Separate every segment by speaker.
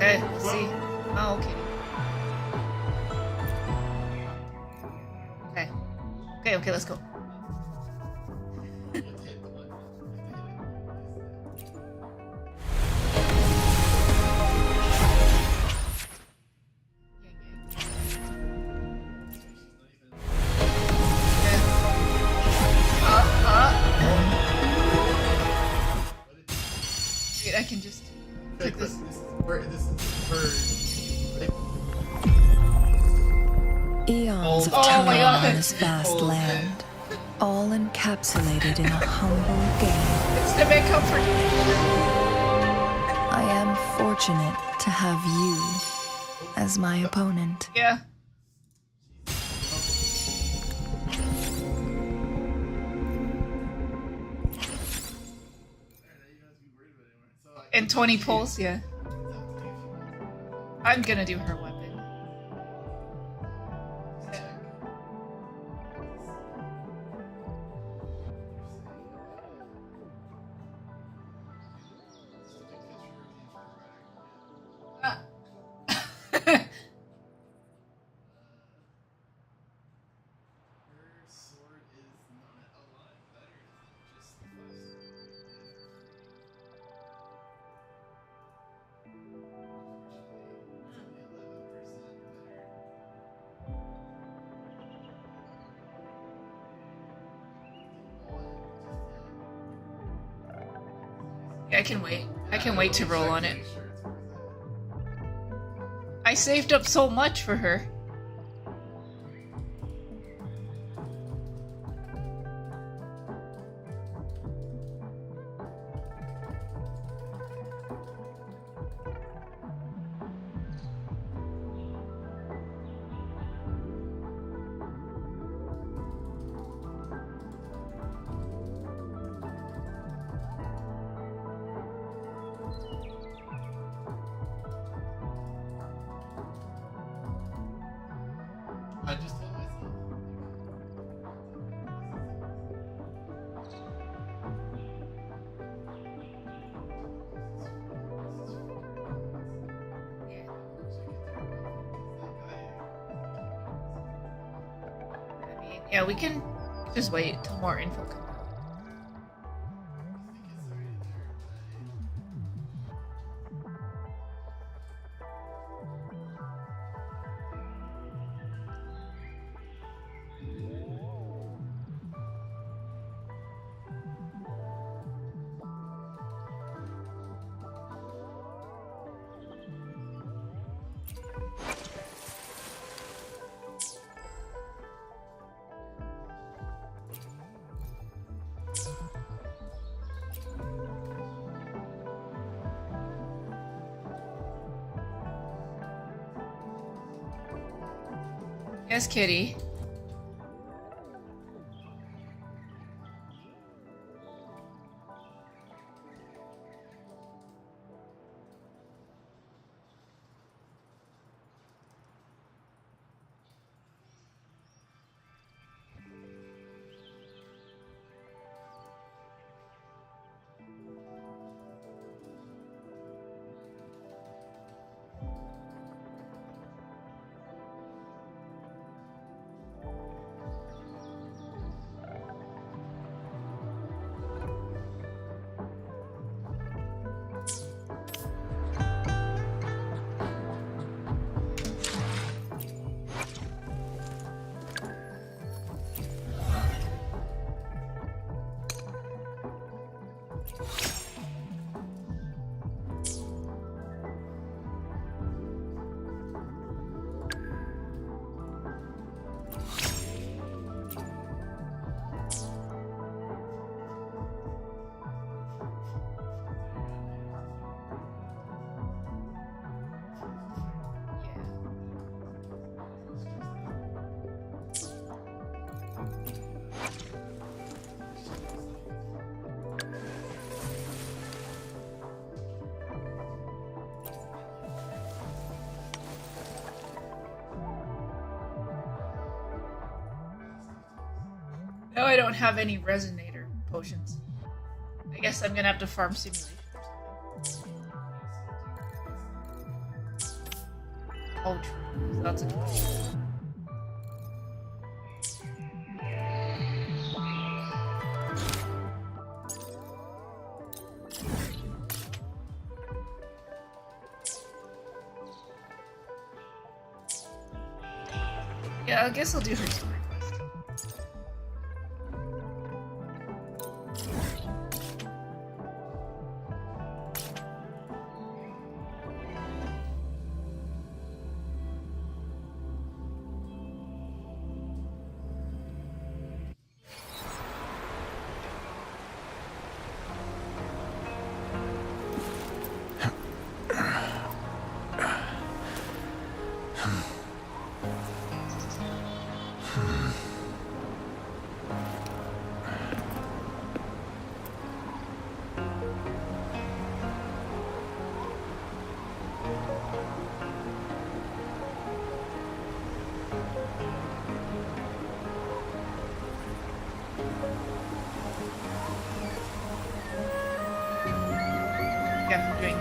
Speaker 1: Okay, see. Oh, okay. Okay. Okay, let's go. Wait, I can just click this.
Speaker 2: Eons of time on this vast land, all encapsulated in a humble game.
Speaker 1: It's the big comfort.
Speaker 2: I am fortunate to have you as my opponent.
Speaker 1: Yeah. And 20 pulls, yeah. I'm gonna do her weapon. Yeah, I can wait. I can wait to roll on it. I saved up so much for her.
Speaker 3: I just told myself.
Speaker 1: I mean, yeah, we can just wait till more info comes out. Yes, kitty. No, I don't have any resonator potions. I guess I'm gonna have to farm simulation or something. Oh, true. That's a twist. Yeah, I guess I'll do her story quest. Yeah, I'm doing.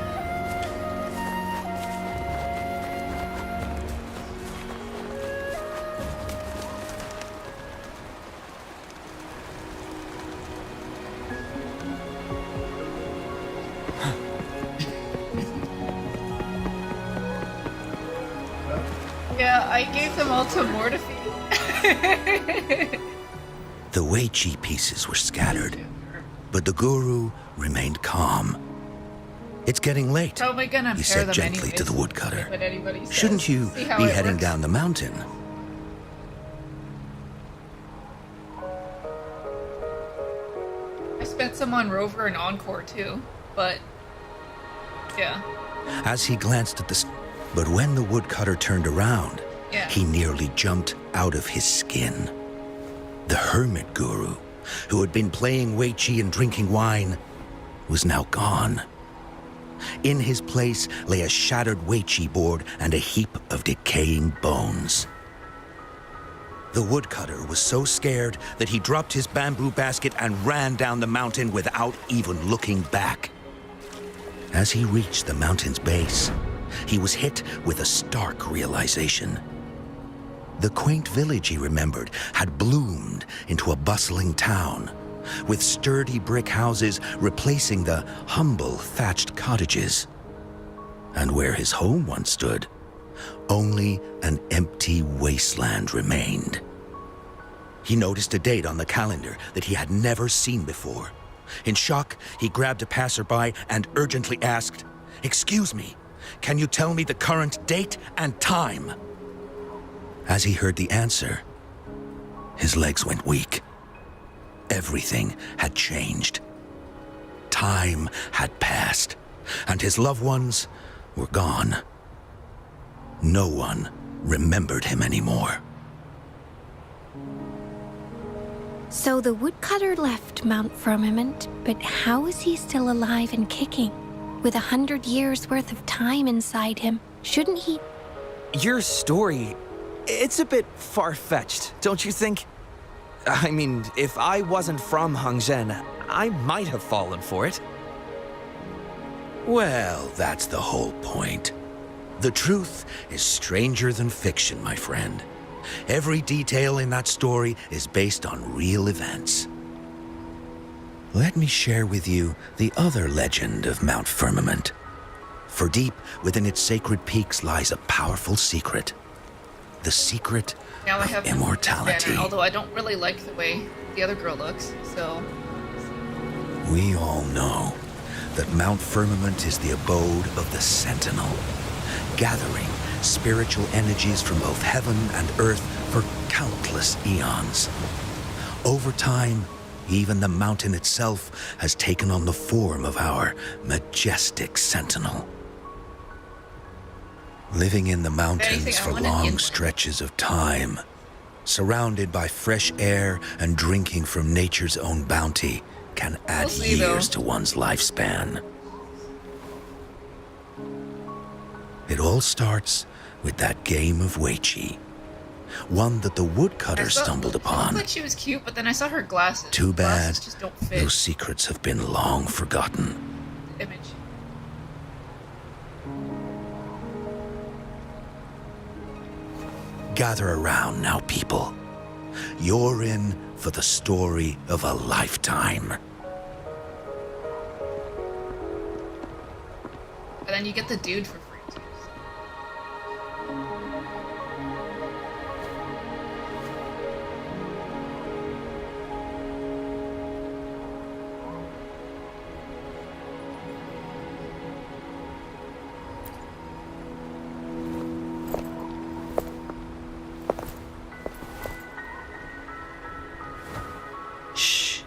Speaker 1: Yeah, I gave them all to Mortifi.
Speaker 4: The Wei Chi pieces were scattered, but the guru remained calm. It's getting late,
Speaker 1: Probably gonna
Speaker 4: he
Speaker 1: pair
Speaker 4: said
Speaker 1: them
Speaker 4: gently to the
Speaker 1: anyways,
Speaker 4: woodcutter.
Speaker 1: but anybody says.
Speaker 4: Shouldn't you
Speaker 1: See how
Speaker 4: be
Speaker 1: it
Speaker 4: heading
Speaker 1: works?
Speaker 4: down the mountain?
Speaker 1: I spent some on Rover and Encore too, but yeah.
Speaker 4: As he glanced at but when the woodcutter turned around,
Speaker 1: Yeah.
Speaker 4: he nearly jumped out of his skin. The hermit guru, who had been playing Wei Chi and drinking wine, was now gone. In his place lay a shattered Wei Chi board and a heap of decaying bones. The woodcutter was so scared that he dropped his bamboo basket and ran down the mountain without even looking back. As he reached the mountain's base, he was hit with a stark realization. The quaint village he remembered had bloomed into a bustling town, with sturdy brick houses replacing the humble thatched cottages. And where his home once stood, only an empty wasteland remained. He noticed a date on the calendar that he had never seen before. In shock, he grabbed a passerby and urgently asked, "Excuse me, can you tell me the current date and time?" As he heard the answer, his legs went weak. Everything had changed. Time had passed, and his loved ones were gone. No one remembered him anymore.
Speaker 5: So the woodcutter left Mount Firmament, but how is he still alive and kicking? With 100 years worth of time inside him, shouldn't he?
Speaker 6: Your story, it's a bit far-fetched, don't you think? I mean, if I wasn't from Hongzhen, I might have fallen for it.
Speaker 4: Well, that's the whole point. The truth is stranger than fiction, my friend. Every detail in that story is based on real events. Let me share with you the other legend of Mount Firmament. For deep within its sacred peaks lies a powerful secret. The secret
Speaker 1: Now I
Speaker 4: of
Speaker 1: have
Speaker 4: immortality.
Speaker 1: Banner, although I don't really like the way the other girl looks, so.
Speaker 4: We all know that Mount Firmament is the abode of the Sentinel, gathering spiritual energies from both heaven and earth for countless eons. Over time, even the mountain itself has taken on the form of our majestic Sentinel. Living in the mountains for long stretches of time, surrounded by fresh air and drinking from nature's own bounty, can add years to one's lifespan. It all starts with that game of Wei Chi, one that the woodcutter stumbled upon.
Speaker 1: She looked like she was cute, but then I saw her glasses.
Speaker 4: Too bad,
Speaker 1: Glasses just don't fit
Speaker 4: those secrets have been long forgotten.
Speaker 1: the image.
Speaker 4: Gather around now, people. You're in for the story of a lifetime.
Speaker 1: And then you get the dude for free too.
Speaker 4: Shh.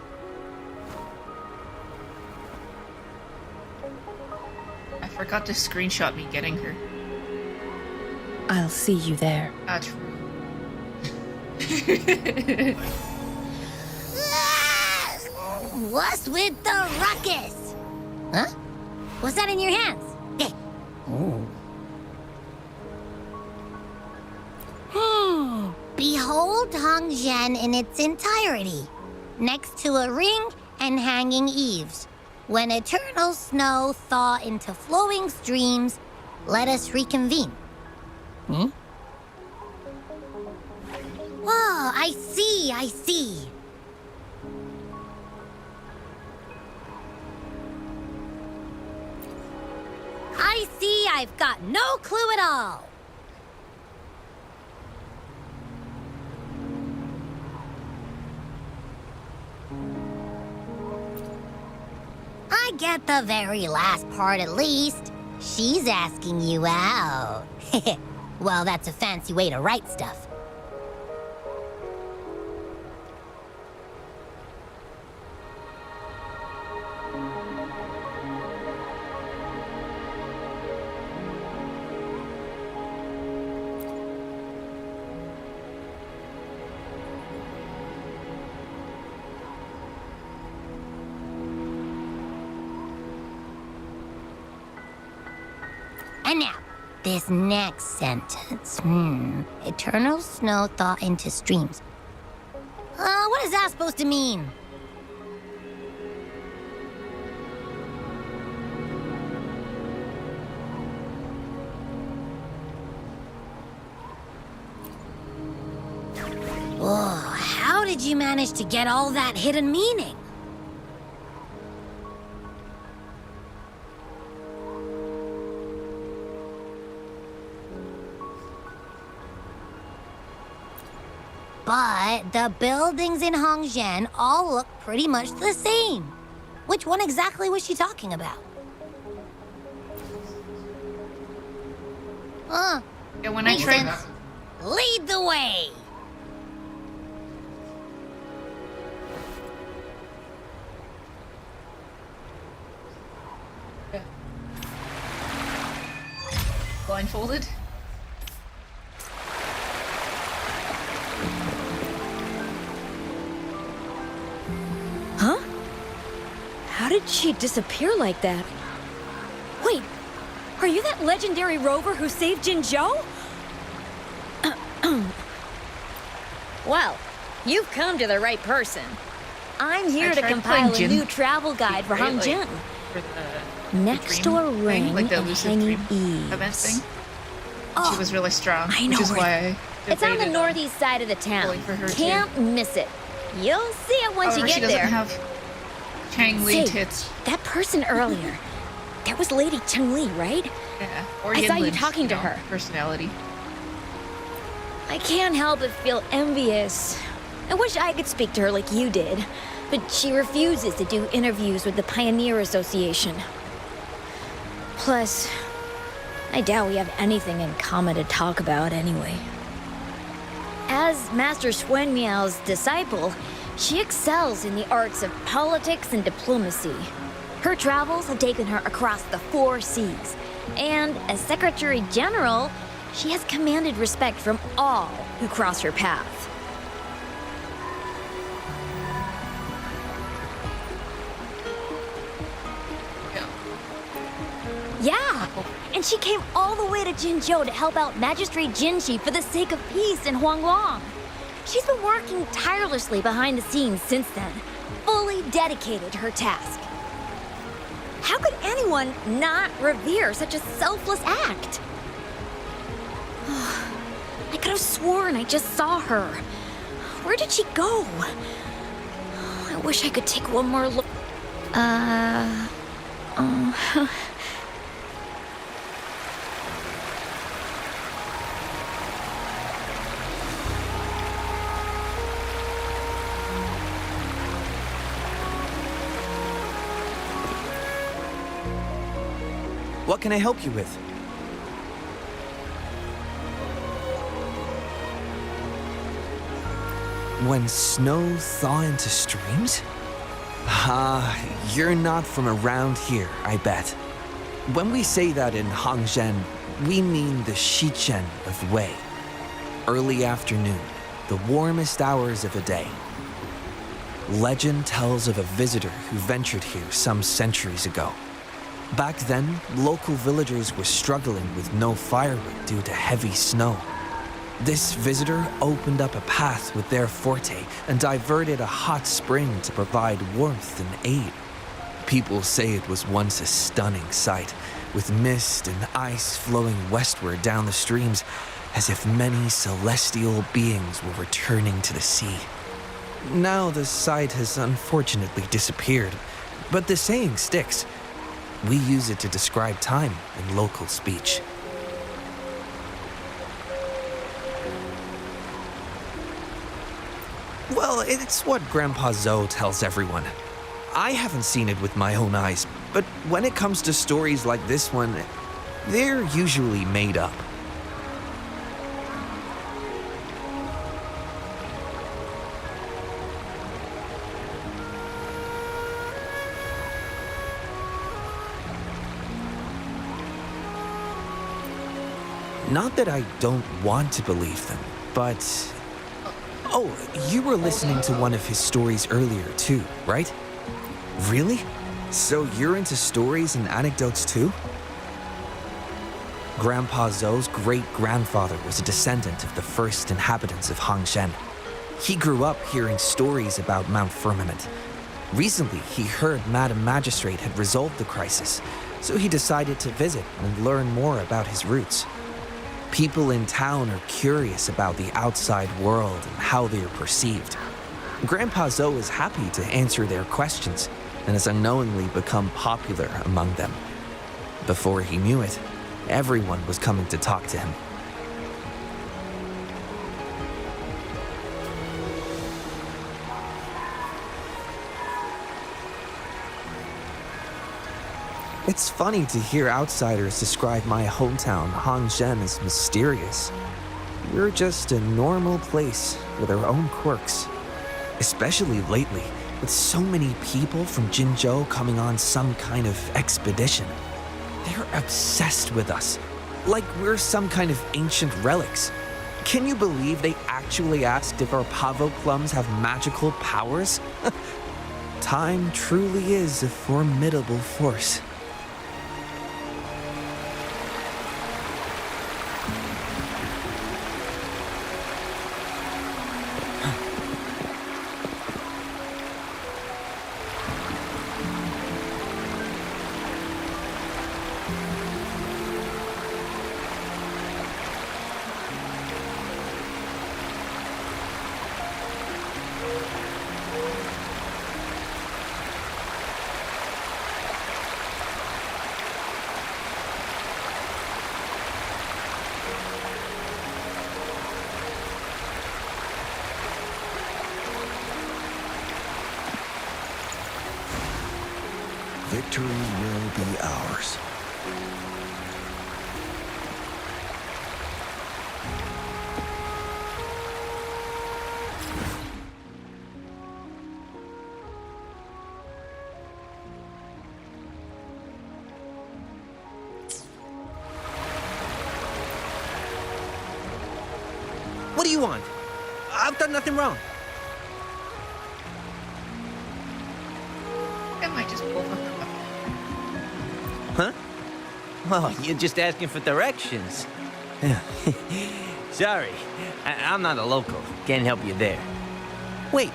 Speaker 1: I forgot to screenshot me getting her.
Speaker 2: I'll see you there.
Speaker 1: Ah, true.
Speaker 7: What's with the ruckus? Huh? What's that in your hands? Eh. Behold Hong Zhen in its entirety, next to a ring and hanging eaves. When eternal snow thaw into flowing streams, let us reconvene. Hmm? Whoa, I see, I see. I see I've got no clue at all. I get the very last part at least. She's asking you out. Well, that's a fancy way to write stuff. And now, this next sentence. Eternal snow thaw into streams. What is that supposed to mean? Whoa, how did you manage to get all that hidden meaning? But the buildings in Hongzhen all look pretty much the same. Which one exactly was she talking about?
Speaker 1: Yeah, when I
Speaker 7: Makes
Speaker 1: tried...
Speaker 7: sense. Lead the way!
Speaker 1: Blindfolded?
Speaker 8: Huh? How did she disappear like that? Wait, are you that legendary rover who saved Jinzhou? Well, you've come to the right person. I'm here to
Speaker 1: tried
Speaker 8: compile a
Speaker 1: playing
Speaker 8: new
Speaker 1: Jin
Speaker 8: travel guide for
Speaker 1: right,
Speaker 8: Hongzhen.
Speaker 1: for the
Speaker 8: Next
Speaker 1: dream
Speaker 8: door
Speaker 1: thing,
Speaker 8: ring
Speaker 1: like the
Speaker 8: and
Speaker 1: lucid
Speaker 8: hanging
Speaker 1: dream event
Speaker 8: eaves.
Speaker 1: thing. She was really strong,
Speaker 8: I know
Speaker 1: which is
Speaker 8: where-
Speaker 1: why I
Speaker 8: It's on the
Speaker 1: debated
Speaker 8: northeast side of the town.
Speaker 1: pulling for her,
Speaker 8: Can't miss it. You'll see it once
Speaker 1: However,
Speaker 8: you
Speaker 1: she
Speaker 8: get
Speaker 1: doesn't
Speaker 8: there.
Speaker 1: have Changli
Speaker 8: Say,
Speaker 1: tits.
Speaker 8: that person earlier, that was Lady CHANGLI, right?
Speaker 1: Yeah. Or
Speaker 8: I saw you
Speaker 1: Yinlin's,
Speaker 8: talking to
Speaker 1: know,
Speaker 8: her.
Speaker 1: Personality.
Speaker 8: I can't help but feel envious. I wish I could speak to her like you did, but she refuses to do interviews with the Pioneer Association. Plus, I doubt we have anything in common to talk about anyway. As Master Swen Miao's disciple, she excels in the arts of politics and diplomacy. Her travels have taken her across the 4 seas, and as Secretary General, she has commanded respect from all who cross her path. Yeah, and she came all the way to Jinzhou to help out Magistrate Jinshi for the sake of peace in Huanglong. She's been working tirelessly behind the scenes since then, fully dedicated to her task. How could anyone not revere such a selfless act? I could have sworn I just saw her. Where did she go? I wish I could take one more look. Oh.
Speaker 6: What can I help you with? When snow thaw into streams? Ah, you're not from around here, I bet. When we say that in Hangzhen, we mean the Shichen of Wei. Early afternoon, the warmest hours of the day. Legend tells of a visitor who ventured here some centuries ago. Back then, local villagers were struggling with no firewood due to heavy snow. This visitor opened up a path with their forte and diverted a hot spring to provide warmth and aid. People say it was once a stunning sight, with mist and ice flowing westward down the streams, as if many celestial beings were returning to the sea. Now the sight has unfortunately disappeared, but the saying sticks. We use it to describe time in local speech. Well, it's what Grandpa Zoe tells everyone. I haven't seen it with my own eyes, but when it comes to stories like this one, they're usually made up. Not that I don't want to believe them, but... Oh, you were listening to one of his stories earlier too, right? Really? So you're into stories and anecdotes too? Grandpa Zoe's great-grandfather was a descendant of the first inhabitants of Hangzhen. He grew up hearing stories about Mount Firmament. Recently, he heard Madam Magistrate had resolved the crisis, so he decided to visit and learn more about his roots. People in town are curious about the outside world and how they are perceived. Grandpa Zoe is happy to answer their questions and has unknowingly become popular among them. Before he knew it, everyone was coming to talk to him. It's funny to hear outsiders describe my hometown, Hangzhen, as mysterious. We're just a normal place with our own quirks. Especially lately, with so many people from Jinzhou coming on some kind of expedition. They're obsessed with us, like we're some kind of ancient relics. Can you believe they actually asked if our pavo plums have magical powers? Time truly is a formidable force.
Speaker 4: Victory will be ours.
Speaker 6: What do you want? I've done nothing wrong.
Speaker 1: I might just pull them.
Speaker 9: Huh? Oh, you're just asking for directions. Sorry, I'm not a local. Can't help you there.
Speaker 6: Wait,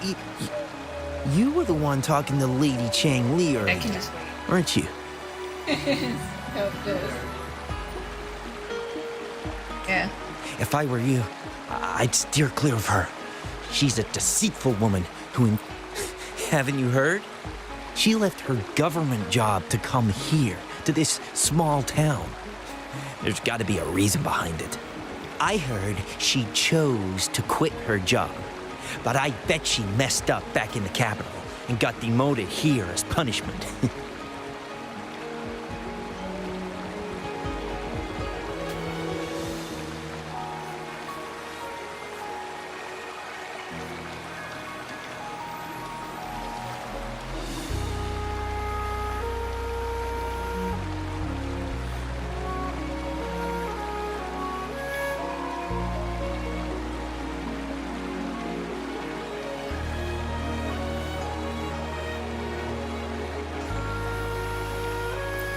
Speaker 6: you were the one talking to Lady CHANGLI
Speaker 1: I
Speaker 6: earlier,
Speaker 1: can just wait.
Speaker 6: weren't you?
Speaker 1: Help this. Yeah.
Speaker 6: If I were you,
Speaker 9: I'd steer clear of her. She's a deceitful woman who... Haven't you heard? She left her government job to come here, to this small town. There's got to be a reason behind it. I heard she chose to quit her job, but I bet she messed up back in the capital and got demoted here as punishment.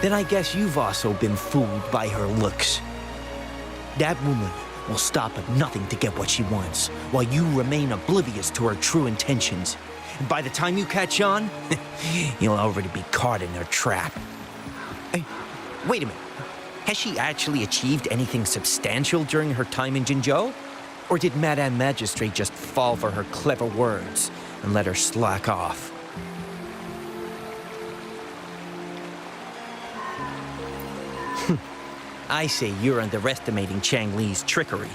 Speaker 9: Then I guess you've also been fooled by her looks. That woman will stop at nothing to get what she wants, while you remain oblivious to her true intentions. And by the time you catch on, you'll already be caught in her trap. Hey, wait a minute. Has she actually achieved anything substantial during her time in Jinzhou? Or did Madame Magistrate just fall for her clever words and let her slack off? I say you're underestimating Changli's trickery.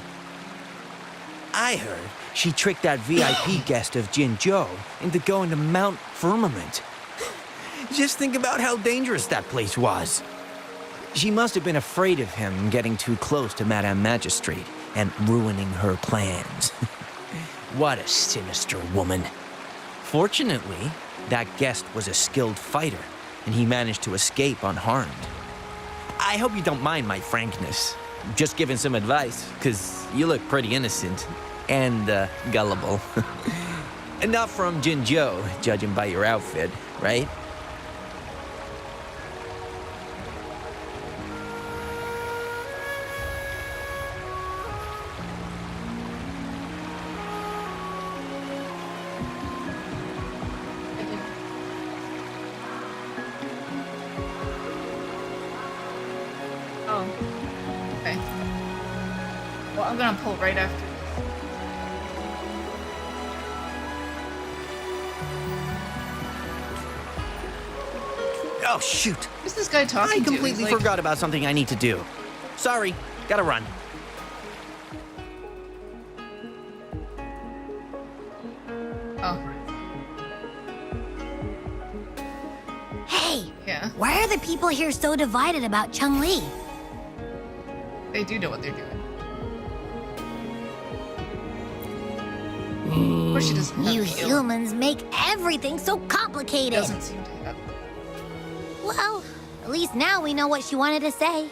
Speaker 9: I heard she tricked that VIP guest of Jinzhou into going to Mount Firmament. Just think about how dangerous that place was. She must have been afraid of him getting too close to Madame Magistrate and ruining her plans. What a sinister woman. Fortunately, that guest was a skilled fighter, and he managed to escape unharmed. I hope you don't mind my frankness. Just giving some advice, because you look pretty innocent and gullible. And not from Jinzhou, judging by your outfit, right?
Speaker 1: Oh. Okay. Well, I'm gonna pull right after this.
Speaker 9: Oh, shoot.
Speaker 1: Who's this guy talking
Speaker 9: I
Speaker 1: to?
Speaker 9: completely
Speaker 1: He's like-
Speaker 9: forgot about something I need to do. Sorry, gotta run.
Speaker 1: Oh.
Speaker 7: Hey,
Speaker 1: Yeah.
Speaker 7: why are the people here so divided about CHANGLI?
Speaker 1: They do know what they're doing. Of course she doesn't have
Speaker 7: You
Speaker 1: the ill-
Speaker 7: humans make everything so complicated.
Speaker 1: Doesn't seem to have.
Speaker 7: Well, at least now we know what she wanted to say.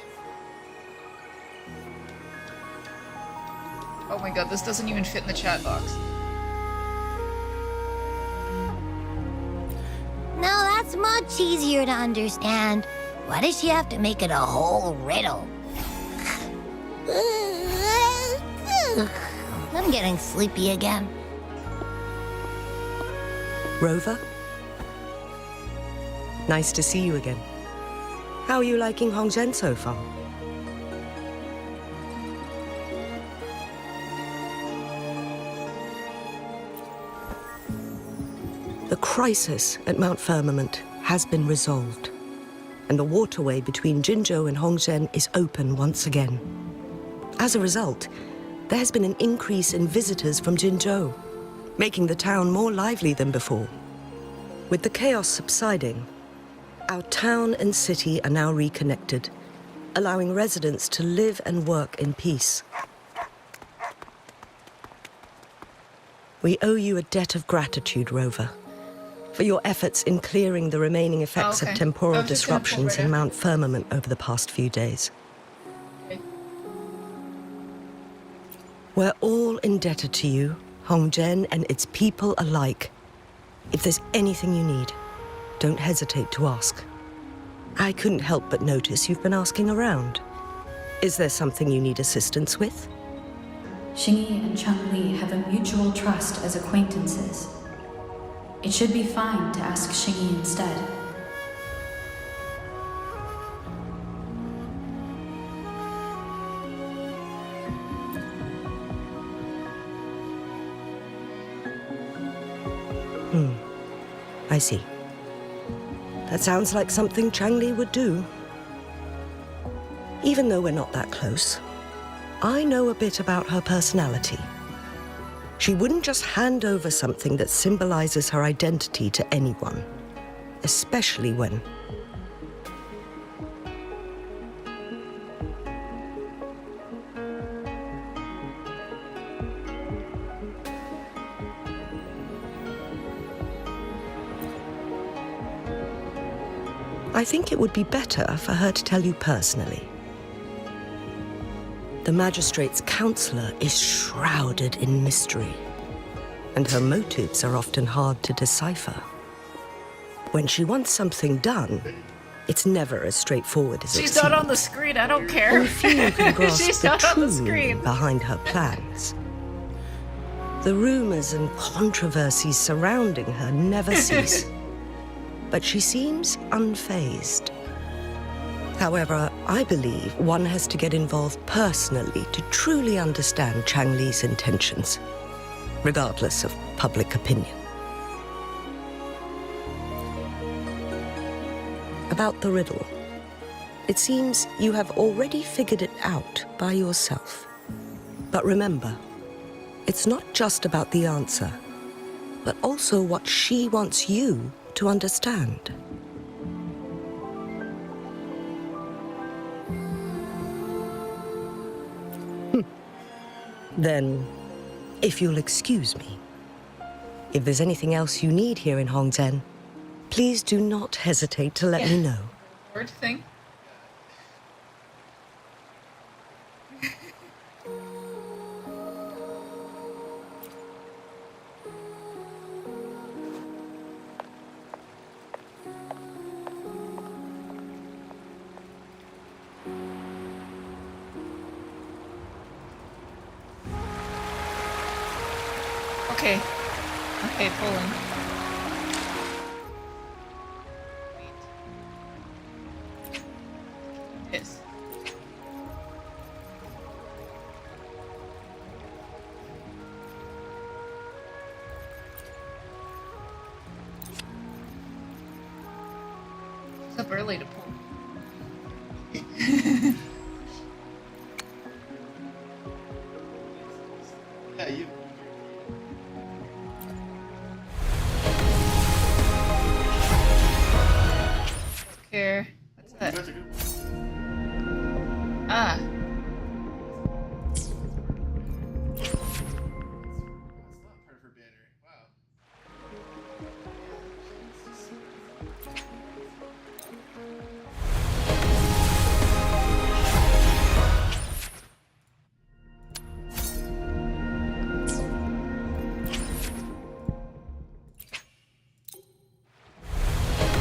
Speaker 1: Oh my god, this doesn't even fit in the chat box.
Speaker 7: No, that's much easier to understand. Why does she have to make it a whole riddle? I'm getting sleepy again.
Speaker 10: Rover? Nice to see you again. How are you liking Hongzhen so far? The crisis at Mount Firmament has been resolved, and the waterway between Jinzhou and Hongzhen is open once again. As a result, there has been an increase in visitors from Jinzhou, making the town more lively than before. With the chaos subsiding, our town and city are now reconnected, allowing residents to live and work in peace. We owe you a debt of gratitude, Rover, for your efforts in clearing the remaining effects
Speaker 1: okay.
Speaker 10: of temporal
Speaker 1: I was just gonna pull
Speaker 10: disruptions
Speaker 1: right
Speaker 10: in
Speaker 1: after
Speaker 10: Mount Firmament over the past few days.
Speaker 1: Okay.
Speaker 10: We're all indebted to you, Hongzhen and its people alike. If there's anything you need, don't hesitate to ask. I couldn't help but notice you've been asking around. Is there something you need assistance with?
Speaker 11: Xingyi and CHANGLI have a mutual trust as acquaintances. It should be fine to ask Xingyi instead.
Speaker 10: I see. That sounds like something Changli would do. Even though we're not that close, I know a bit about her personality. She wouldn't just hand over something that symbolizes her identity to anyone, especially when... I think it would be better for her to tell you personally. The magistrate's counselor is shrouded in mystery, and her motives are often hard to decipher. When she wants something done, it's never as straightforward as it seems.
Speaker 1: She's not on the screen, I don't care.
Speaker 10: And few can grasp
Speaker 1: She's
Speaker 10: the
Speaker 1: not on the
Speaker 10: true
Speaker 1: screen.
Speaker 10: meaning behind her plans. The rumors and controversies surrounding her never cease, but she seems unfazed. However, I believe one has to get involved personally to truly understand Changli's intentions, regardless of public opinion. About the riddle, it seems you have already figured it out by yourself. But remember, it's not just about the answer, but also what she wants you to understand. Then, if you'll excuse me, if there's anything else you need here in Hongzhen, please do not hesitate to let me know.
Speaker 1: Word thing. Okay. Okay, pulling. Yes. It's up early to pull.
Speaker 3: Yeah, you.
Speaker 1: Here. What's that? Ah.
Speaker 3: It's not part of her banner. Wow.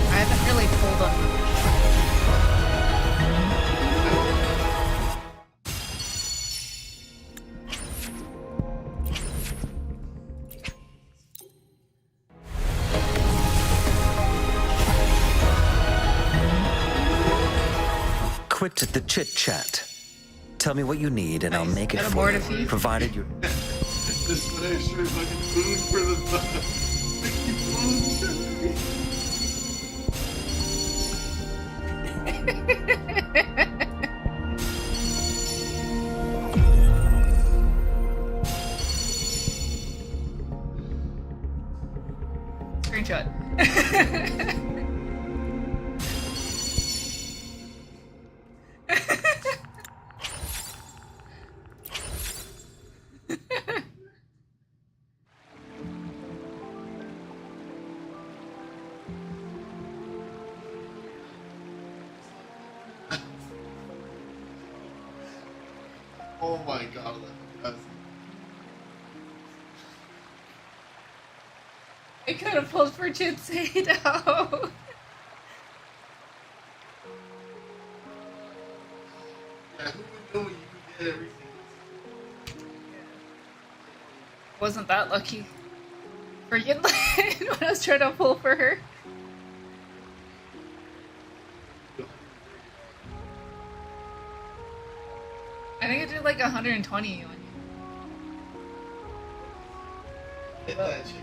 Speaker 1: I haven't really pulled on.
Speaker 9: Quit the chit-chat. Tell me what you need and I'll make it
Speaker 1: Got a
Speaker 9: for
Speaker 1: board
Speaker 9: you,
Speaker 1: of feet?
Speaker 9: provided you...
Speaker 3: This one I sure fucking food for the
Speaker 1: Screenshot.
Speaker 3: Oh my god, that's
Speaker 1: I could have pulled for Chinseido.
Speaker 3: yeah, who would know you could get everything?
Speaker 1: Wasn't that lucky for Yinlin when I was trying to pull for her. I think I did like 120 on you.
Speaker 3: Hit that chicken.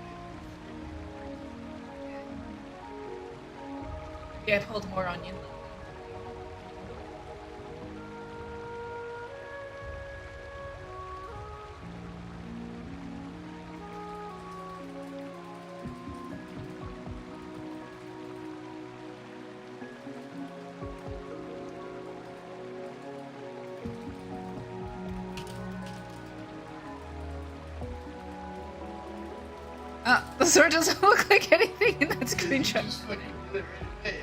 Speaker 1: Yeah, I pulled more onion. The sword doesn't look like anything in that screenshot.
Speaker 3: Just fucking did it right away.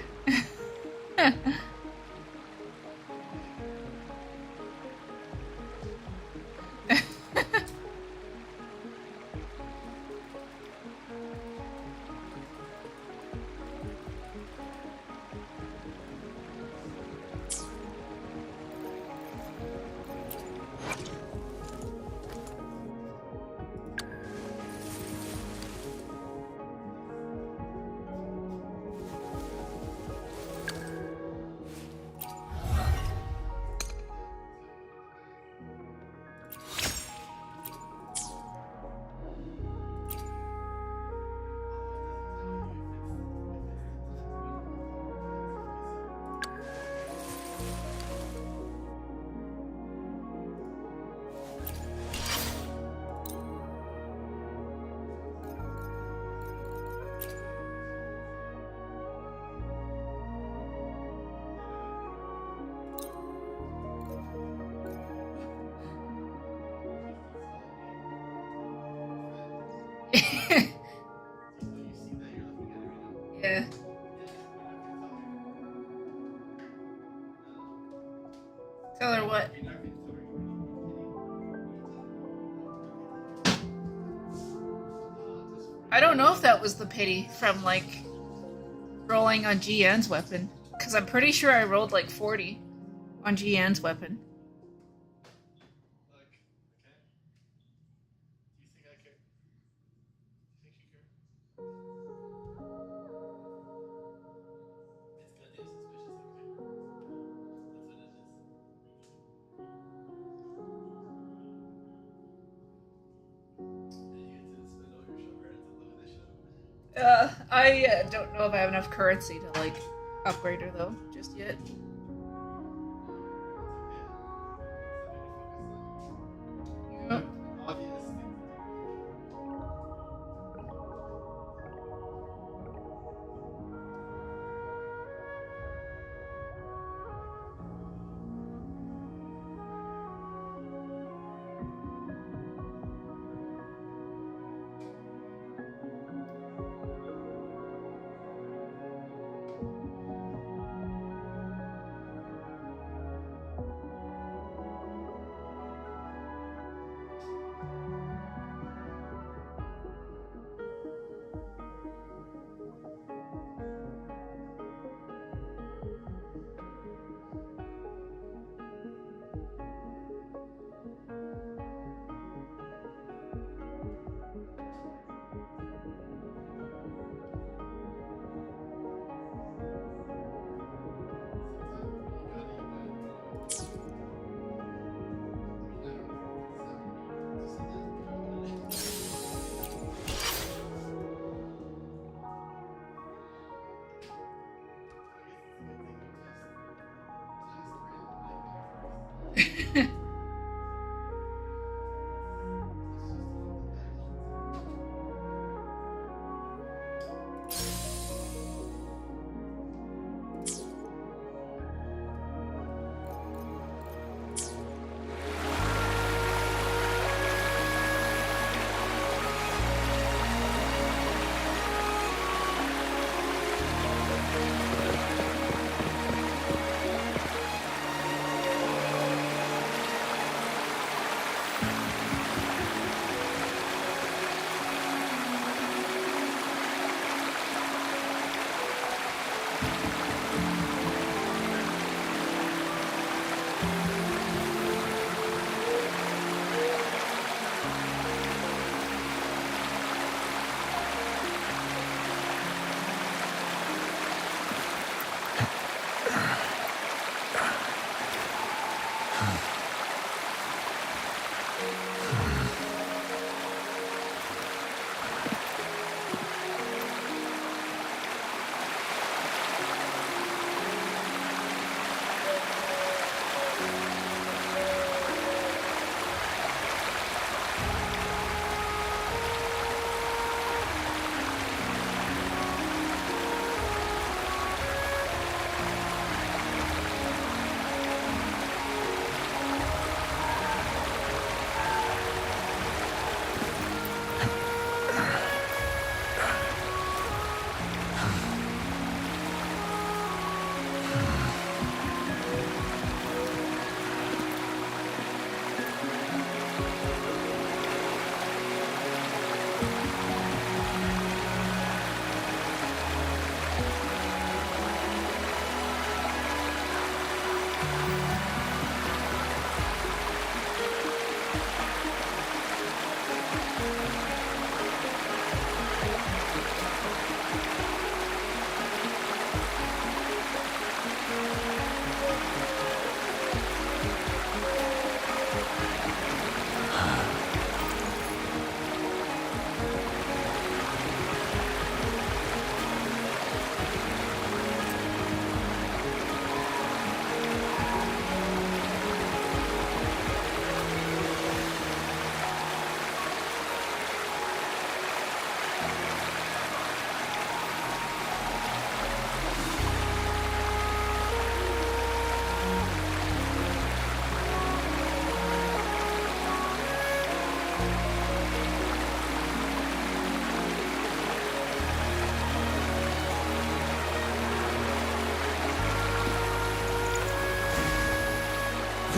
Speaker 3: Yeah. Tell her what? I don't know if that was the pity from, like, rolling on GN's weapon. Because I'm pretty sure I rolled, like, 40 on GN's weapon. Look, okay. Do you think I care? Do you think you care? It's goddamn suspicious, okay? That's what it is. And you get to spend all your show credits on loading this show.
Speaker 1: I don't know if I have enough currency to, like, upgrade her, though, just yet. Yep.
Speaker 3: Obvious.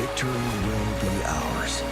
Speaker 4: Victory will be ours.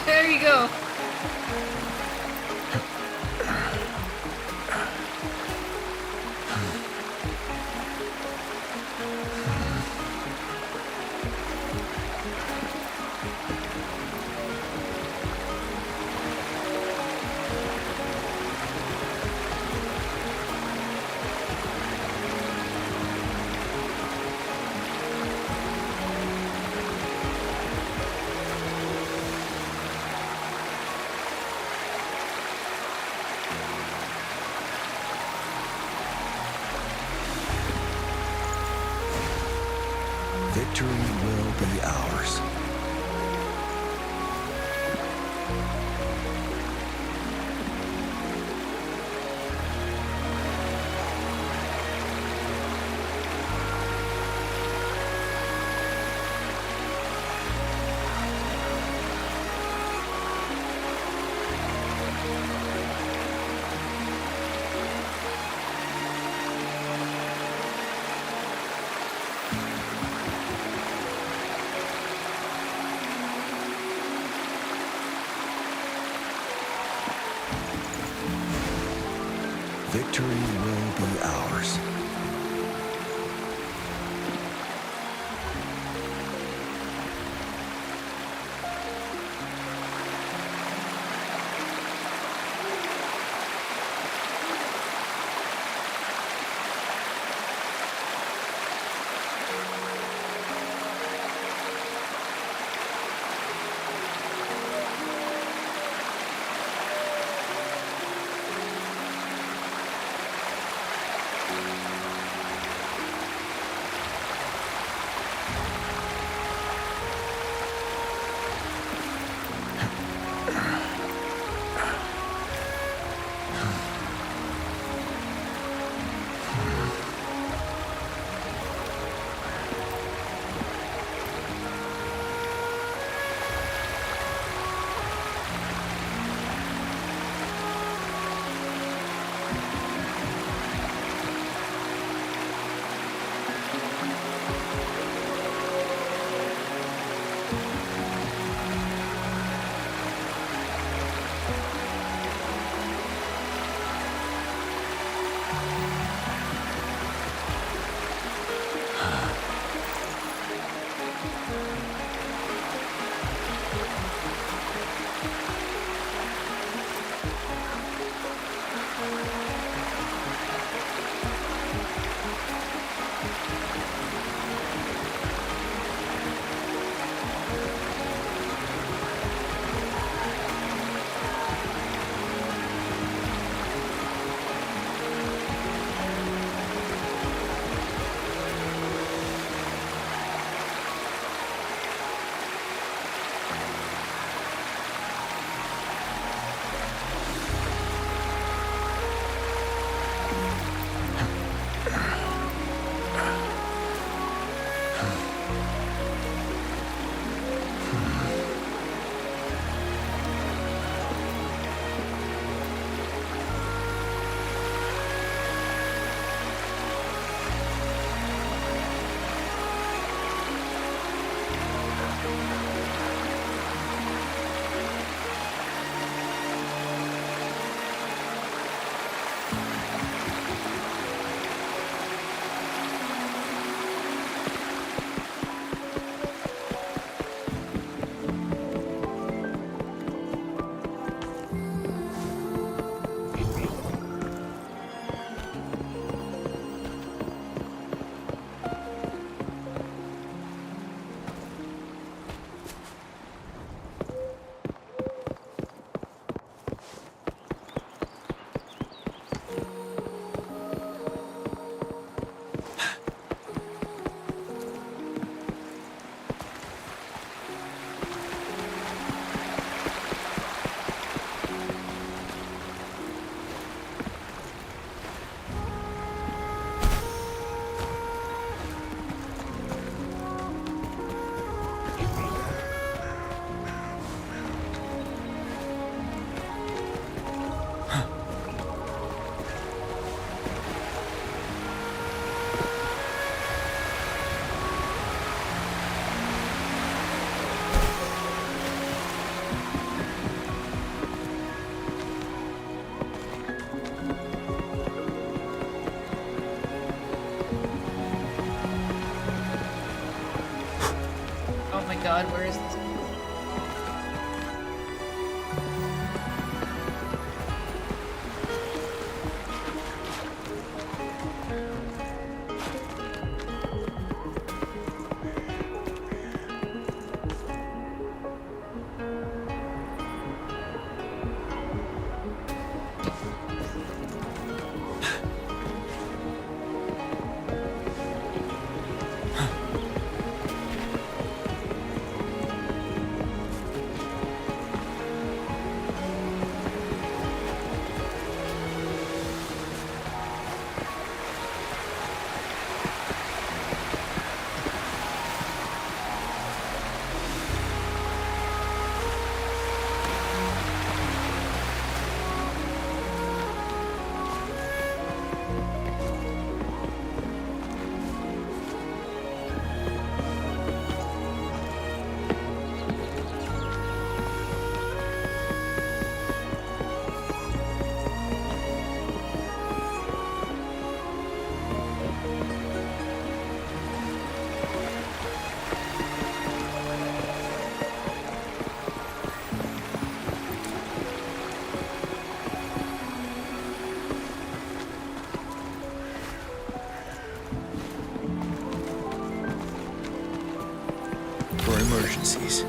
Speaker 3: There you go.
Speaker 4: Victory will be ours. Victory will be ours.
Speaker 3: god, where is this?
Speaker 4: For emergencies.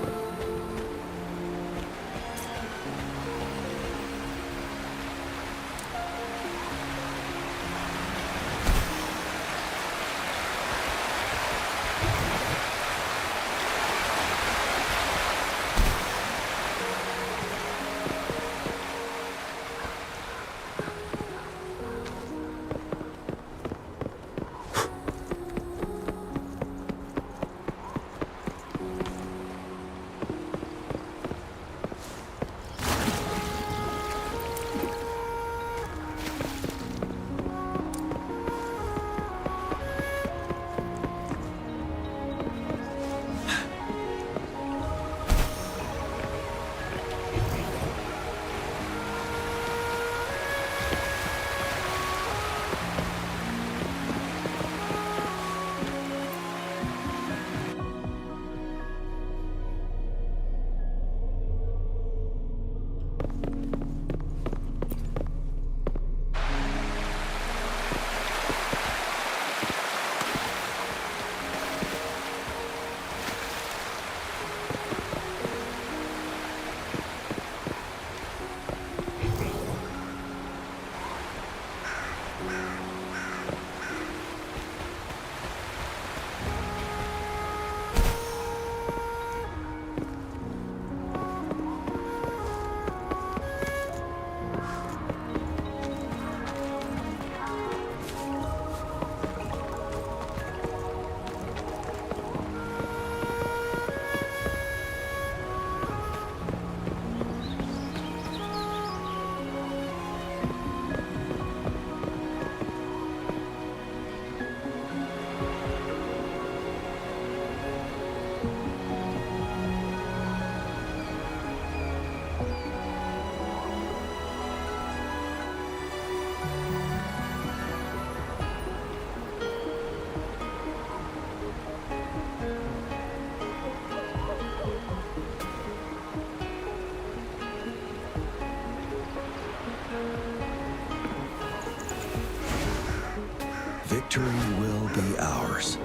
Speaker 4: Victory will be ours.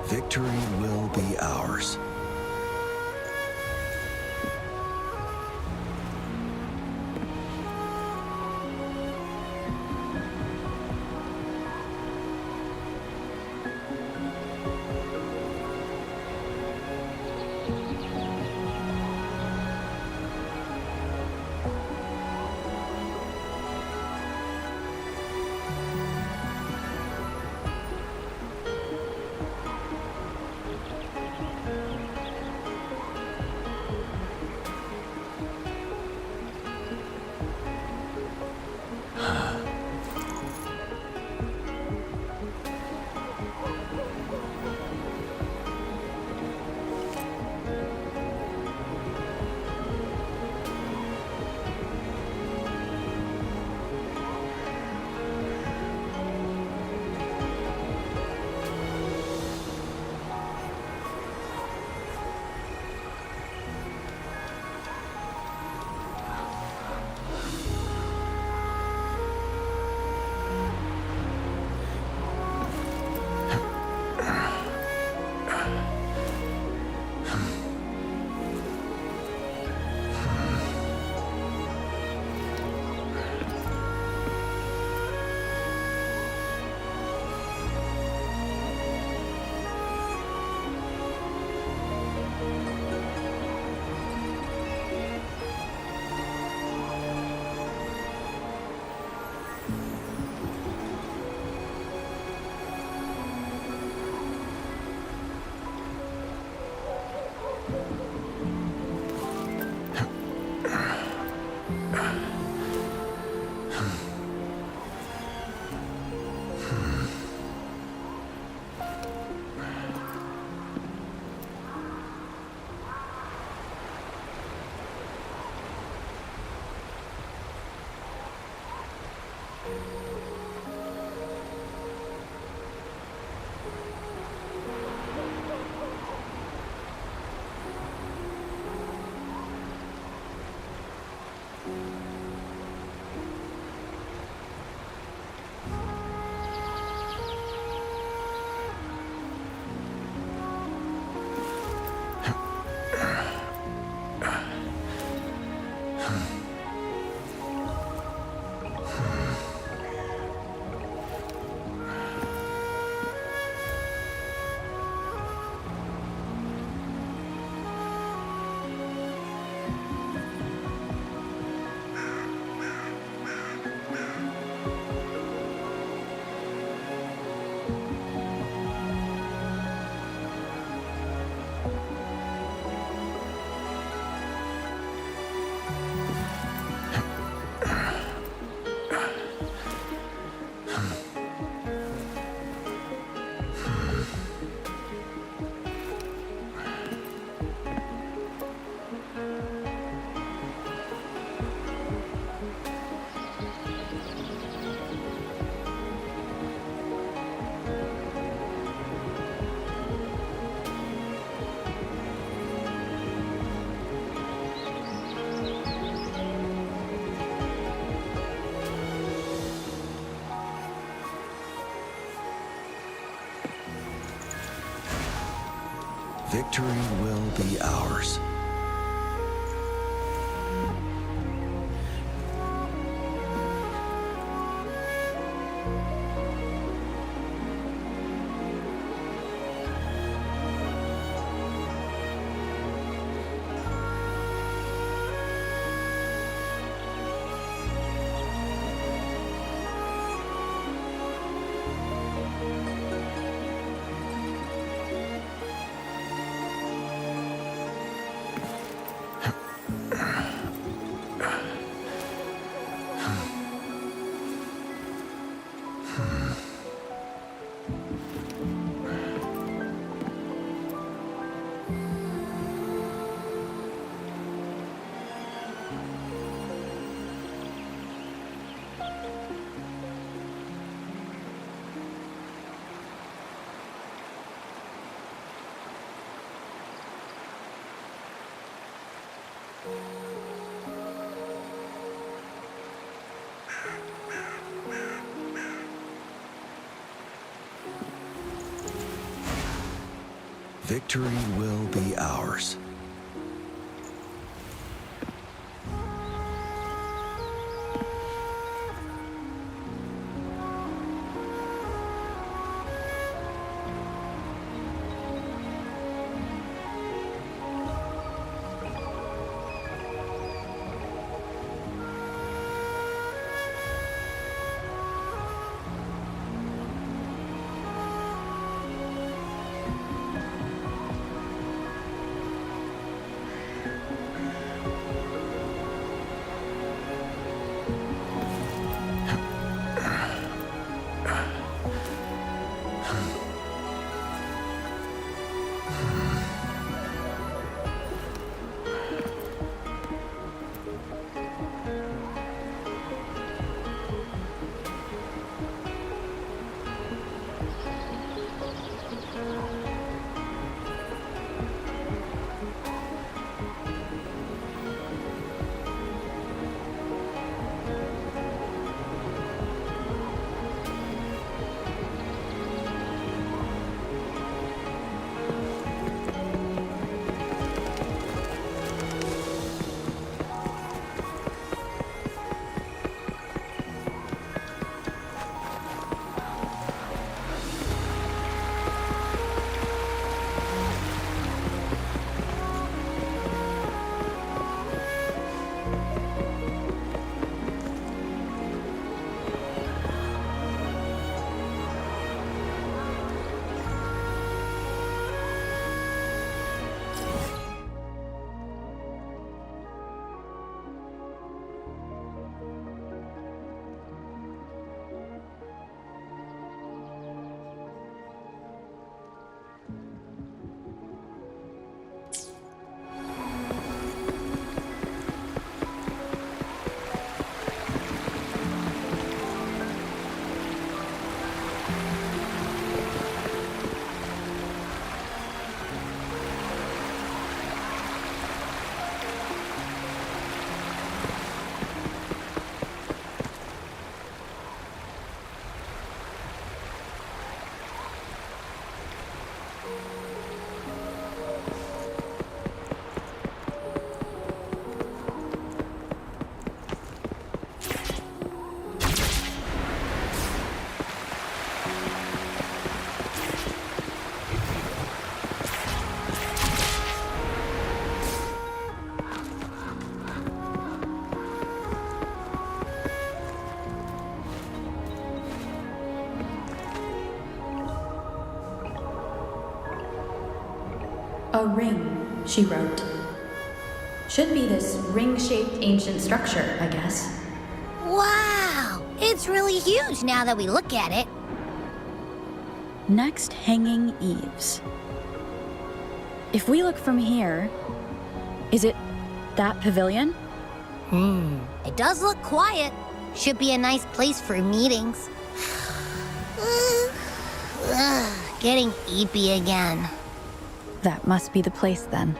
Speaker 4: Victory will be ours. Victory will be ours. Victory will be ours.
Speaker 11: A ring, she wrote. Should be this ring-shaped ancient structure, I guess.
Speaker 7: Wow! It's really huge now that we look at it.
Speaker 8: Next, hanging eaves. If we look from here, is it that pavilion?
Speaker 7: It does look quiet. Should be a nice place for meetings. Getting eepy again.
Speaker 8: That must be the place then.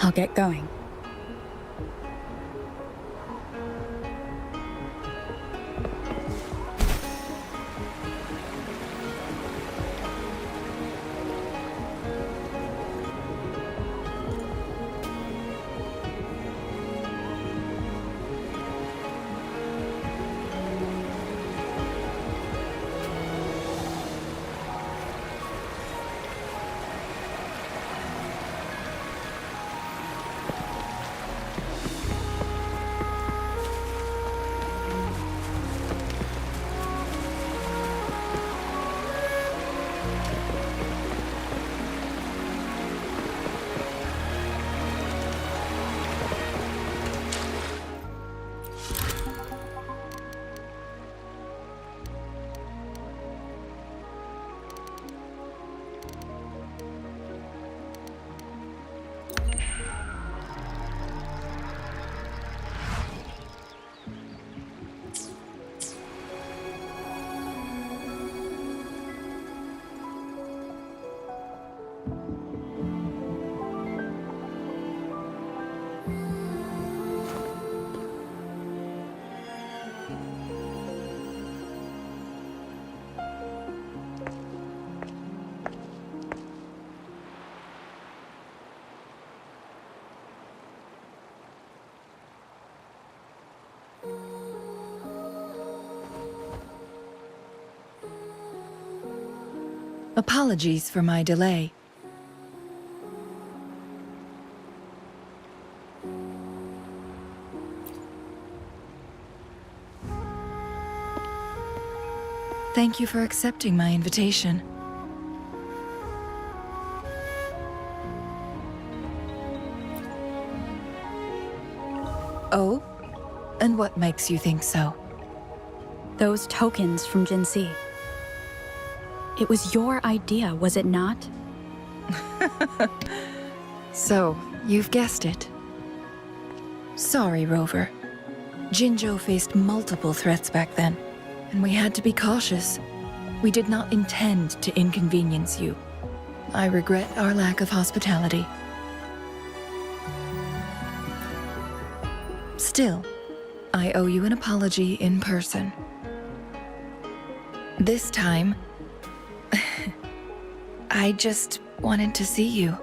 Speaker 8: I'll get going.
Speaker 2: Apologies for my delay. Thank you for accepting my invitation. Oh? And what makes you think so?
Speaker 11: Those tokens from Jinxi. It was your idea, was it not?
Speaker 2: So, you've guessed it. Sorry, Rover. Jinzhou faced multiple threats back then, and we had to be cautious. We did not intend to inconvenience you. I regret our lack of hospitality. Still, I owe you an apology in person. This time, I just wanted to see you.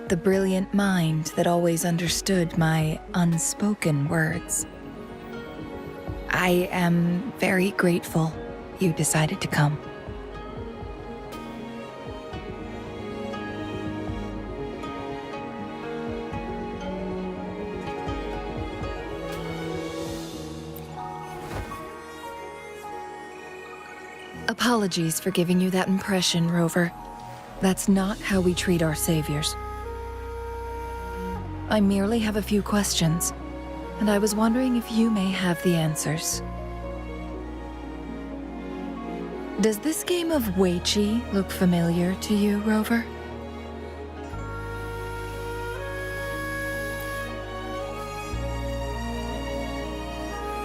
Speaker 2: The brilliant mind that always understood my unspoken words. I am very grateful you decided to come. Apologies for giving you that impression, Rover. That's not how we treat our saviors. I merely have a few questions, and I was wondering if you may have the answers. Does this game of Weiqi look familiar to you, Rover?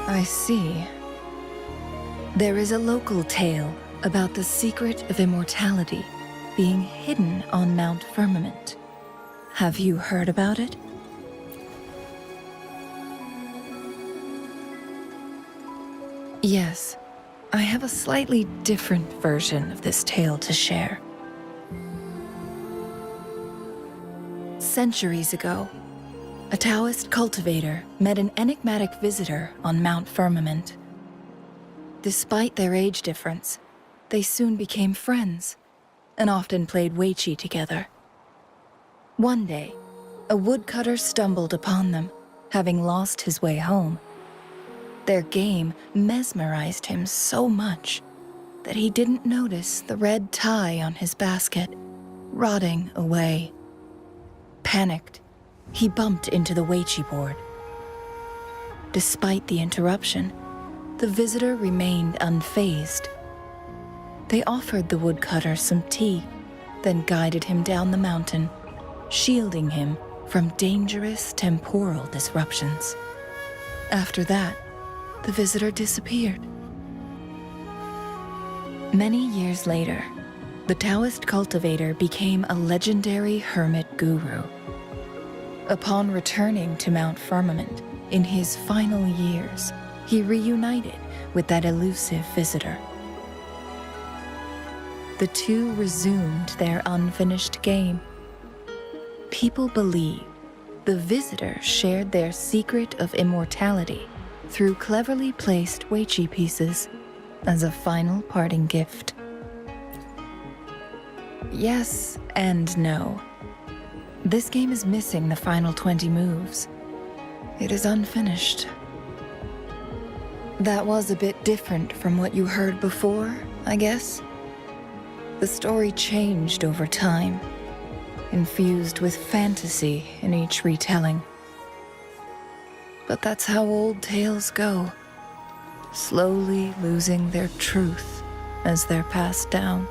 Speaker 2: I see. There is a local tale about the secret of immortality being hidden on Mount Firmament. Have you heard about it? Yes, I have a slightly different version of this tale to share. Centuries ago, a Taoist cultivator met an enigmatic visitor on Mount Firmament. Despite their age difference, they soon became friends and often played Weiqi together. One day, a woodcutter stumbled upon them, having lost his way home. Their game mesmerized him so much that he didn't notice the red tie on his basket, rotting away. Panicked, he bumped into the Weiqi board. Despite the interruption, the visitor remained unfazed. They offered the woodcutter some tea, then guided him down the mountain, shielding him from dangerous temporal disruptions. After that, the visitor disappeared. Many years later, the Taoist cultivator became a legendary hermit guru. Upon returning to Mount Firmament in his final years, he reunited with that elusive visitor. The two resumed their unfinished game. People believe the visitor shared their secret of immortality through cleverly placed Weiqi pieces as a final parting gift. Yes and no. This game is missing the final 20 moves. It is unfinished. That was a bit different from what you heard before, I guess. The story changed over time, infused with fantasy in each retelling. But that's how old tales go, slowly losing their truth as they're passed down.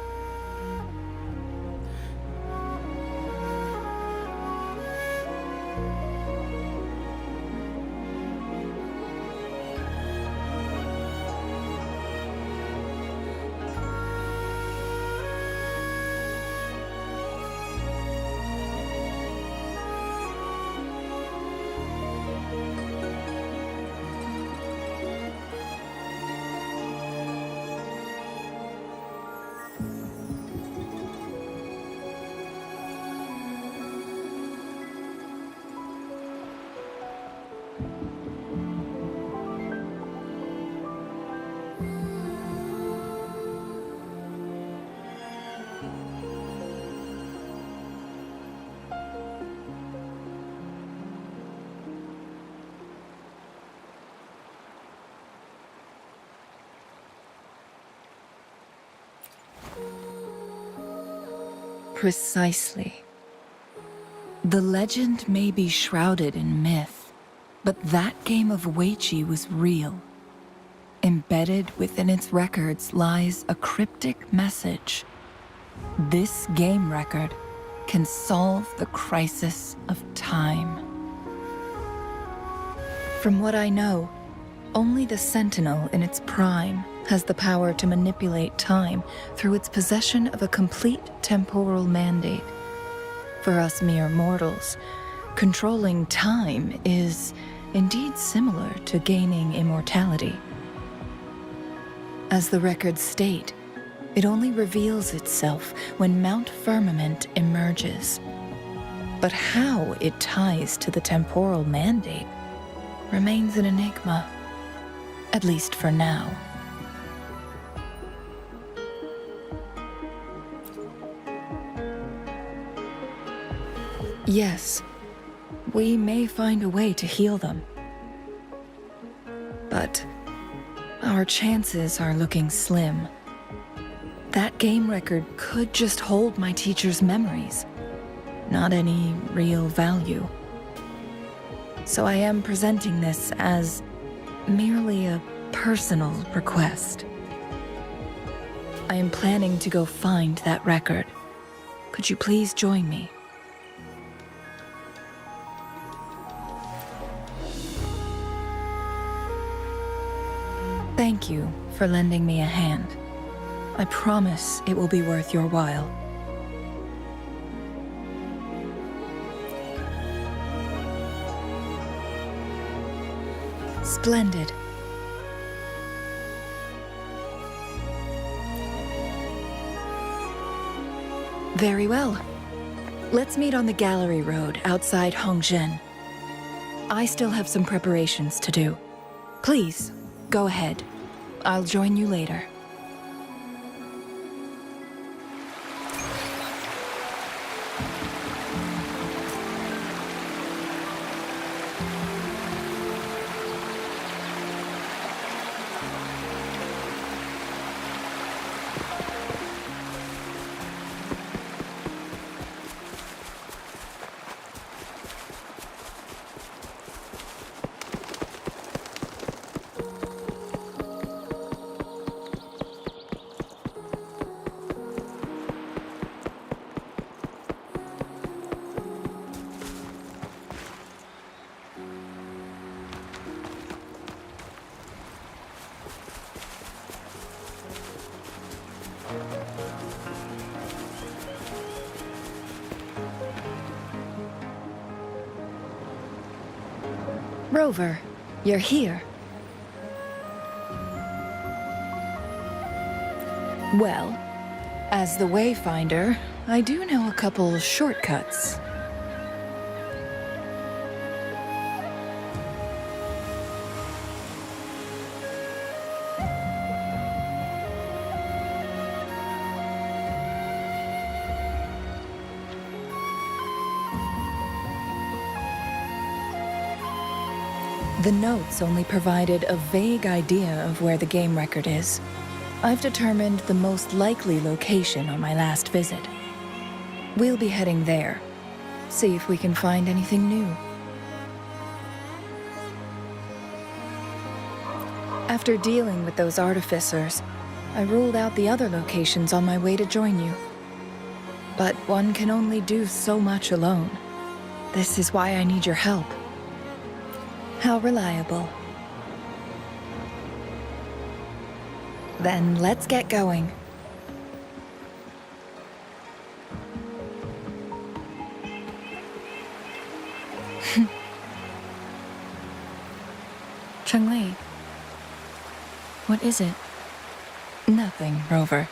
Speaker 2: Precisely. The legend may be shrouded in myth, but that game of Weiqi was real. Embedded within its records lies a cryptic message. This game record can solve the crisis of time. From what I know, only the Sentinel in its prime has the power to manipulate time through its possession of a complete temporal mandate. For us mere mortals, controlling time is indeed similar to gaining immortality. As the records state, it only reveals itself when Mount Firmament emerges. But how it ties to the temporal mandate remains an enigma, at least for now. Yes, we may find a way to heal them. But our chances are looking slim. That game record could just hold my teacher's memories, not any real value. So I am presenting this as merely a personal request. I am planning to go find that record. Could you please join me? Thank you for lending me a hand. I promise it will be worth your while. Splendid. Very well. Let's meet on the gallery road outside Hongzhen. I still have some preparations to do. Please, go ahead. I'll join you later. Rover, you're here. Well, as the Wayfinder, I do know a couple shortcuts. The notes only provided a vague idea of where the game record is. I've determined the most likely location on my last visit. We'll be heading there. See if we can find anything new. After dealing with those artificers, I ruled out the other locations on my way to join you. But one can only do so much alone. This is why I need your help. How reliable. Then let's get going.
Speaker 11: CHANGLI, what is it?
Speaker 2: Nothing, Rover.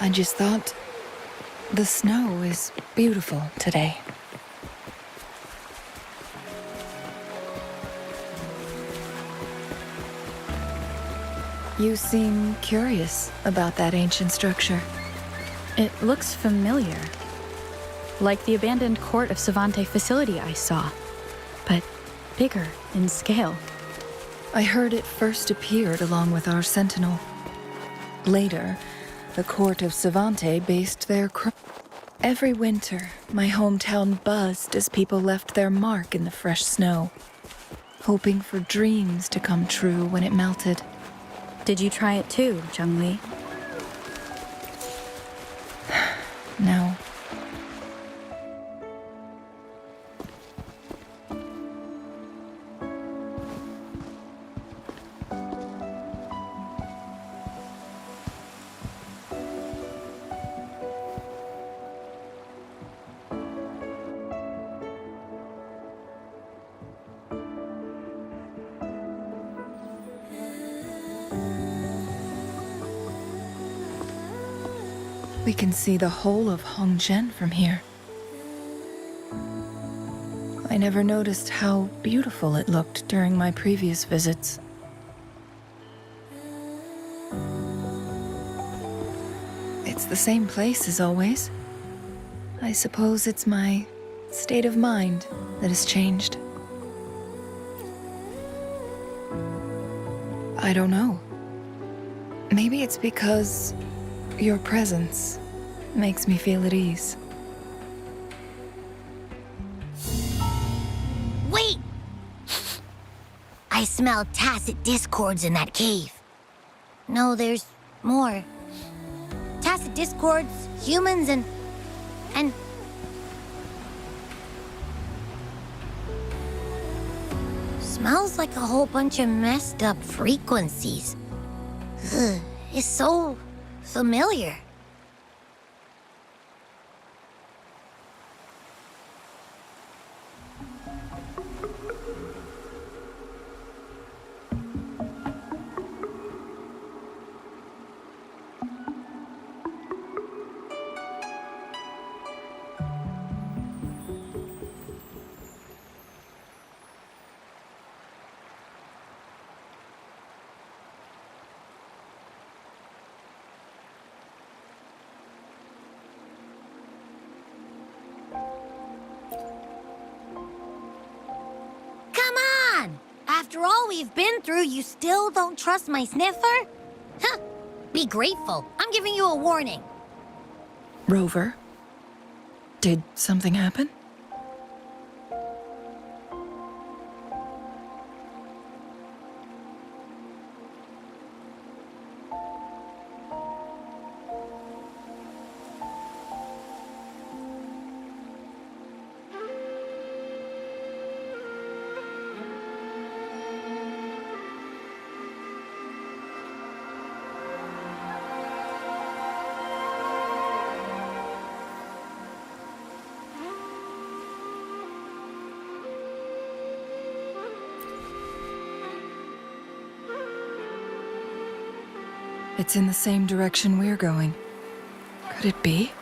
Speaker 2: I just thought the snow is beautiful today. You seem curious about that ancient structure.
Speaker 11: It looks familiar. Like the abandoned court of Savante facility I saw, but bigger in scale.
Speaker 2: I heard it first appeared along with our Sentinel. Later, the court of Savante based their Every winter, my hometown buzzed as people left their mark in the fresh snow, hoping for dreams to come true when it melted.
Speaker 11: Did you try it too, CHANGLI?
Speaker 2: No. We can see the whole of Hongzhen from here. I never noticed how beautiful it looked during my previous visits. It's the same place as always. I suppose it's my state of mind that has changed. I don't know. Maybe it's because your presence makes me feel at ease.
Speaker 7: Wait! I smell tacit discords in that cave. No, there's more. Tacit discords, humans, and... Smells like a whole bunch of messed up frequencies. Ugh, it's so familiar. After all we've been through, you still don't trust my sniffer? Huh. Be grateful. I'm giving you a warning.
Speaker 2: Rover, did something happen? It's in the same direction we're going. Could it be?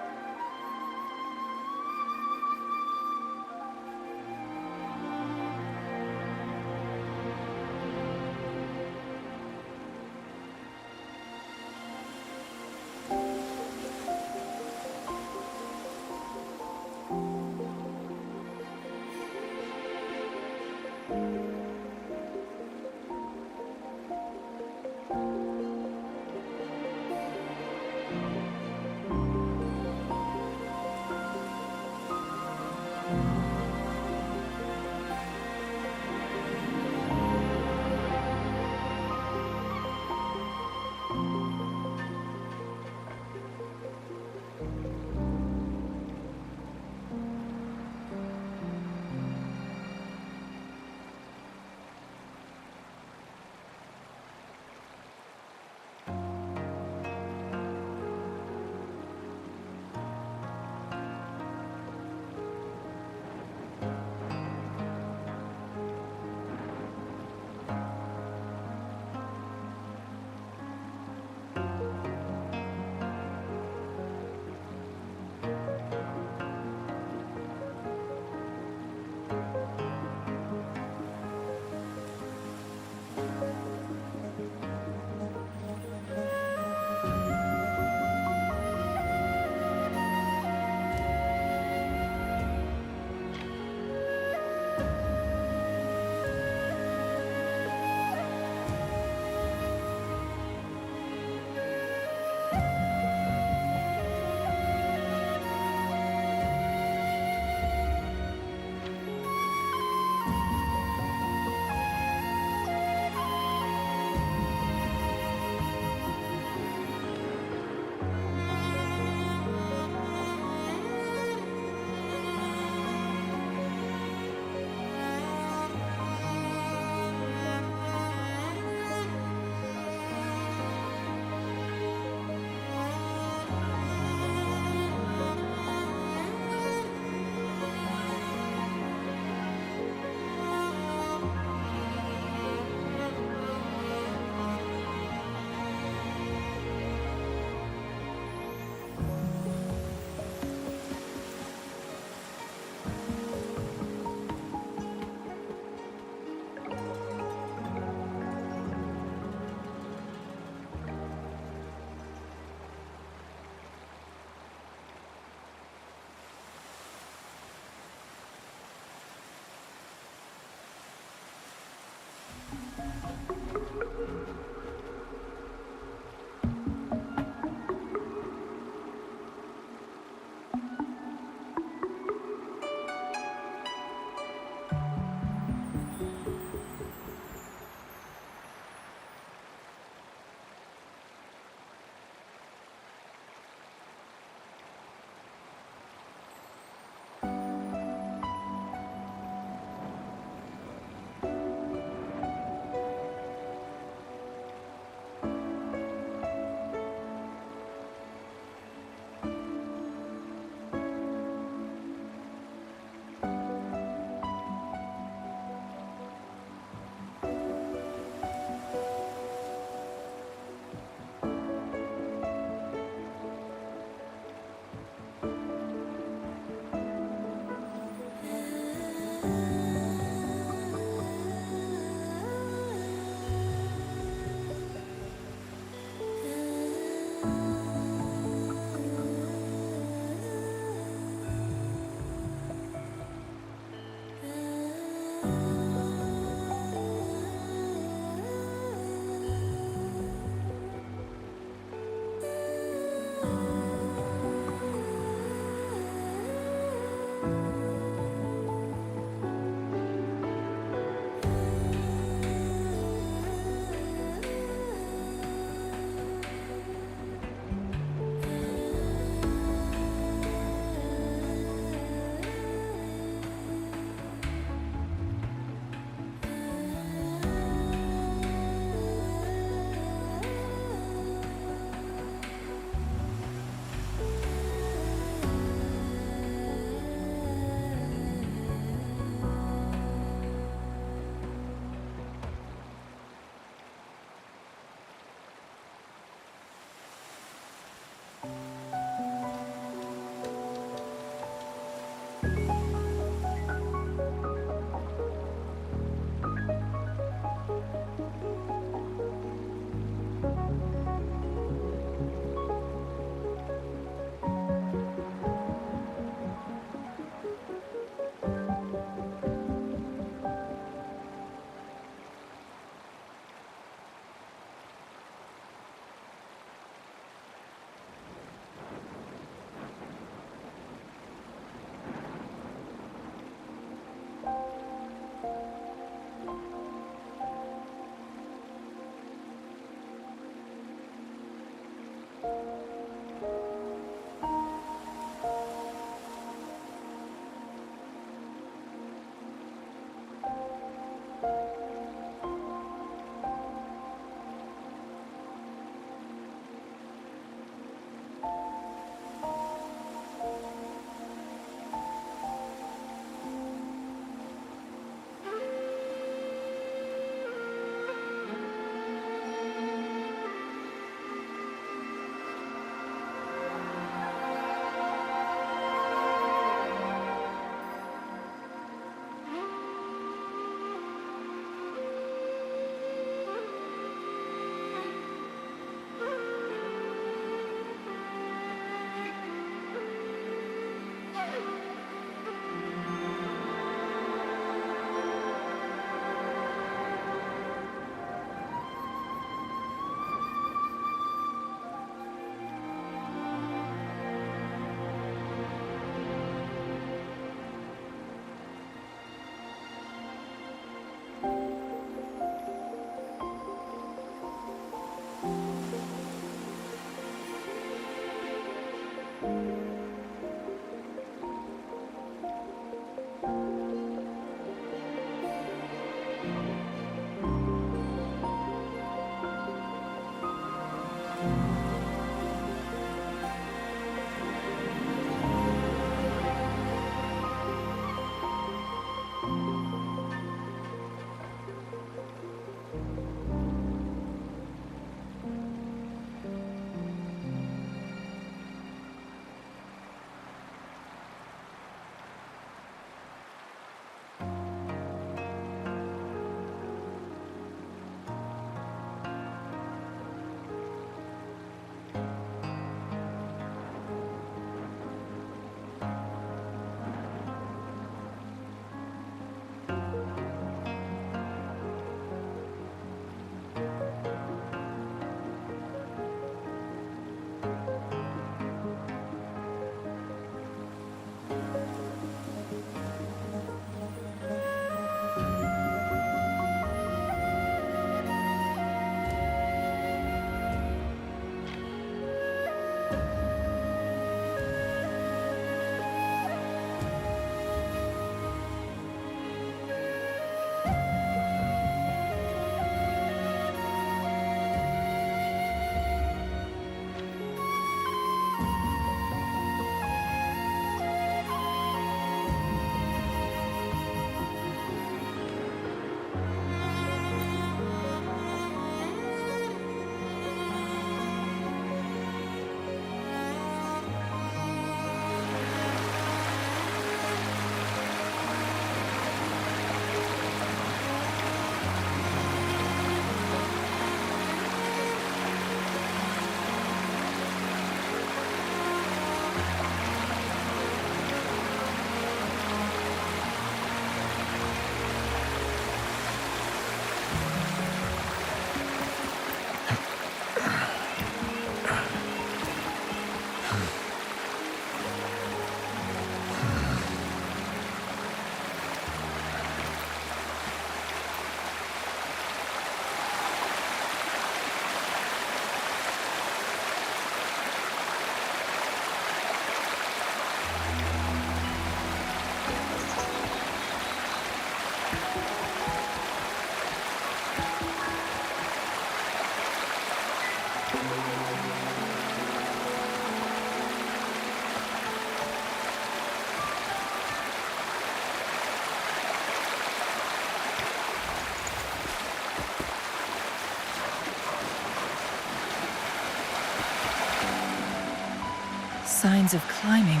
Speaker 2: signs of climbing.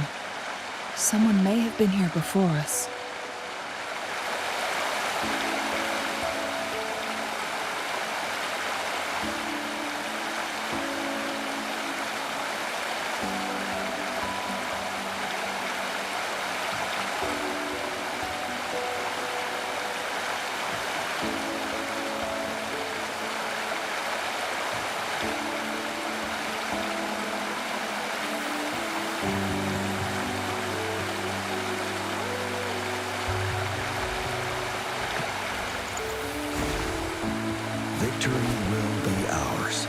Speaker 2: Someone may have been here before us.
Speaker 4: Victory will be ours.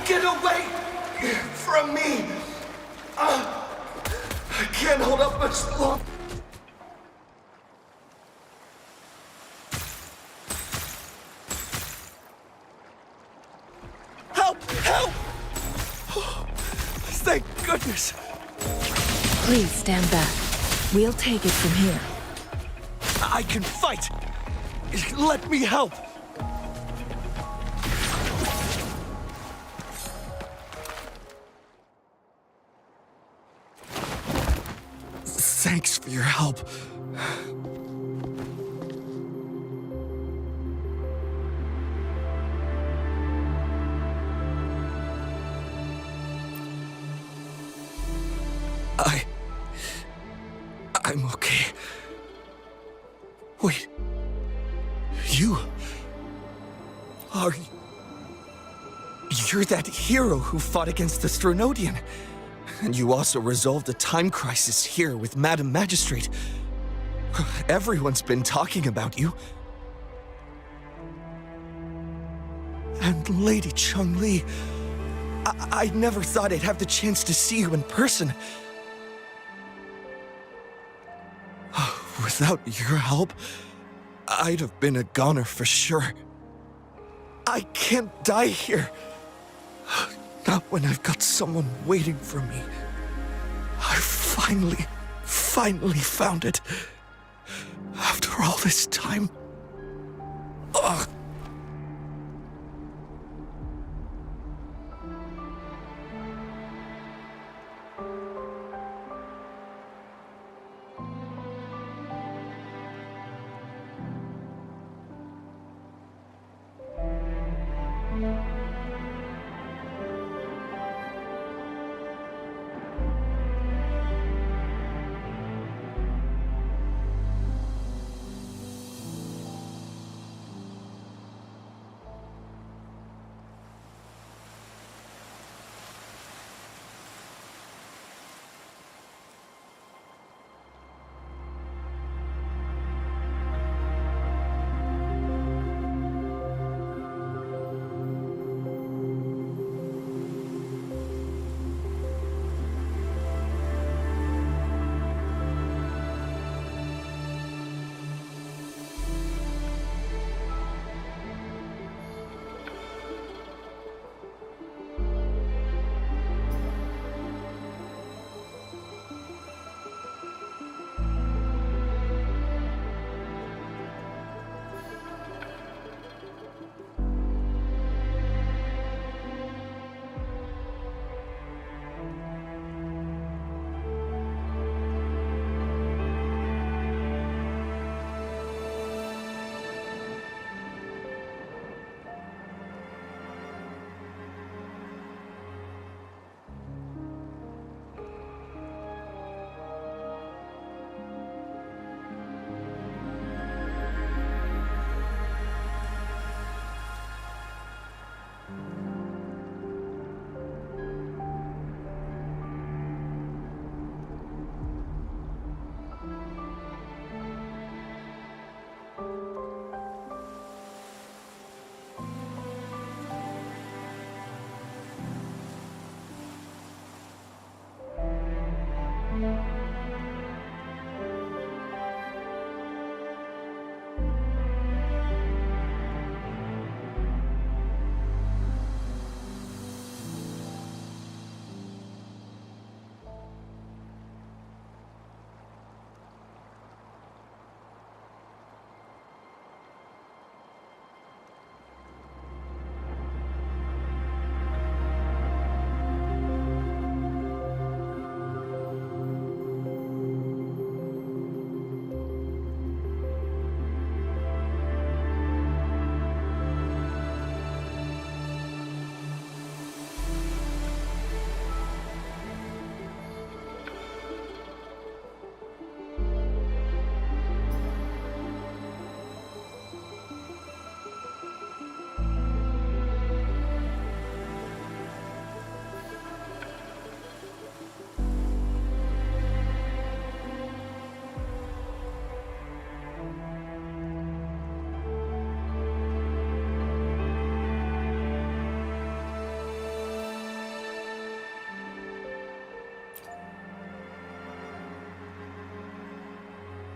Speaker 6: Get away from me! I can't hold up much longer. Help! Help! Thank goodness!
Speaker 2: Please stand back. We'll take it from here.
Speaker 6: I can fight! Let me help! Thanks for your help. I'm okay. Wait. You're that hero who fought against the Stronodian. And you also resolved a time crisis here with Madam Magistrate. Everyone's been talking about you. And Lady CHANGLI, I never thought I'd have the chance to see you in person. Without your help, I'd have been a goner for sure. I can't die here. Not when I've got someone waiting for me. I finally found it. After all this time. Ugh.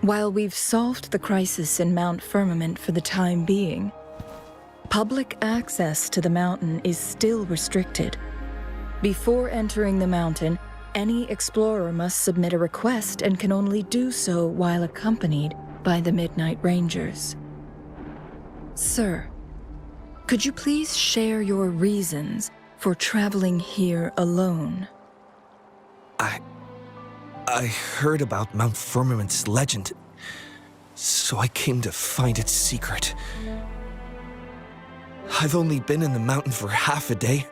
Speaker 2: While we've solved the crisis in Mount Firmament for the time being, public access to the mountain is still restricted. Before entering the mountain, any explorer must submit a request and can only do so while accompanied by the Midnight Rangers. Sir, could you please share your reasons for traveling here alone?
Speaker 6: I heard about Mount Firmament's legend, so I came to find its secret. I've only been in the mountain for half a day.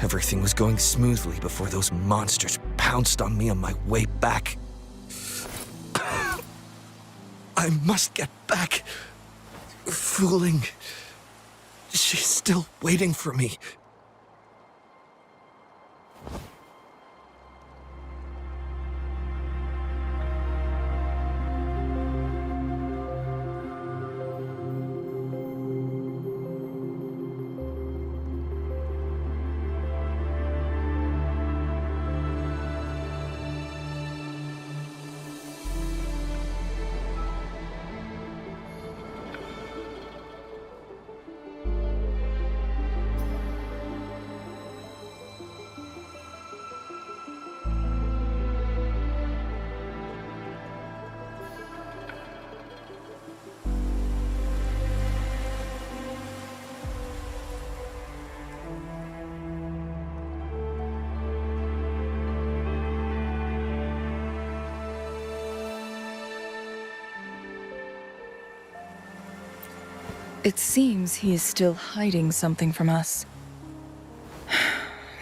Speaker 6: Everything was going smoothly before those monsters pounced on me on my way back. I must get back. Fooling. She's still waiting for me.
Speaker 2: It seems he is still hiding something from us.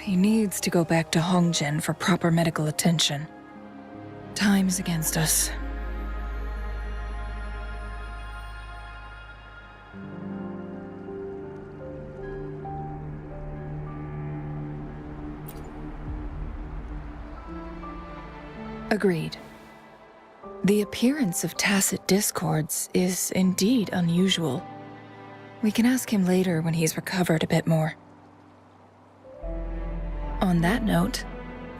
Speaker 2: He needs to go back to Hongzhen for proper medical attention. Time is against us. Agreed. The appearance of tacit discords is indeed unusual. We can ask him later when he's recovered a bit more. On that note,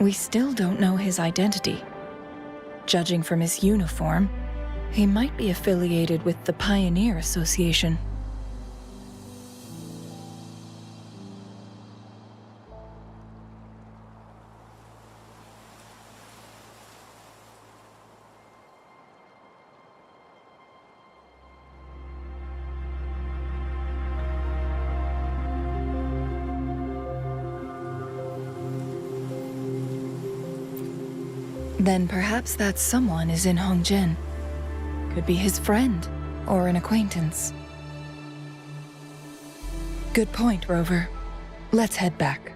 Speaker 2: we still don't know his identity. Judging from his uniform, he might be affiliated with the Pioneer Association. Then perhaps that someone is in Hongzhen. Could be his friend or an acquaintance. Good point, Rover. Let's head back.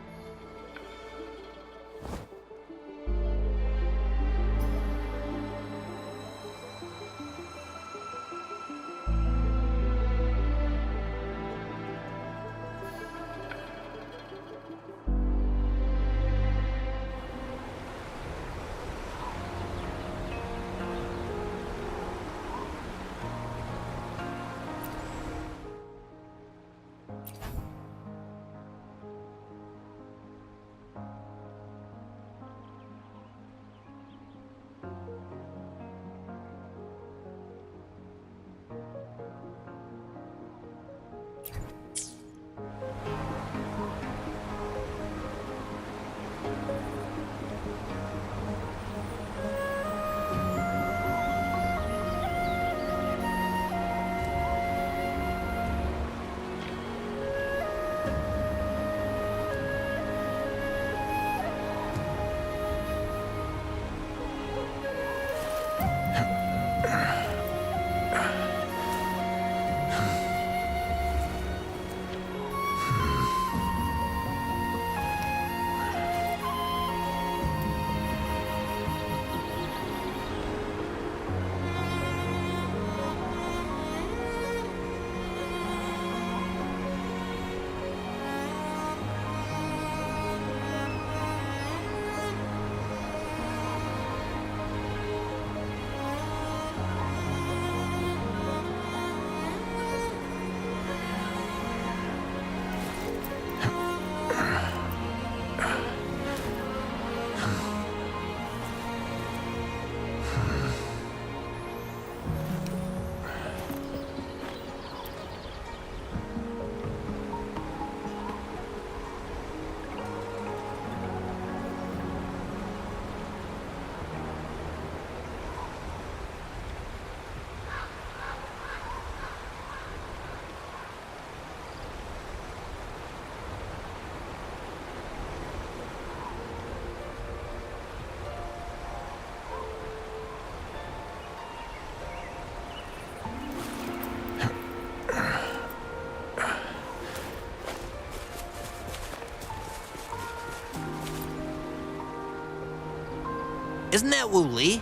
Speaker 9: Isn't that Wu Li?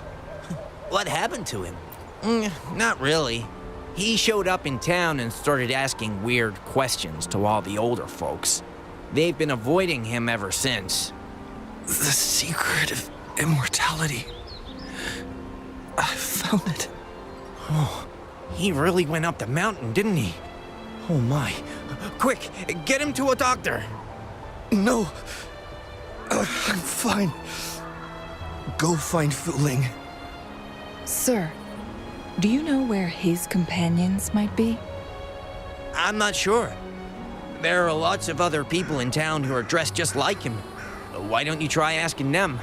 Speaker 9: What happened to him? Not really. He showed up in town and started asking weird questions to all the older folks. They've been avoiding him ever since.
Speaker 6: The secret of immortality. I found it.
Speaker 9: Oh, he really went up the mountain, didn't he? Oh my. Quick, get him to a doctor.
Speaker 6: No. I'm fine. Go find Fu Ling.
Speaker 2: Sir, do you know where his companions might be?
Speaker 9: I'm not sure. There are lots of other people in town who are dressed just like him. Why don't you try asking them?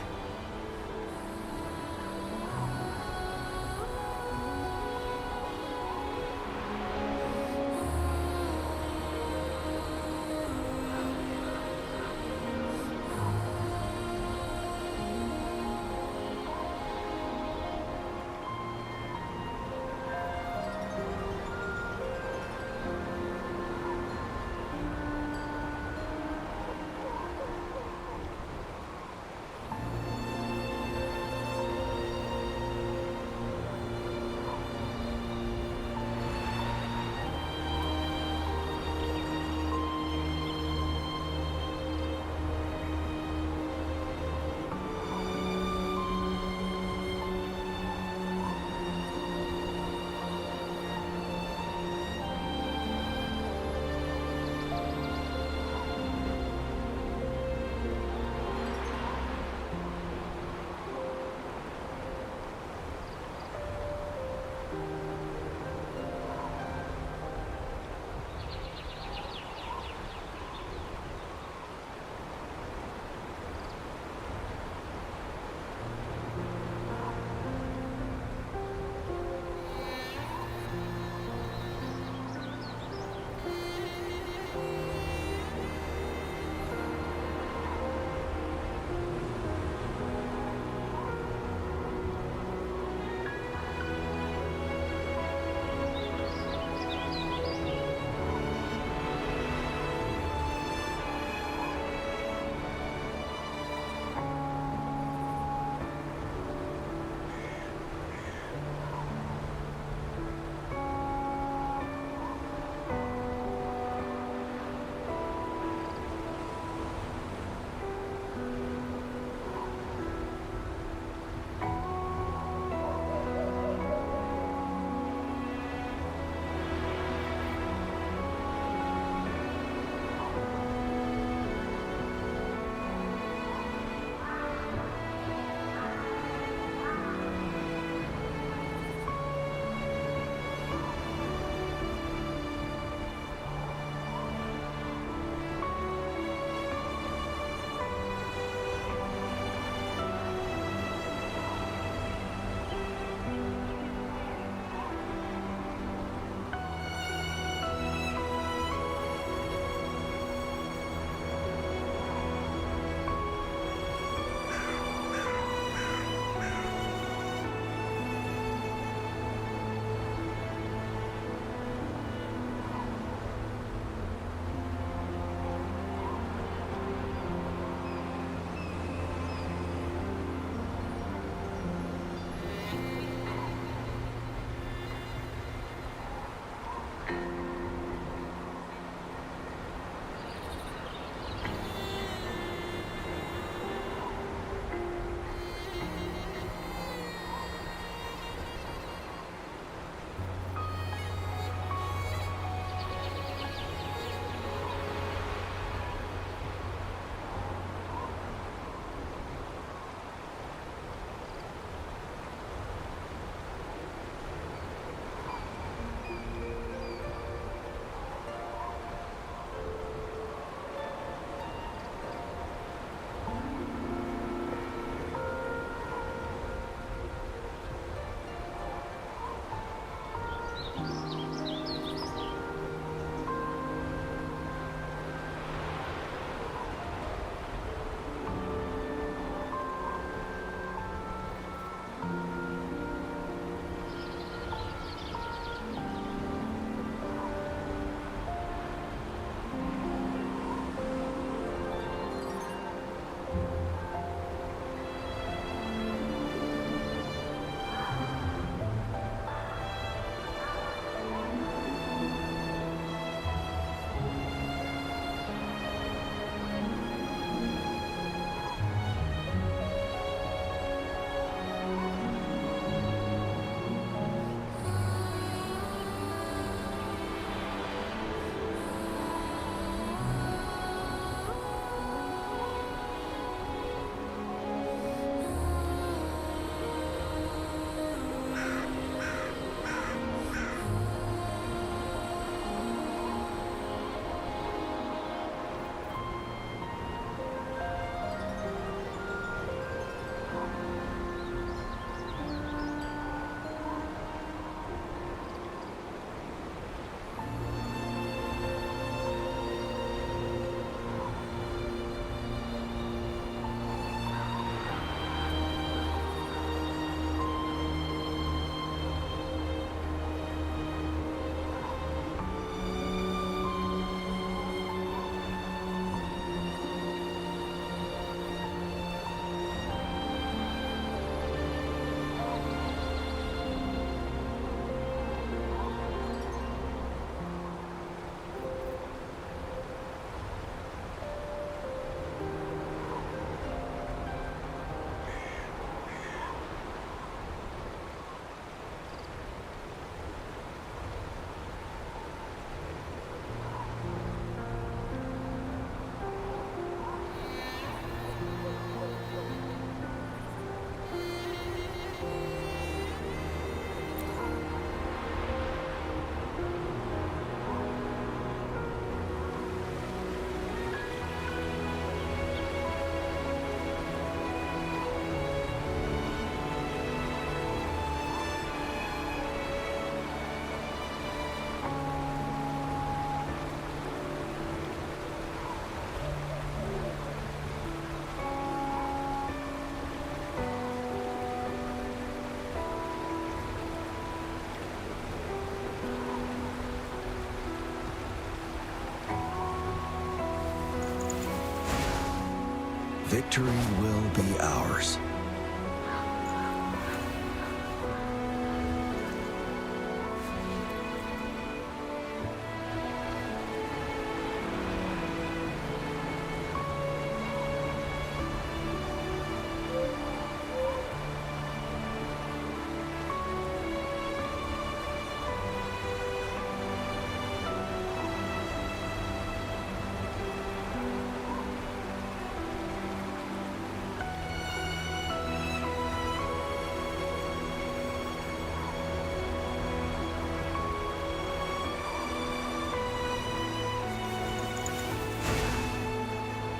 Speaker 4: Victory will be ours.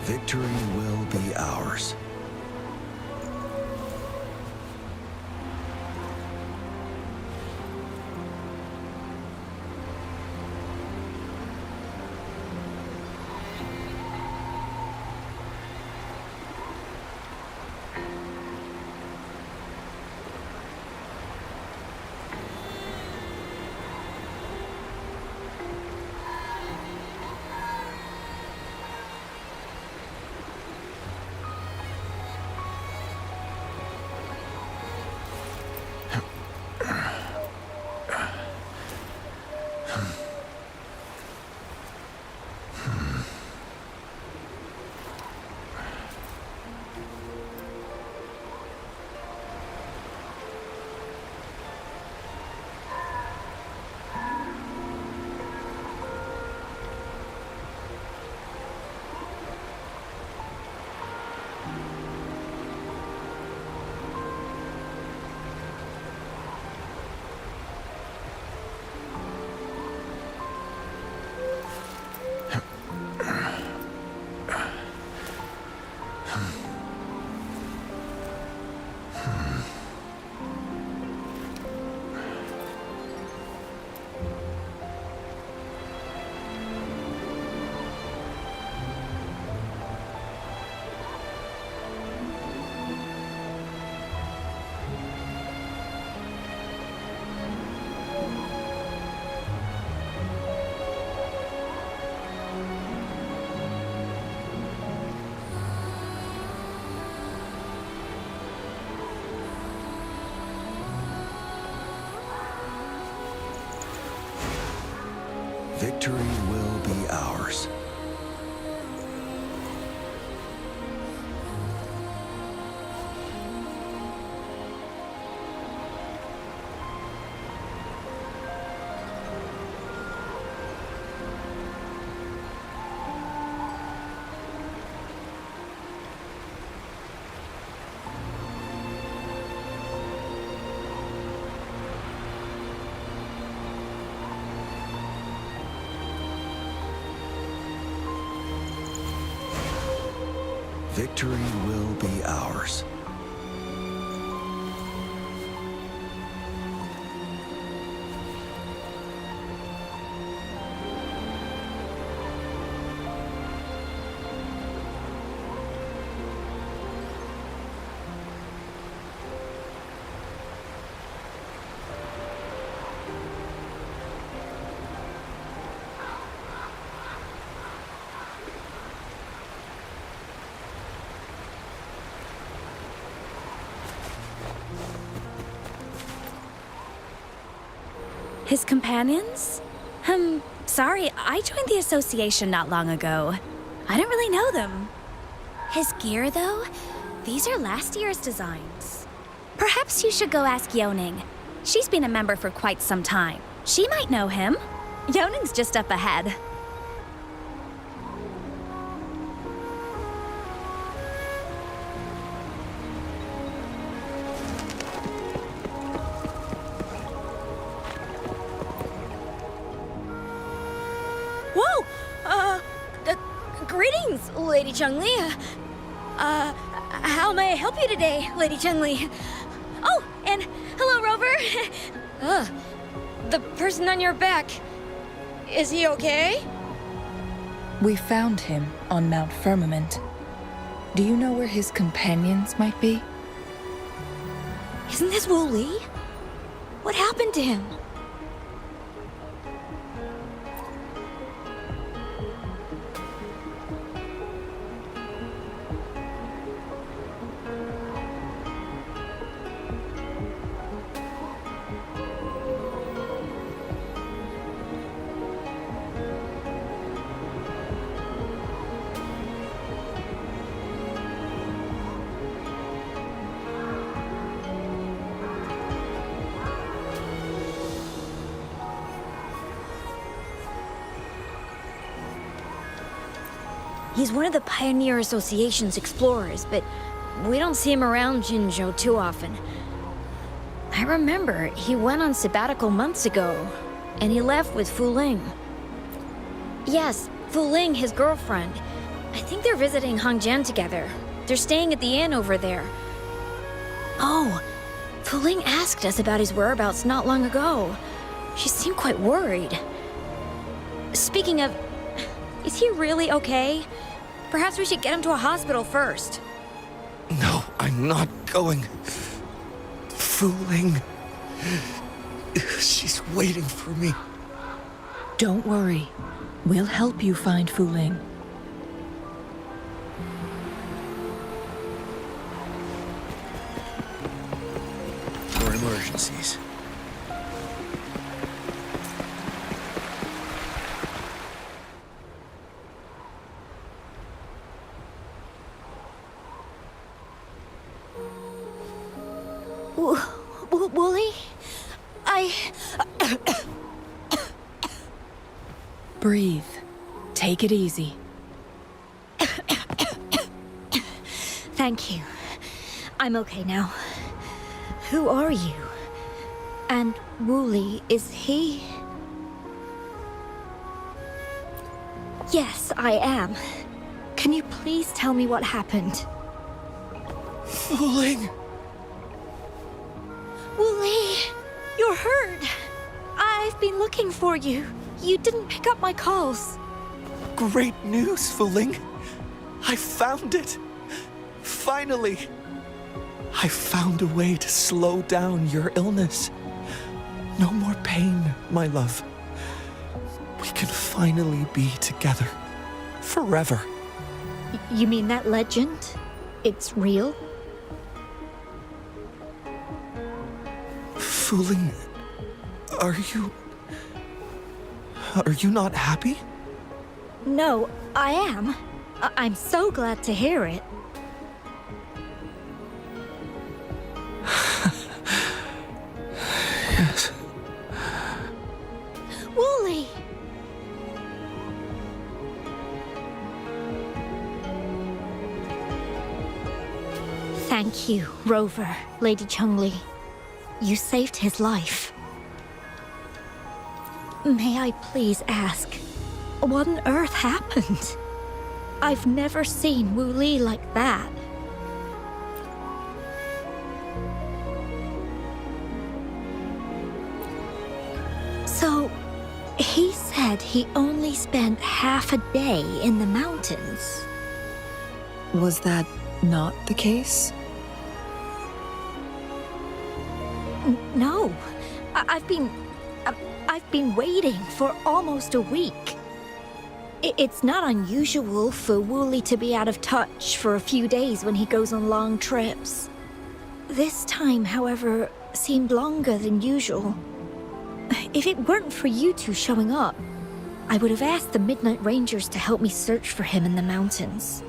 Speaker 4: Victory will be ours. Victory will be ours. Victory will be ours.
Speaker 12: His companions? Sorry, I joined the association not long ago. I don't really know them. His gear, though? These are last year's designs. Perhaps you should go ask Yoning. She's been a member for quite some time. She might know him. Yoning's just up ahead.
Speaker 8: Whoa! Greetings, Lady CHANGLI. How may I help you today, Lady CHANGLI? Oh, and hello, Rover. The person on your back. Is he okay?
Speaker 2: We found him on Mount Firmament. Do you know where his companions might be?
Speaker 8: Isn't this Wu Li? What happened to him? He's one of the Pioneer Association's explorers, but we don't see him around Jinzhou too often. I remember he went on sabbatical months ago, and he left with Fu Ling. Yes, Fu Ling, his girlfriend. I think they're visiting Hongjian together. They're staying at the inn over there. Oh, Fu Ling asked us about his whereabouts not long ago. She seemed quite worried. Speaking of, is he really okay? Perhaps we should get him to a hospital first.
Speaker 6: No, I'm not going. Fooling. She's waiting for me.
Speaker 2: Don't worry. We'll help you find Fu Ling.
Speaker 6: For emergencies.
Speaker 5: Wooly?
Speaker 2: Breathe. Take it easy.
Speaker 5: Thank you. I'm okay now. Who are you? And Wooly, is he? Yes, I am. Can you please tell me what happened?
Speaker 6: Fooling!
Speaker 5: Wooly, you're hurt. I've been looking for you. You didn't pick up my calls.
Speaker 6: Great news, Fooling! I found it! Finally! I found a way to slow down your illness. No more pain, my love. We can finally be together. Forever.
Speaker 5: You mean that legend? It's real?
Speaker 6: Fooling, are you not happy?
Speaker 5: No, I am. I'm so glad to hear it.
Speaker 6: Yes.
Speaker 5: Wooly! Thank you, Rover, Lady CHANGLI. You saved his life. May I please ask, what on earth happened? I've never seen Wooly like that. So, he said he only spent half a day in the mountains.
Speaker 2: Was that not the case?
Speaker 5: No, I've been waiting for almost a week. It's not unusual for Wooly to be out of touch for a few days when he goes on long trips. This time, however, seemed longer than usual. If it weren't for you two showing up, I would have asked the Midnight Rangers to help me search for him in the mountains.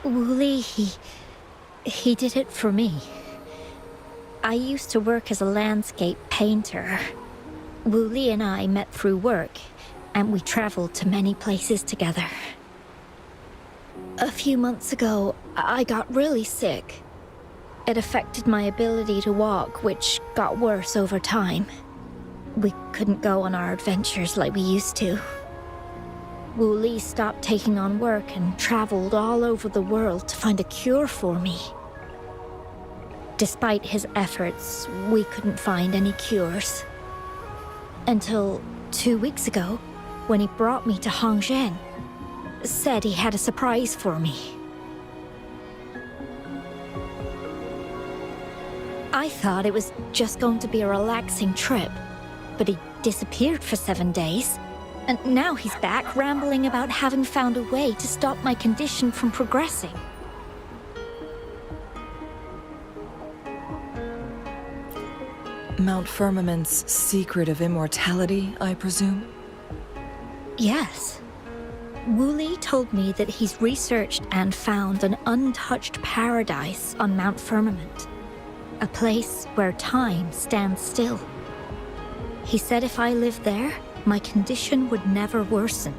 Speaker 5: Wooly, he did it for me. I used to work as a landscape painter. Wooly and I met through work, and we traveled to many places together. A few months ago, I got really sick. It affected my ability to walk, which got worse over time. We couldn't go on our adventures like we used to. Wooly stopped taking on work and traveled all over the world to find a cure for me. Despite his efforts, we couldn't find any cures. Until 2 weeks ago, when he brought me to Hongjian, said he had a surprise for me. I thought it was just going to be a relaxing trip, but he disappeared for 7 days. And now he's back rambling about having found a way to stop my condition from progressing.
Speaker 2: Mount Firmament's secret of immortality, I presume?
Speaker 5: Yes. Wooly told me that he's researched and found an untouched paradise on Mount Firmament. A place where time stands still. He said if I lived there, my condition would never worsen.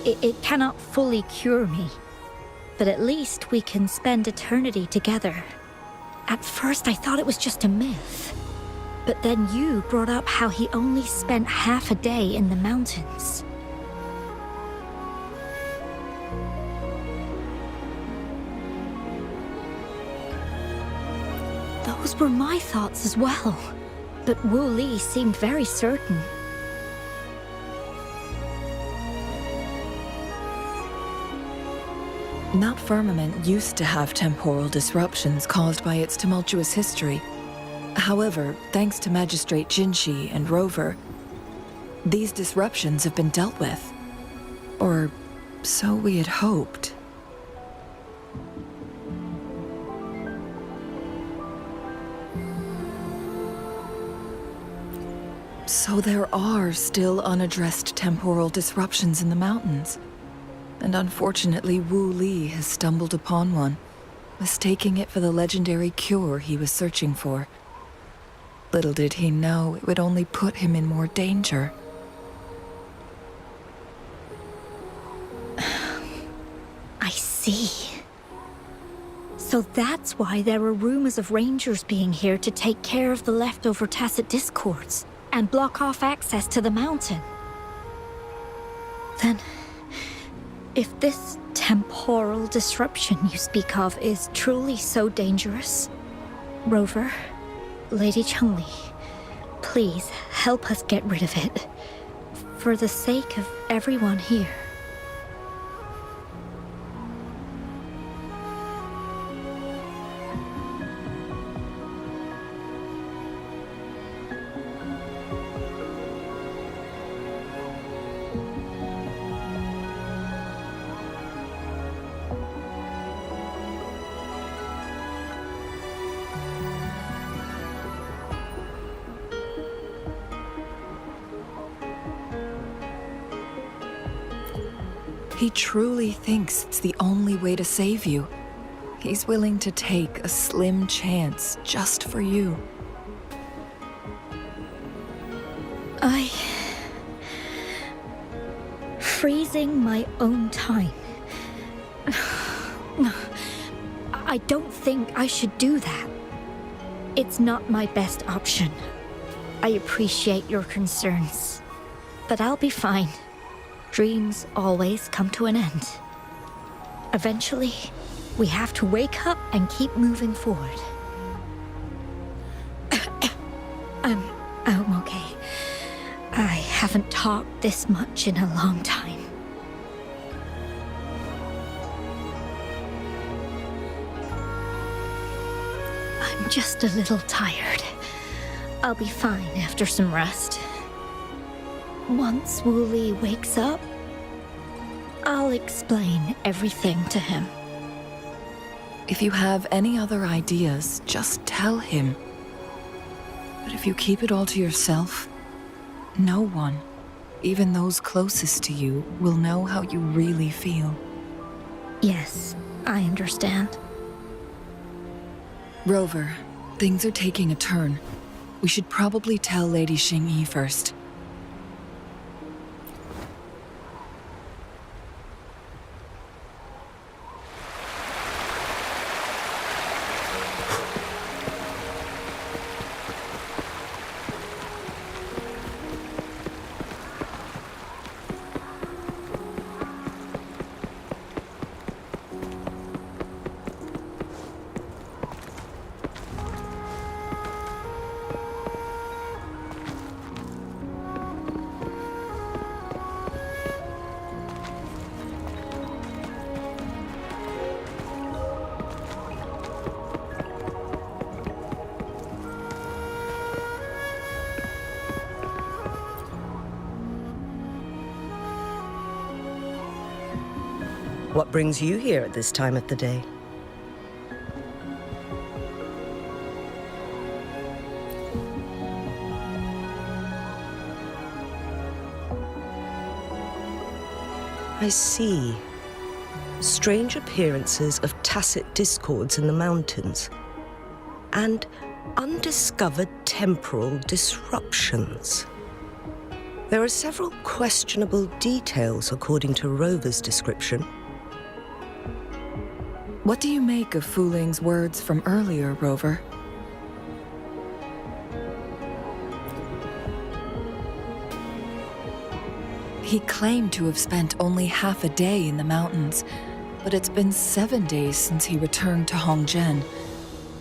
Speaker 5: It cannot fully cure me, but at least we can spend eternity together. At first I thought it was just a myth, but then you brought up how he only spent half a day in the mountains. Those were my thoughts as well, but Wu Li seemed very certain.
Speaker 2: Mount Firmament used to have temporal disruptions caused by its tumultuous history. However, thanks to Magistrate Jinshi and Rover, these disruptions have been dealt with. Or so we had hoped. So there are still unaddressed temporal disruptions in the mountains. And unfortunately, Wu Li has stumbled upon one, mistaking it for the legendary cure he was searching for. Little did he know it would only put him in more danger.
Speaker 5: I see. So that's why there are rumors of rangers being here to take care of the leftover tacit discords and block off access to the mountain. Then, if this temporal disruption you speak of is truly so dangerous, Rover, Lady CHANGLI, please help us get rid of it, for the sake of everyone here.
Speaker 2: He truly thinks it's the only way to save you. He's willing to take a slim chance just for you.
Speaker 5: Freezing my own time. I don't think I should do that. It's not my best option. I appreciate your concerns, but I'll be fine. Dreams always come to an end. Eventually, we have to wake up and keep moving forward. I'm okay. I haven't talked this much in a long time. I'm just a little tired. I'll be fine after some rest. Once Wu Li wakes up, I'll explain everything to him.
Speaker 2: If you have any other ideas, just tell him. But if you keep it all to yourself, no one, even those closest to you, will know how you really feel.
Speaker 5: Yes, I understand.
Speaker 2: Rover, things are taking a turn. We should probably tell Lady Xingyi first.
Speaker 10: What brings you here at this time of the day? I see. Strange appearances of tacit discords in the mountains. And undiscovered temporal disruptions. There are several questionable details according to Rover's description.
Speaker 2: What do you make of Fuling's words from earlier, Rover? He claimed to have spent only half a day in the mountains, but it's been 7 days since he returned to Hongzhen.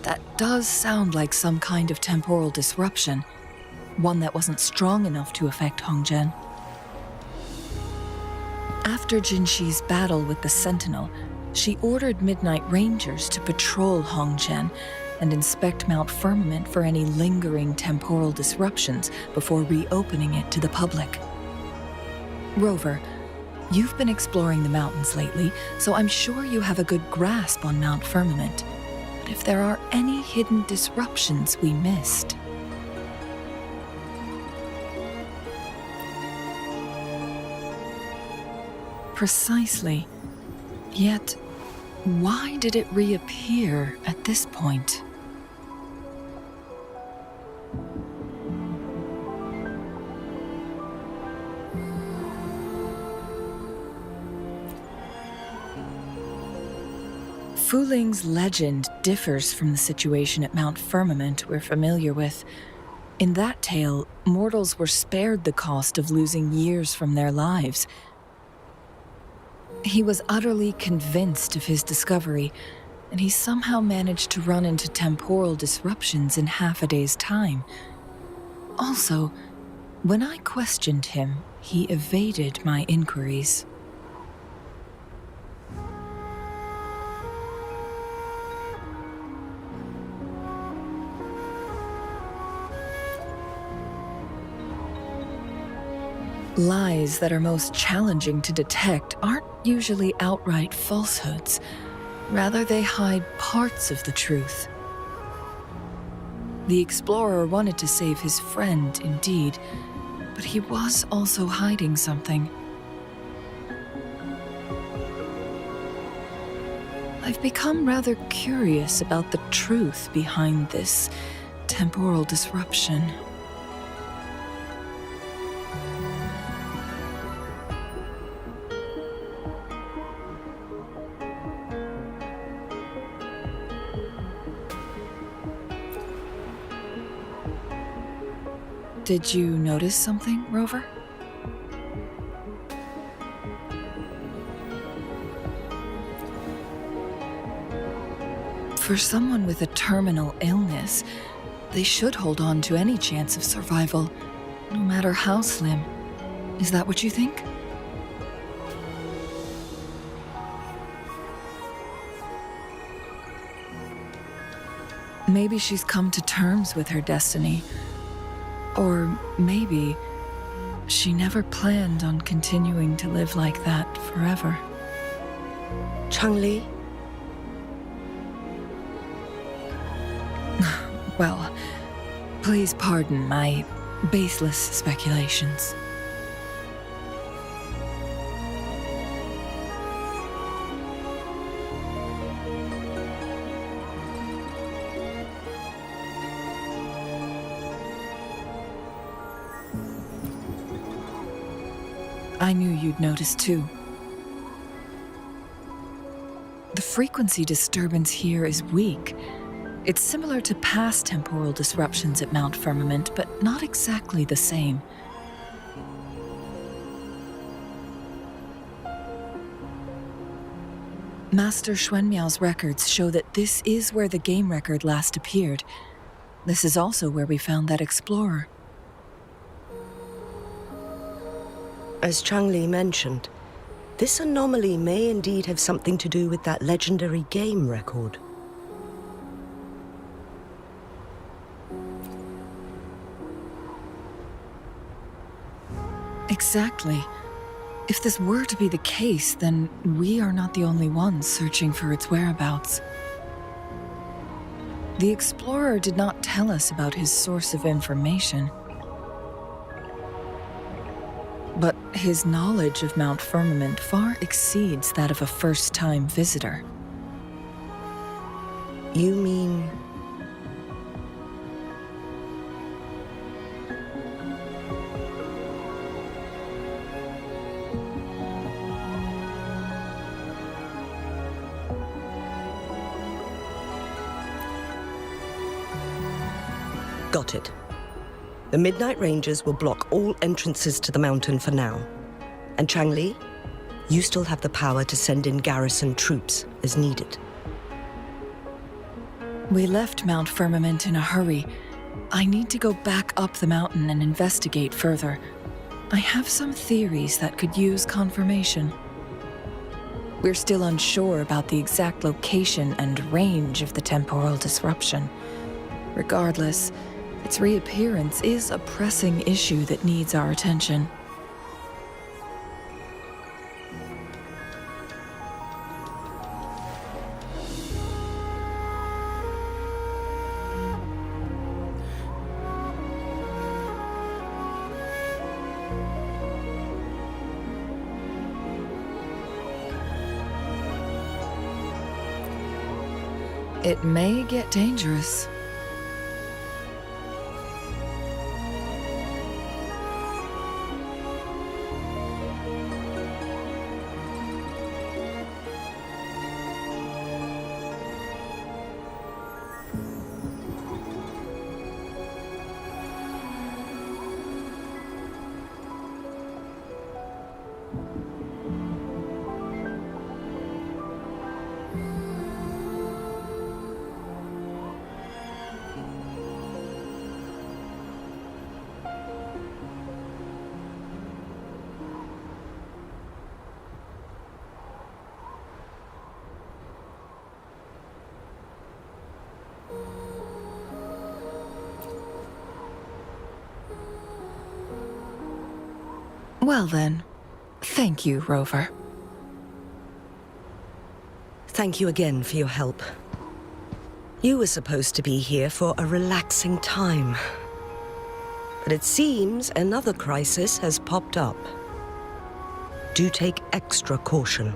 Speaker 2: That does sound like some kind of temporal disruption, one that wasn't strong enough to affect Hongzhen. After Jinxi's battle with the Sentinel, she ordered Midnight Rangers to patrol Hongzhen and inspect Mount Firmament for any lingering temporal disruptions before reopening it to the public. Rover, you've been exploring the mountains lately, so I'm sure you have a good grasp on Mount Firmament. But if there are any hidden disruptions we missed... Precisely. Yet, why did it reappear at this point? Fuling's legend differs from the situation at Mount Firmament we're familiar with. In that tale, mortals were spared the cost of losing years from their lives. He was utterly convinced of his discovery, and he somehow managed to run into temporal disruptions in half a day's time. Also, when I questioned him, he evaded my inquiries. Lies that are most challenging to detect aren't usually outright falsehoods. Rather, they hide parts of the truth. The explorer wanted to save his friend, indeed, but he was also hiding something. I've become rather curious about the truth behind this temporal disruption. Did you notice something, Rover? For someone with a terminal illness, they should hold on to any chance of survival, no matter how slim. Is that what you think? Maybe she's come to terms with her destiny. Or maybe she never planned on continuing to live like that forever.
Speaker 10: CHANGLI?
Speaker 2: Well, please pardon my baseless speculations. I knew you'd notice too. The frequency disturbance here is weak. It's similar to past temporal disruptions at Mount Firmament, but not exactly the same. Master Xuanmiao's records show that this is where the game record last appeared. This is also where we found that explorer.
Speaker 10: As CHANGLI mentioned, this anomaly may indeed have something to do with that legendary game record.
Speaker 2: Exactly. If this were to be the case, then we are not the only ones searching for its whereabouts. The explorer did not tell us about his source of information. But His knowledge of Mount Firmament far exceeds that of a first-time visitor.
Speaker 10: You mean... Got it. The Midnight Rangers will block all entrances to the mountain for now. And Changli, you still have the power to send in garrison troops as needed.
Speaker 2: We left Mount Firmament in a hurry. I need to go back up the mountain and investigate further. I have some theories that could use confirmation. We're still unsure about the exact location and range of the temporal disruption. Regardless, its reappearance is a pressing issue that needs our attention. It may get dangerous. Well then, thank you, Rover.
Speaker 10: Thank you again for your help. You were supposed to be here for a relaxing time. But it seems another crisis has popped up. Do take extra caution.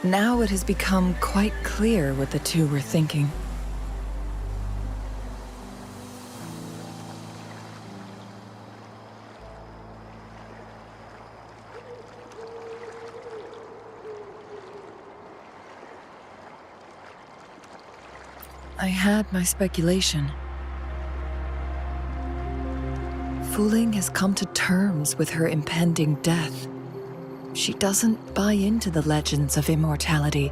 Speaker 2: Now it has become quite clear what the two were thinking. I had my speculation. Fu Ling has come to terms with her impending death. She doesn't buy into the legends of immortality.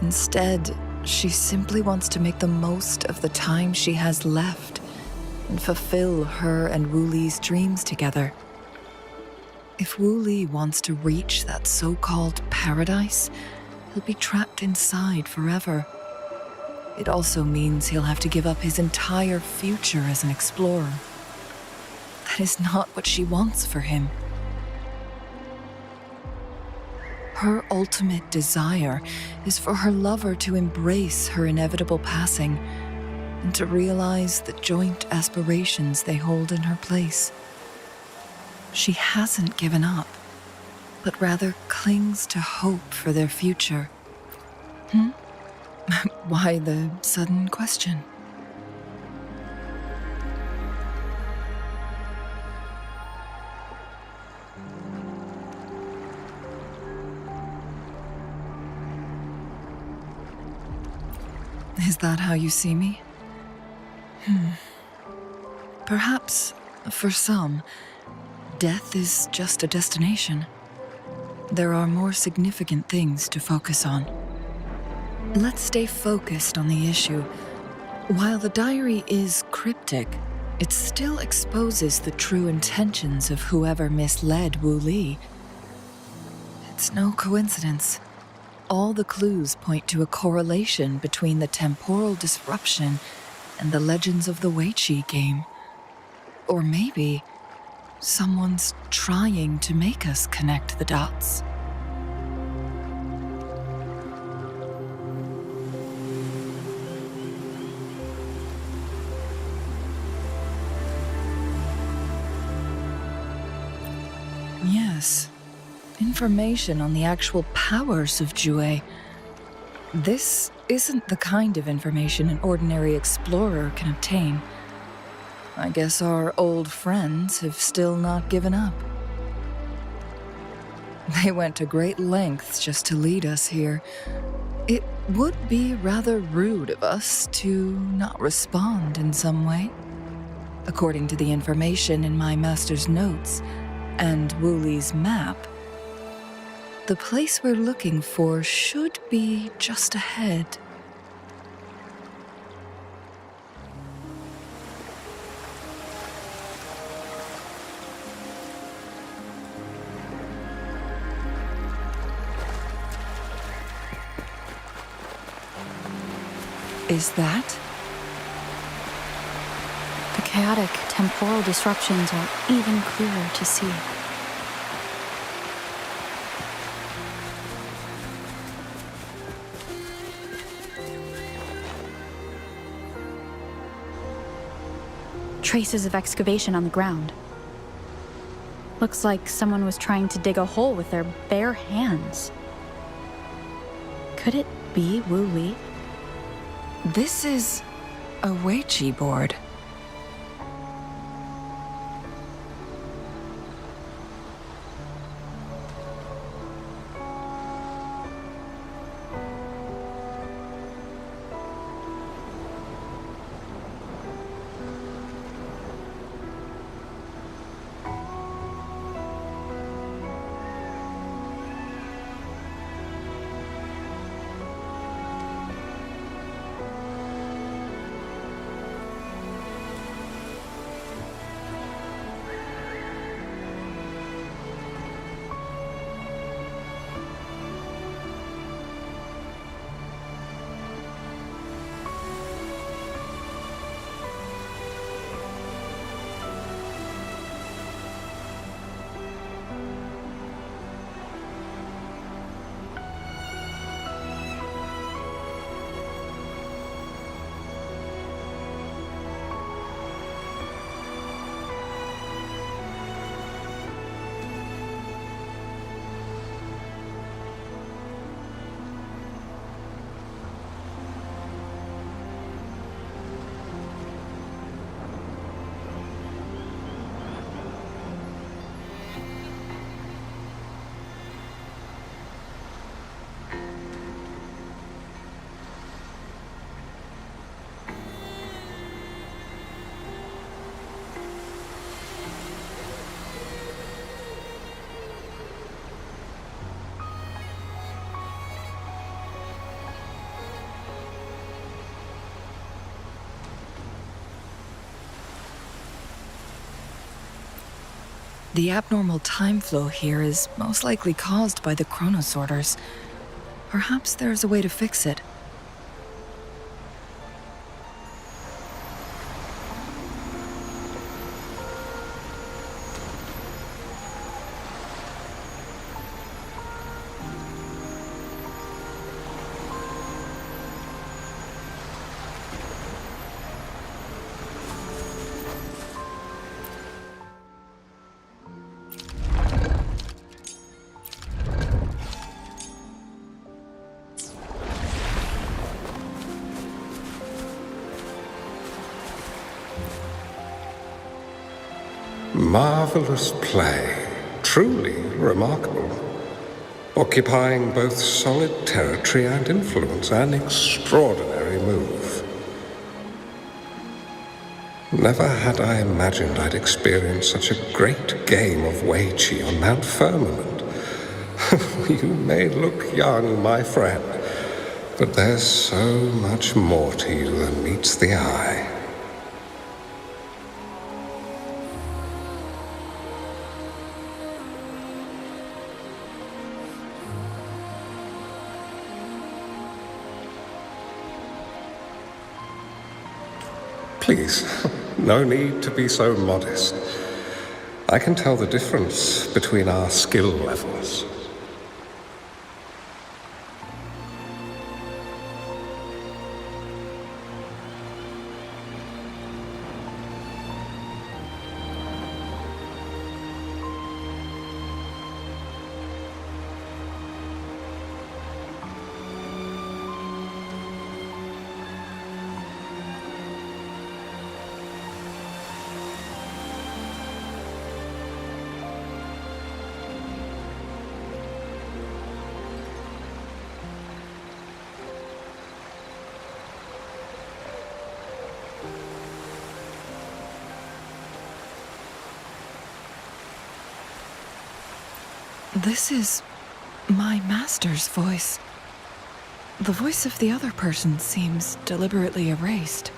Speaker 2: Instead, she simply wants to make the most of the time she has left and fulfill her and Wu Li's dreams together. If Wu Li wants to reach that so-called paradise, he'll be trapped inside forever. It also means he'll have to give up his entire future as an explorer. That is not what she wants for him. Her ultimate desire is for her lover to embrace her inevitable passing and to realize the joint aspirations they hold in her place. She hasn't given up, but rather clings to hope for their future. Why the sudden question? Is that how you see me? Perhaps, for some, death is just a destination. There are more significant things to focus on. Let's stay focused on the issue. While the diary is cryptic, it still exposes the true intentions of whoever misled Wu Li. It's no coincidence. All the clues point to a correlation between the temporal disruption and the legends of the Weiqi game. Or maybe someone's trying to make us connect the dots. Yes. Information on the actual powers of Jue. This isn't the kind of information an ordinary explorer can obtain. I guess our old friends have still not given up. They went to great lengths just to lead us here. It would be rather rude of us to not respond in some way. According to the information in my master's notes and Wu Li's map, the place we're looking for should be just ahead. Is that?
Speaker 11: The chaotic temporal disruptions are even clearer to see. Traces of excavation on the ground. Looks like someone was trying to dig a hole with their bare hands. Could it be Wu Li?
Speaker 2: This is a Weiqi board. The abnormal time flow here is most likely caused by the chronosorters. Perhaps there's a way to fix it.
Speaker 13: Marvelous play. Truly remarkable. Occupying both solid territory and influence, an extraordinary move. Never had I imagined I'd experience such a great game of Wei Qi on Mount Firmament. You may look young, my friend, but there's so much more to you than meets the eye. Please, no need to be so modest. I can tell the difference between our skill levels.
Speaker 2: This is my master's voice. The voice of the other person seems deliberately erased.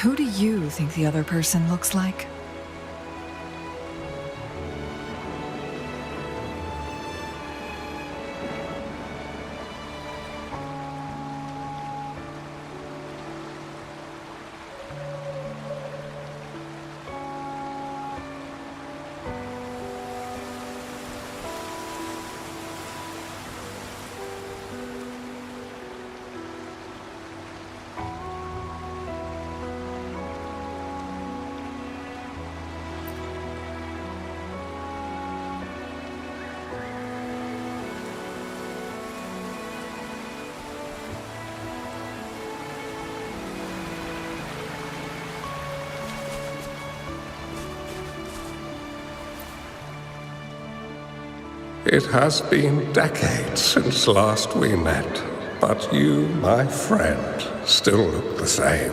Speaker 2: Who do you think the other person looks like? It has been decades since last we met, but you, my friend, still look the same.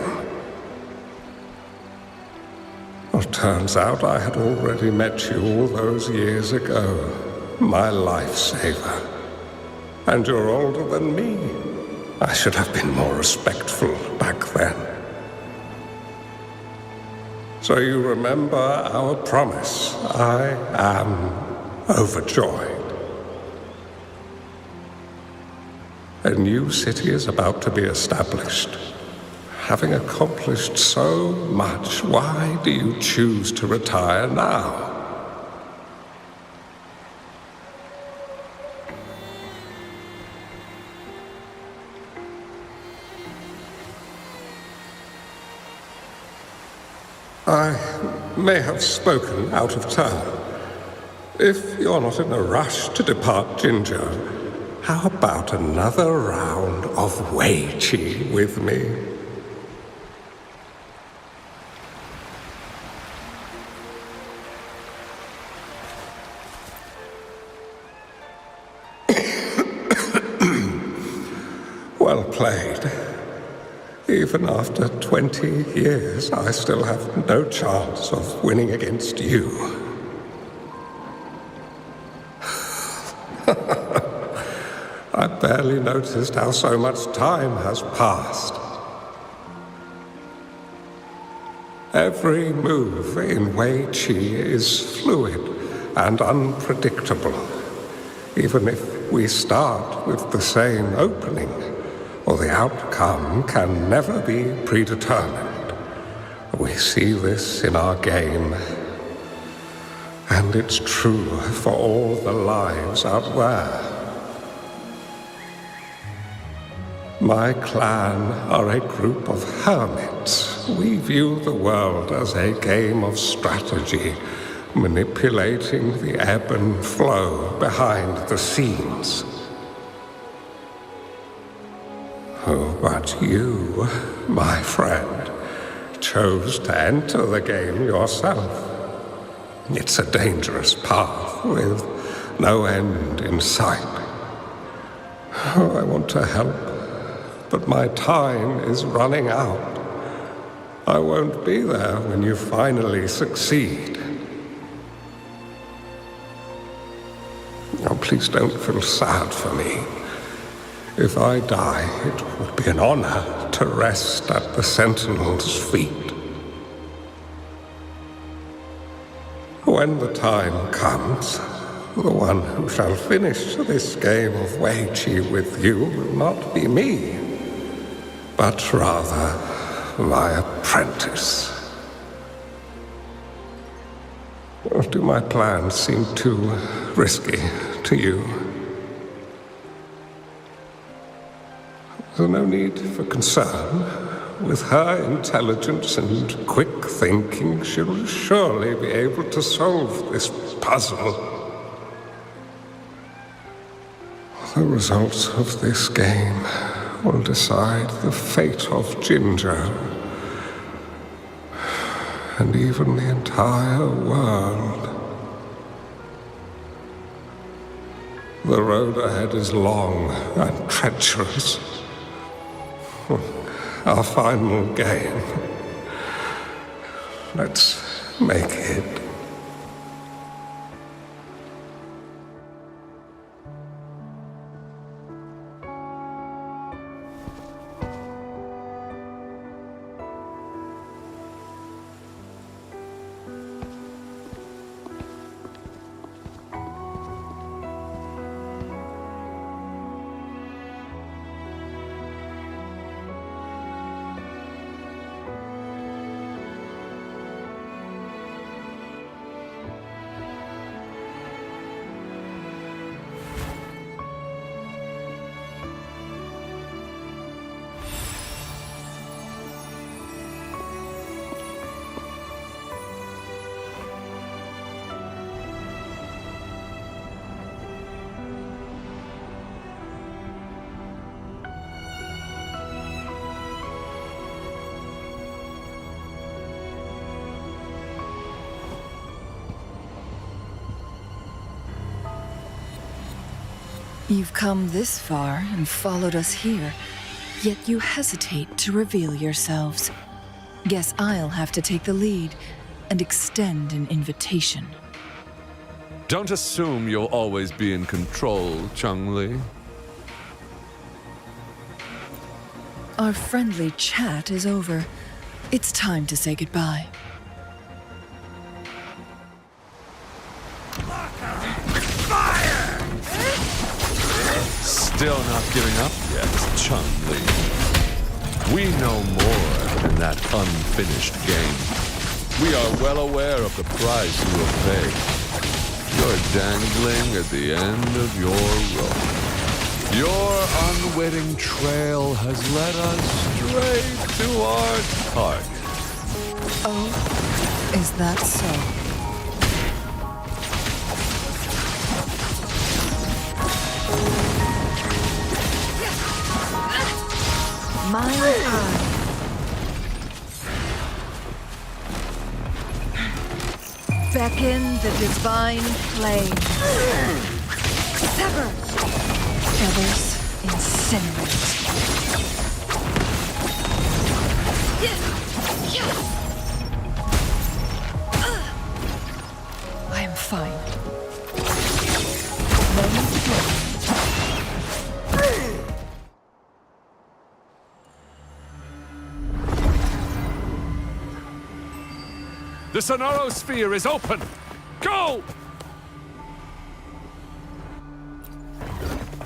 Speaker 2: Well, turns out I had already met you all those years ago, my lifesaver. And you're older than me. I should have been more respectful back then. So you remember our promise. I am overjoyed. A new city is about to be established. Having accomplished so much, why do you choose to retire now? I may have spoken out of turn. If you're not in a rush to depart Jinzhou, how about another round of Wei Qi with me? Well played. Even after 20 years, I still have no chance of winning against you.
Speaker 13: barely noticed how so much time has passed. Every move in Wei Qi is fluid and unpredictable, even if we start with the same opening, or the outcome can never be predetermined. We see this in our game, and it's true for all the lives out there. My clan are a group of hermits. We view the world as a game of strategy, manipulating the ebb and flow behind the scenes. Oh, but you, my friend, chose to enter the game yourself. It's a dangerous path with no end in sight. Oh, I want to help, but my time is running out. I won't be there when you finally succeed. Oh, please don't feel sad for me. If I die, it would be an honor to rest at the Sentinel's feet. When the time comes, the one who shall finish this game of Wei Qi with you will not be me, but rather my apprentice. Or do my plans seem too risky to you? There's no need for concern. With her intelligence and quick thinking, she'll surely be able to solve this puzzle. The results of this game will decide the fate of Jinzhou, and even the entire world. The road ahead is long and treacherous. Our final game. Let's make it.
Speaker 2: You've come this far and followed us here, yet you hesitate to reveal yourselves. Guess I'll have to take the lead and extend an invitation.
Speaker 14: Don't assume you'll always be in control, CHANGLI.
Speaker 2: Our friendly chat is over. It's time to say goodbye.
Speaker 14: Still not giving up yet, CHANGLI. We know more than that unfinished game. We are well aware of the price you will pay. You're dangling at the end of your rope. Your unwitting trail has led us straight to our target.
Speaker 2: Oh, is that so? My eye. Beckon the divine flame. Sever. Feathers incinerate. I am fine. Moment to go.
Speaker 14: The Sonoro Sphere is open! Go!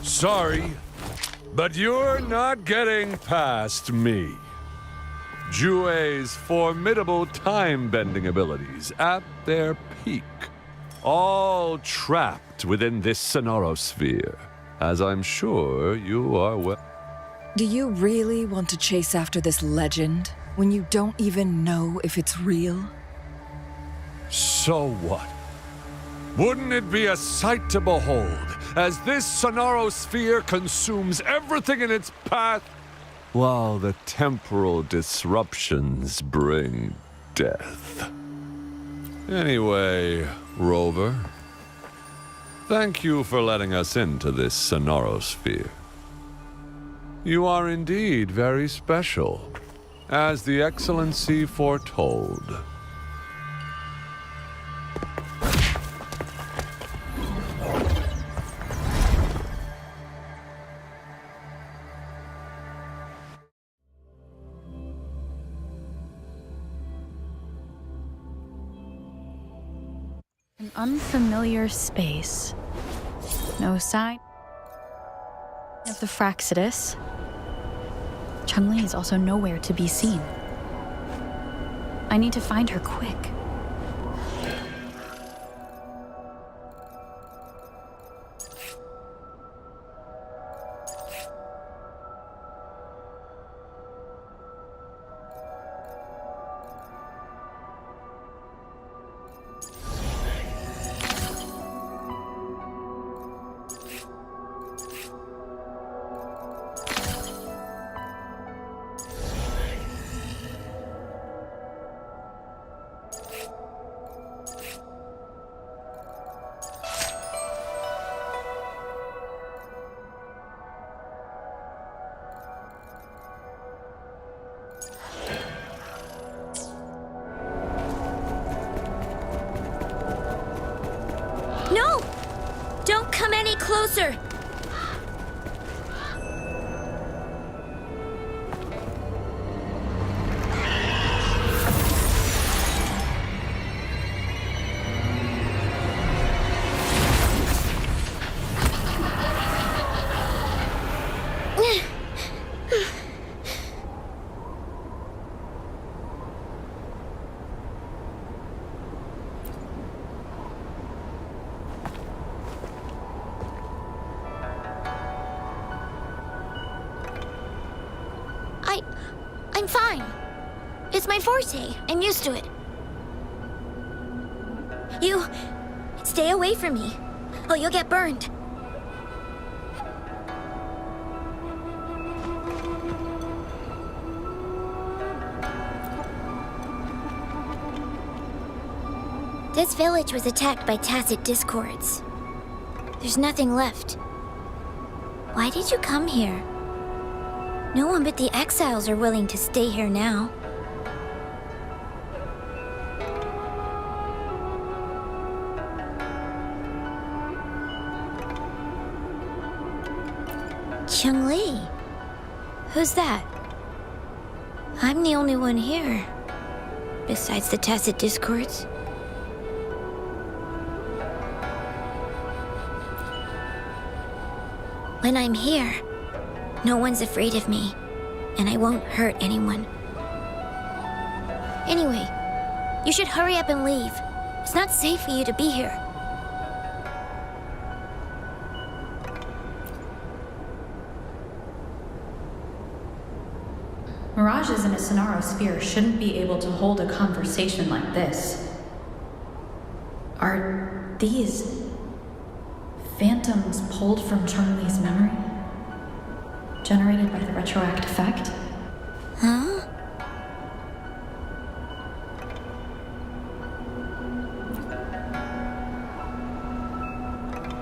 Speaker 14: Sorry, but you're not getting past me. Jue's formidable time-bending abilities at their peak, all trapped within this Sonoro Sphere, as I'm sure you are well.
Speaker 2: Do you really want to chase after this legend when you don't even know if it's real?
Speaker 14: So what? Wouldn't it be a sight to behold as this Sonoro Sphere consumes everything in its path, while the temporal disruptions bring death? Anyway, Rover, thank you for letting us into this Sonoro Sphere. You are indeed very special, as the Excellency foretold.
Speaker 11: An unfamiliar space. No sign of the Fraxidus. Changli is also nowhere to be seen. I need to find her quick.
Speaker 12: No! Don't come any closer! I'm fine. It's my forte. I'm used to it. You... stay away from me. Oh, you'll get burned. This village was attacked by tacit discords. There's nothing left. Why did you come here? No one but the exiles are willing to stay here now. Changli? Who's that? I'm the only one here, besides the tacit discords. When I'm here, no one's afraid of me, and I won't hurt anyone. Anyway, you should hurry up and leave. It's not safe for you to be here.
Speaker 11: Mirages in a Sonoro Sphere shouldn't be able to hold a conversation like this. Are these phantoms pulled from Changli's memory? Generated by the retroact effect?
Speaker 12: Huh?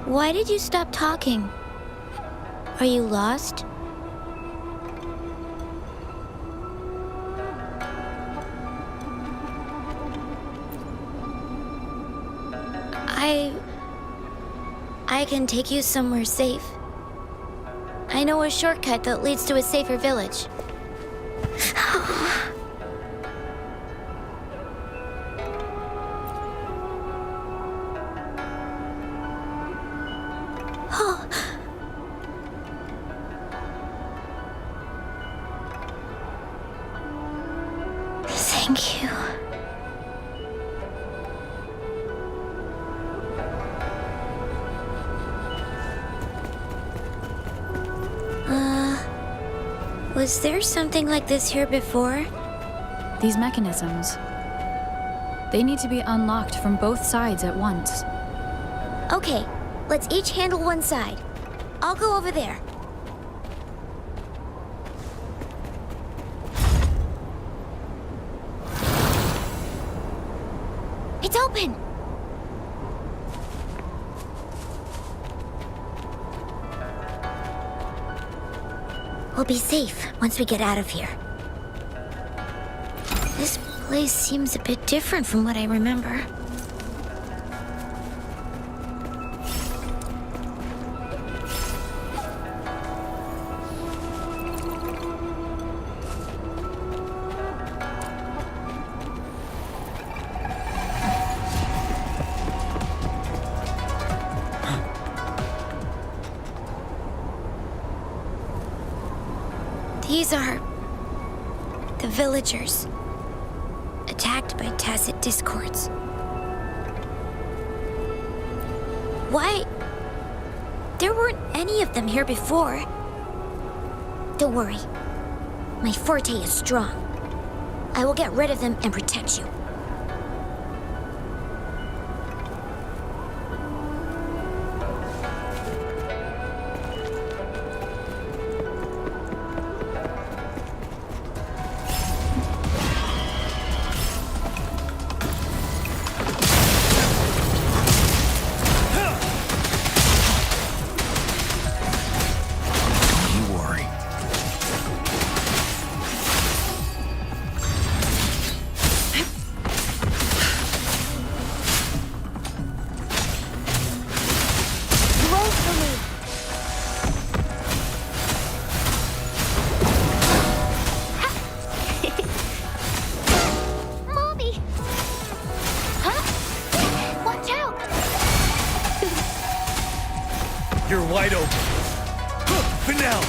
Speaker 12: Why did you stop talking? Are you lost? I can take you somewhere safe. I know a shortcut that leads to a safer village.
Speaker 8: Was there something like this here before?
Speaker 11: These mechanisms, they need to be unlocked from both sides at once.
Speaker 8: Okay, let's each handle one side. I'll go over there. It's open! We'll be safe once we get out of here. This place seems a bit different from what I remember. These are the villagers attacked by tacit discords. Why? There weren't any of them here before. Don't worry. My forte is strong. I will get rid of them and protect you.
Speaker 9: You're wide open. Finale!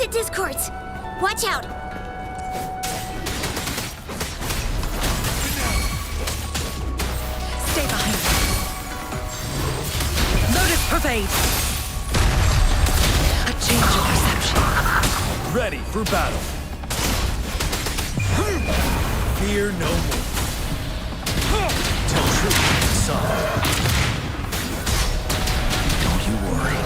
Speaker 8: Discords! Watch out!
Speaker 10: Stay behind me. Notice pervade. A change of perception.
Speaker 9: Ready for battle. Fear no more. Tell truth, son. Don't you worry.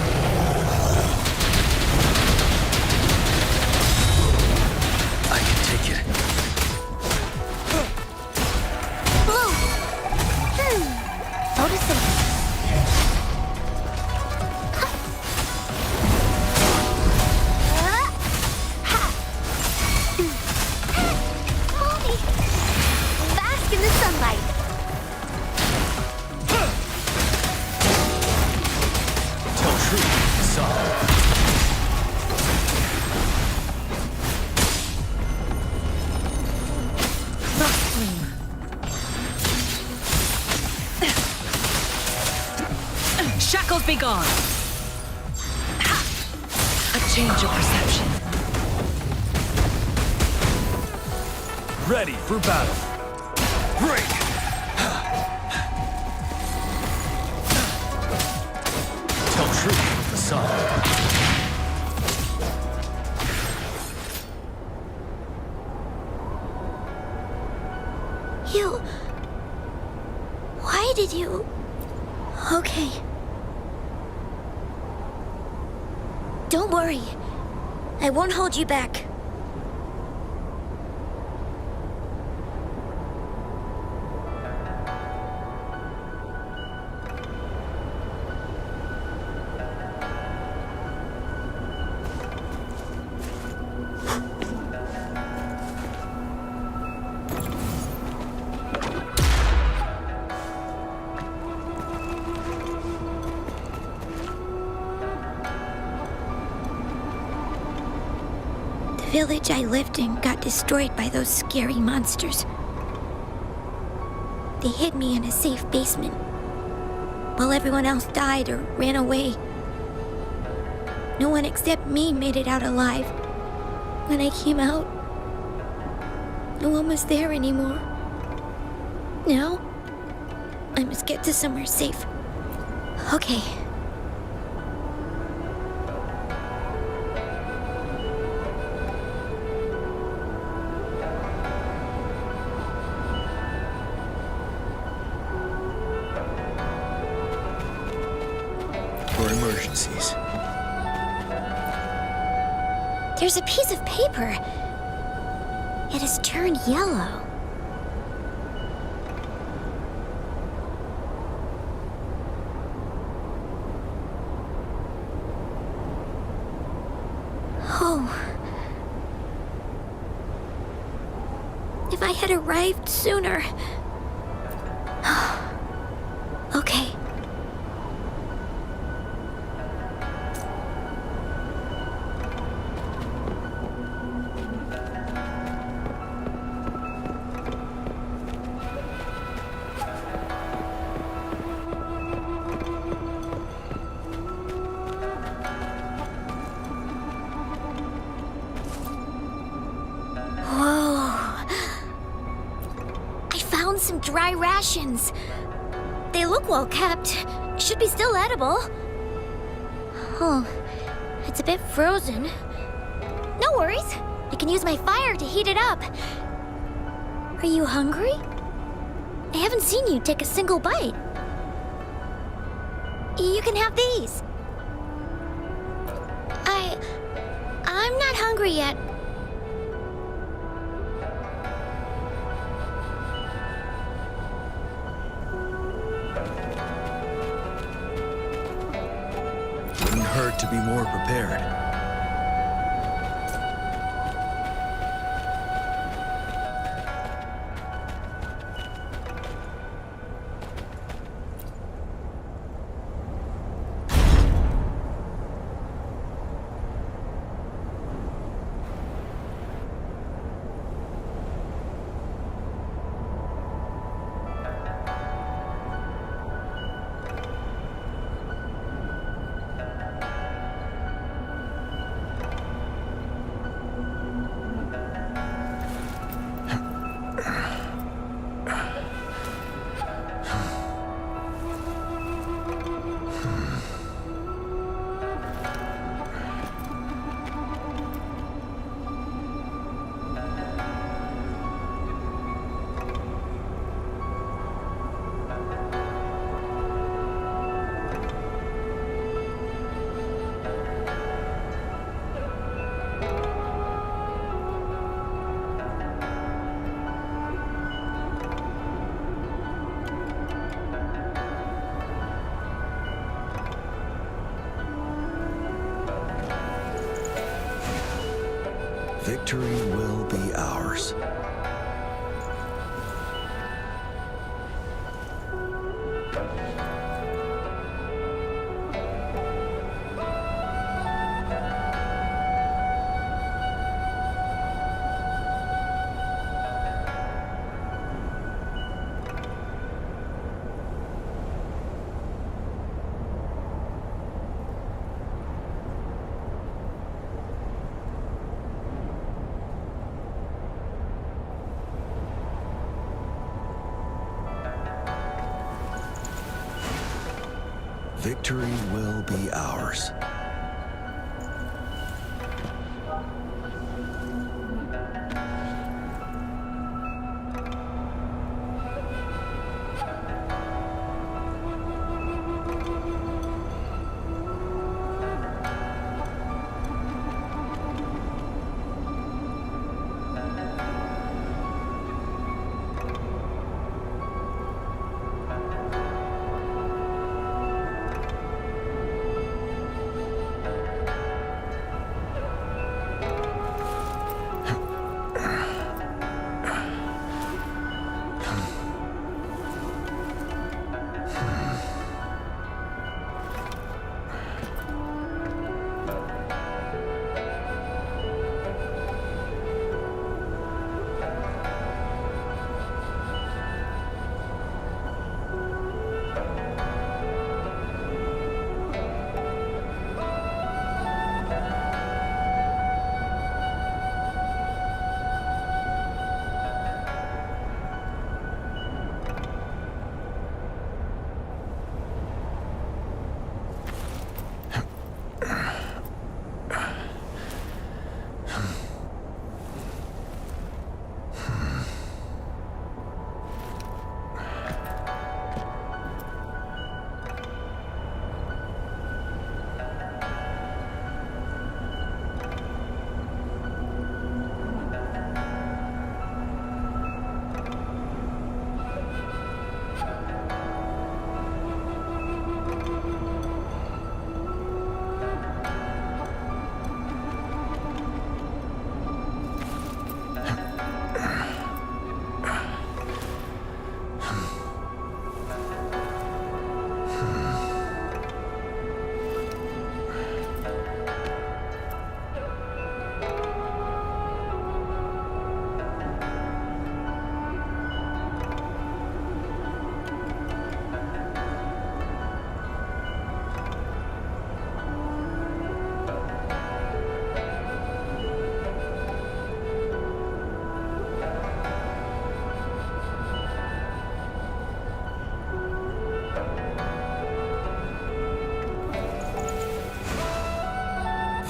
Speaker 9: I can take it.
Speaker 8: Blue! Noticing. Mommy! Bask in the sunlight.
Speaker 9: Tell truth, son.
Speaker 10: Obstacles be gone. A change of perception.
Speaker 15: Ready for battle. Break! Tell truth with the sun.
Speaker 5: Why did you... Okay. Don't worry. I won't hold you back. The village I lived in got destroyed by those scary monsters. They hid me in a safe basement, while everyone else died or ran away. No one except me made it out alive. When I came out, no one was there anymore. Now, I must get to somewhere safe. Okay.
Speaker 15: For emergencies.
Speaker 5: There's a piece of paper. It has turned yellow. Oh. If I had arrived sooner. Okay. Some dry rations. They look well kept. Should be still edible. Oh, it's a bit frozen. No worries. I can use my fire to heat it up. Are you hungry? I haven't seen you take a single bite. You can have these. I'm not hungry yet.
Speaker 15: Hurt to be more prepared. Victory will be ours. Victory will be ours.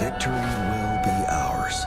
Speaker 15: Victory will be ours.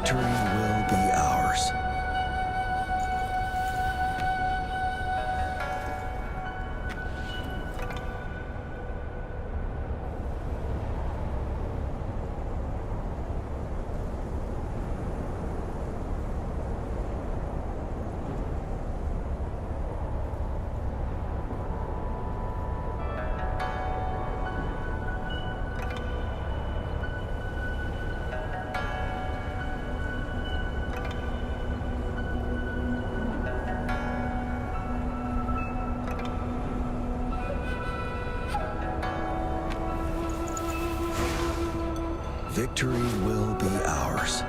Speaker 15: Victory will be ours. Victory will be ours.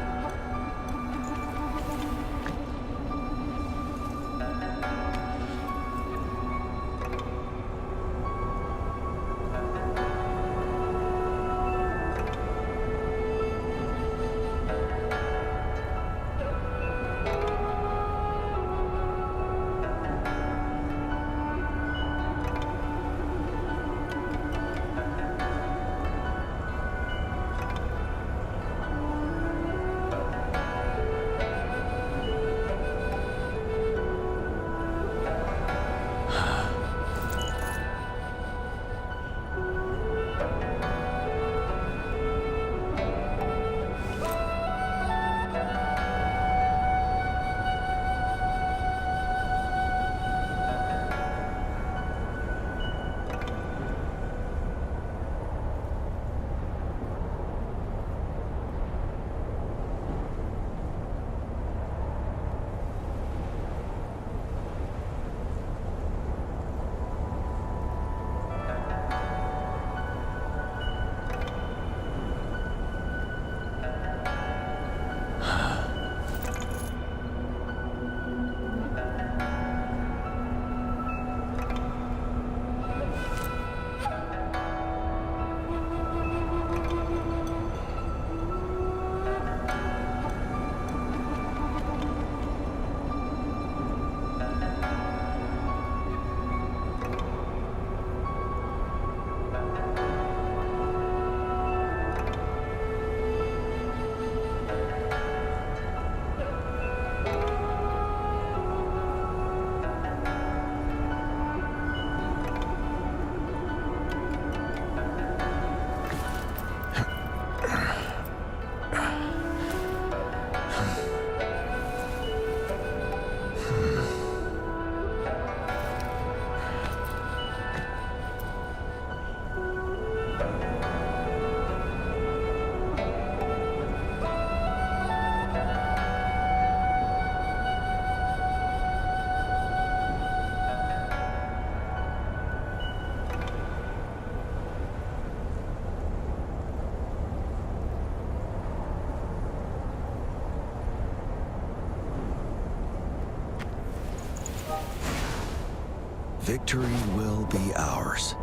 Speaker 15: Victory will be ours.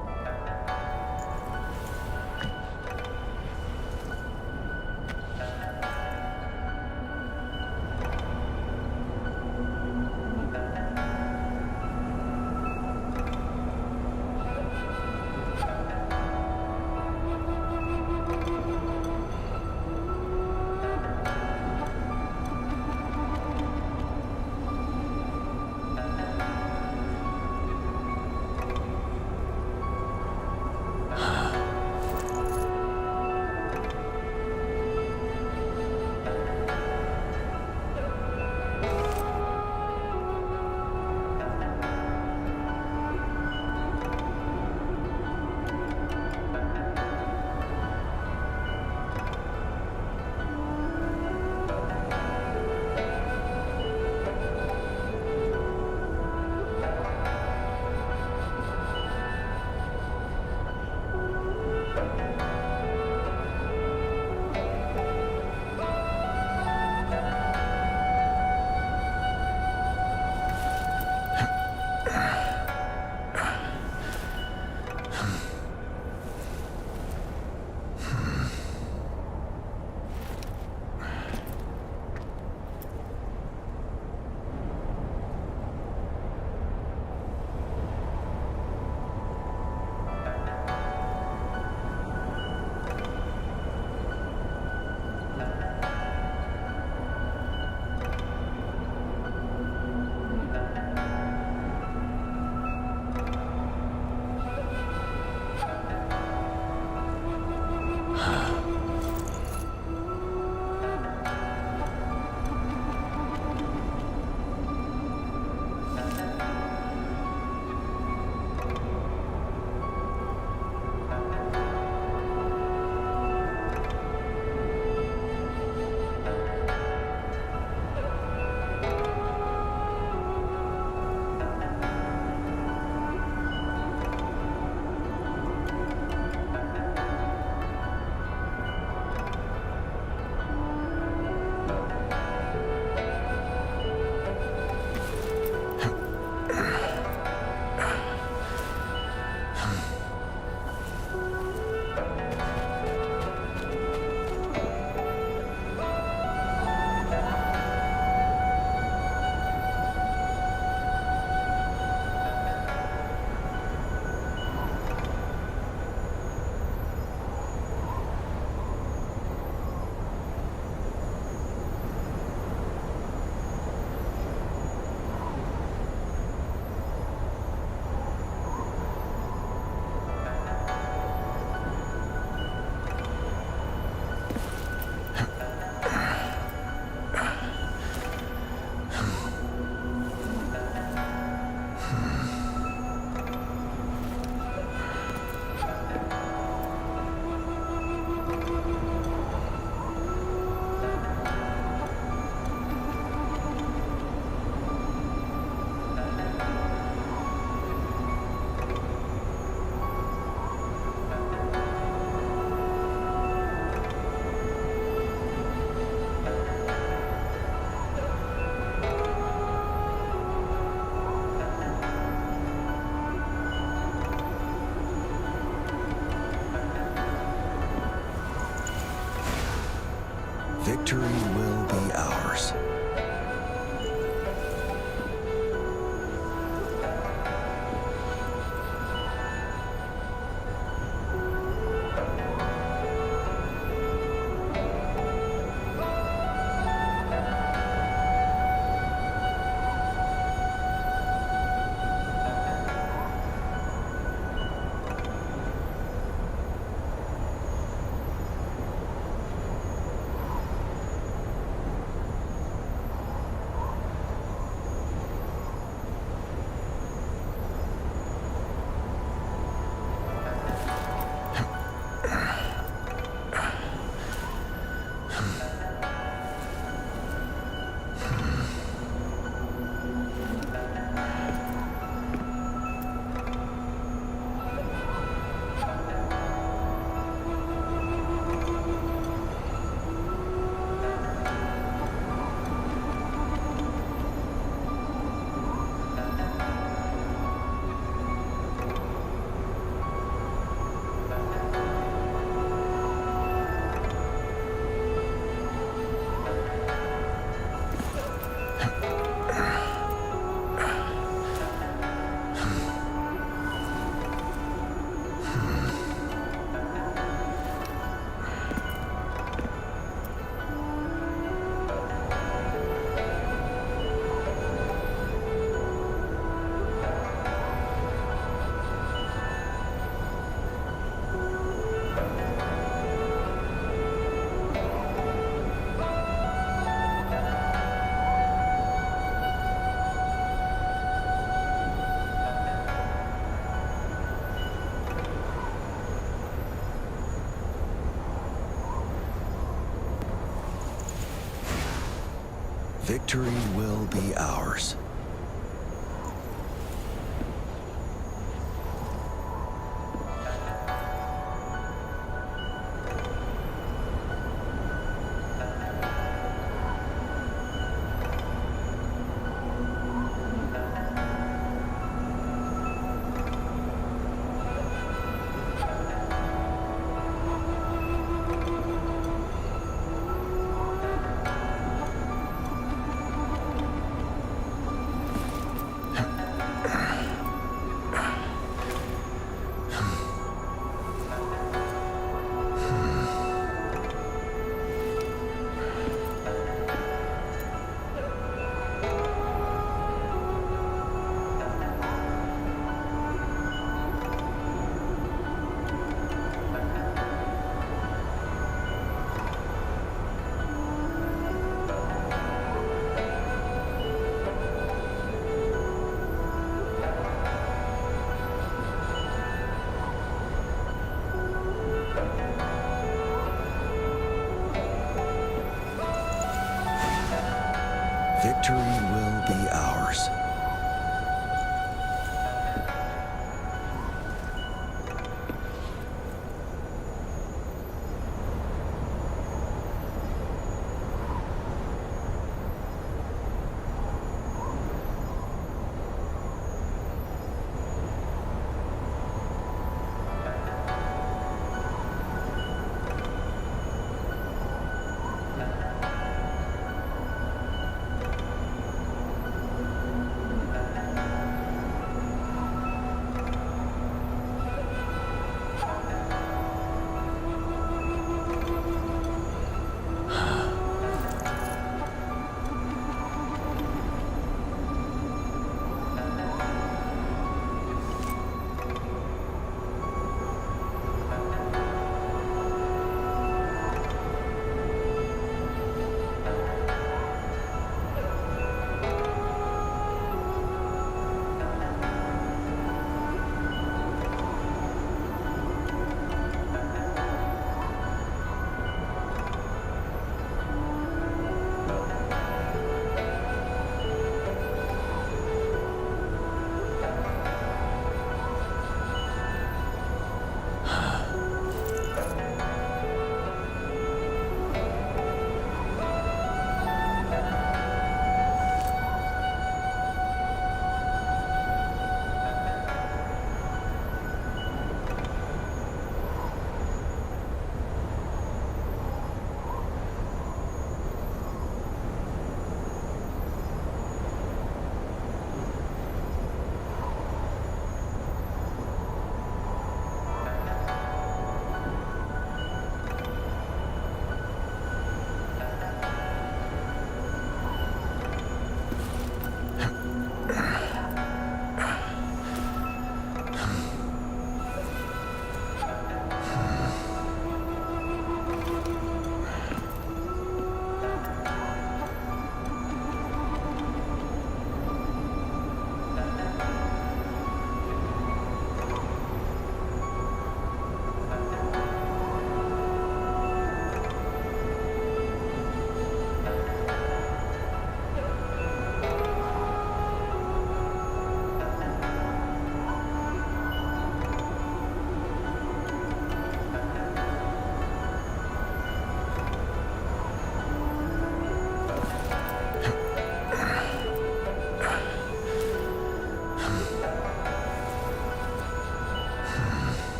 Speaker 15: Victory will be ours. Victory will be ours. Victory will be ours.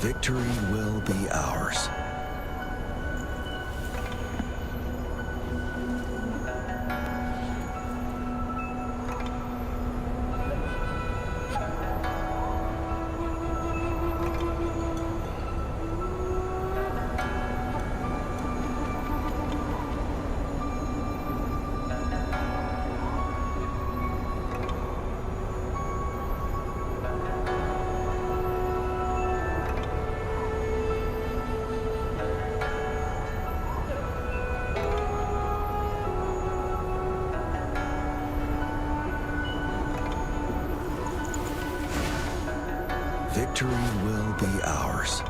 Speaker 15: Victory will be ours. Victory will be ours.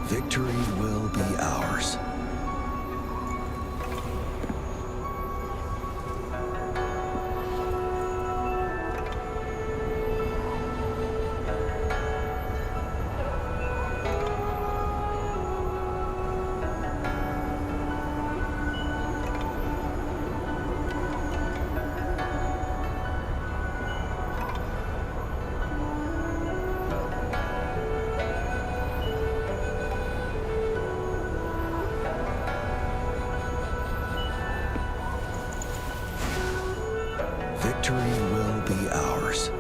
Speaker 15: Victory will be ours. Victory will be ours.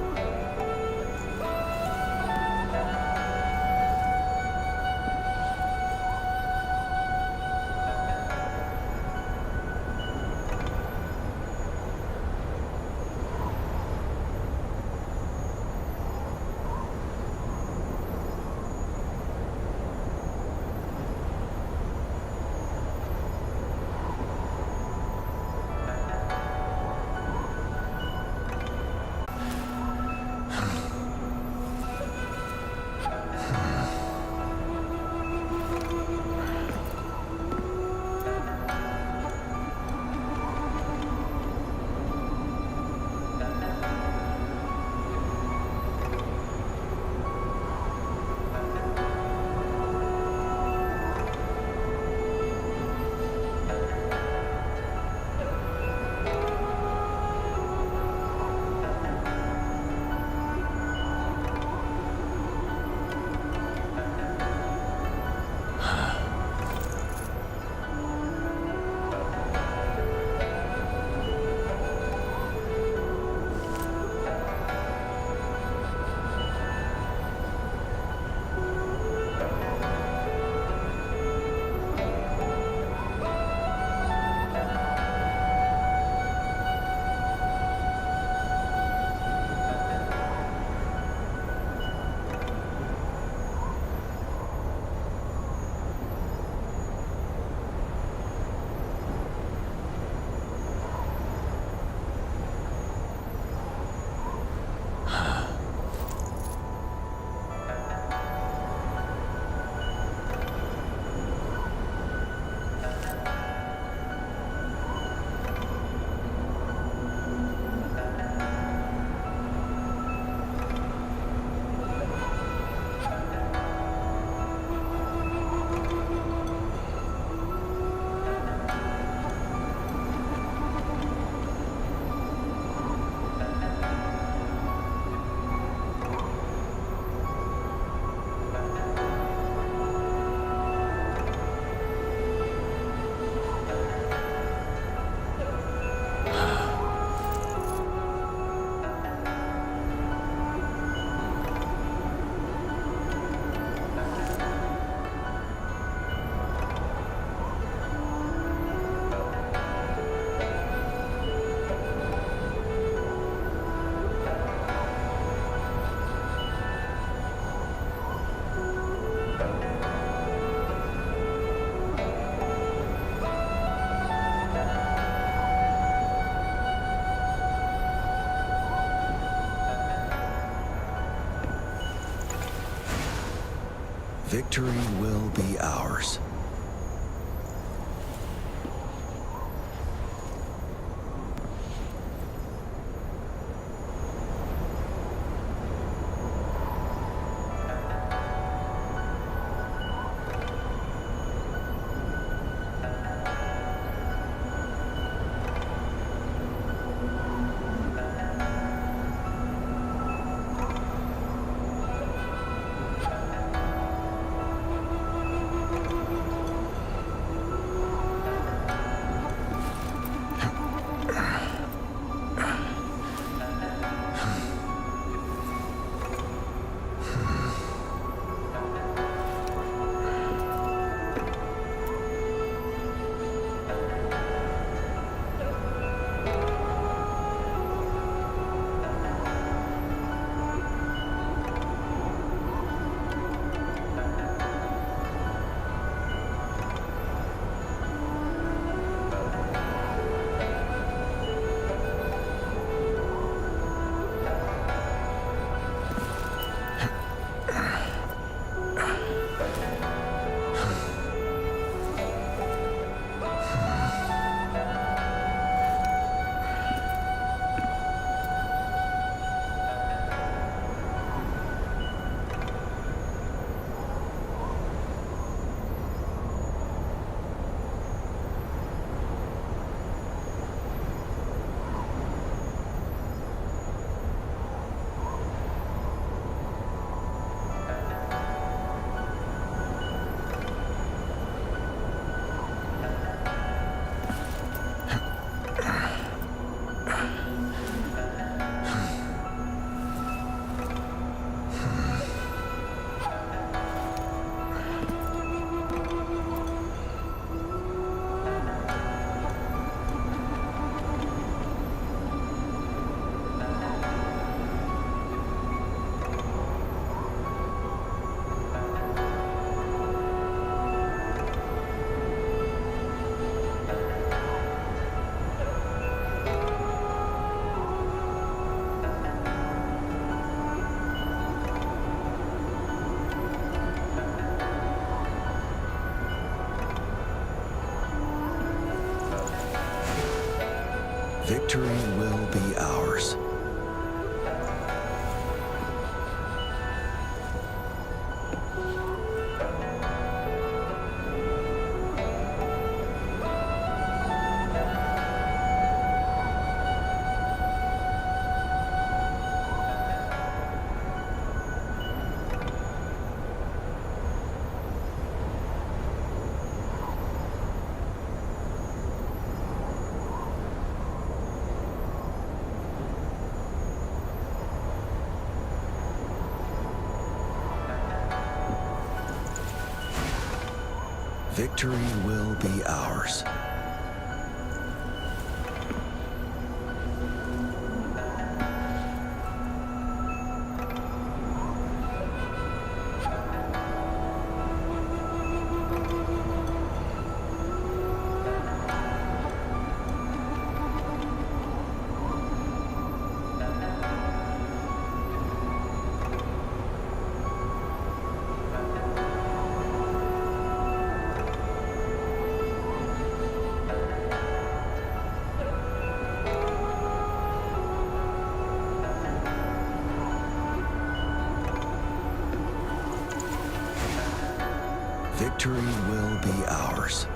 Speaker 15: Victory will be ours. Victory will be ours. Victory will be ours. Victory will be ours.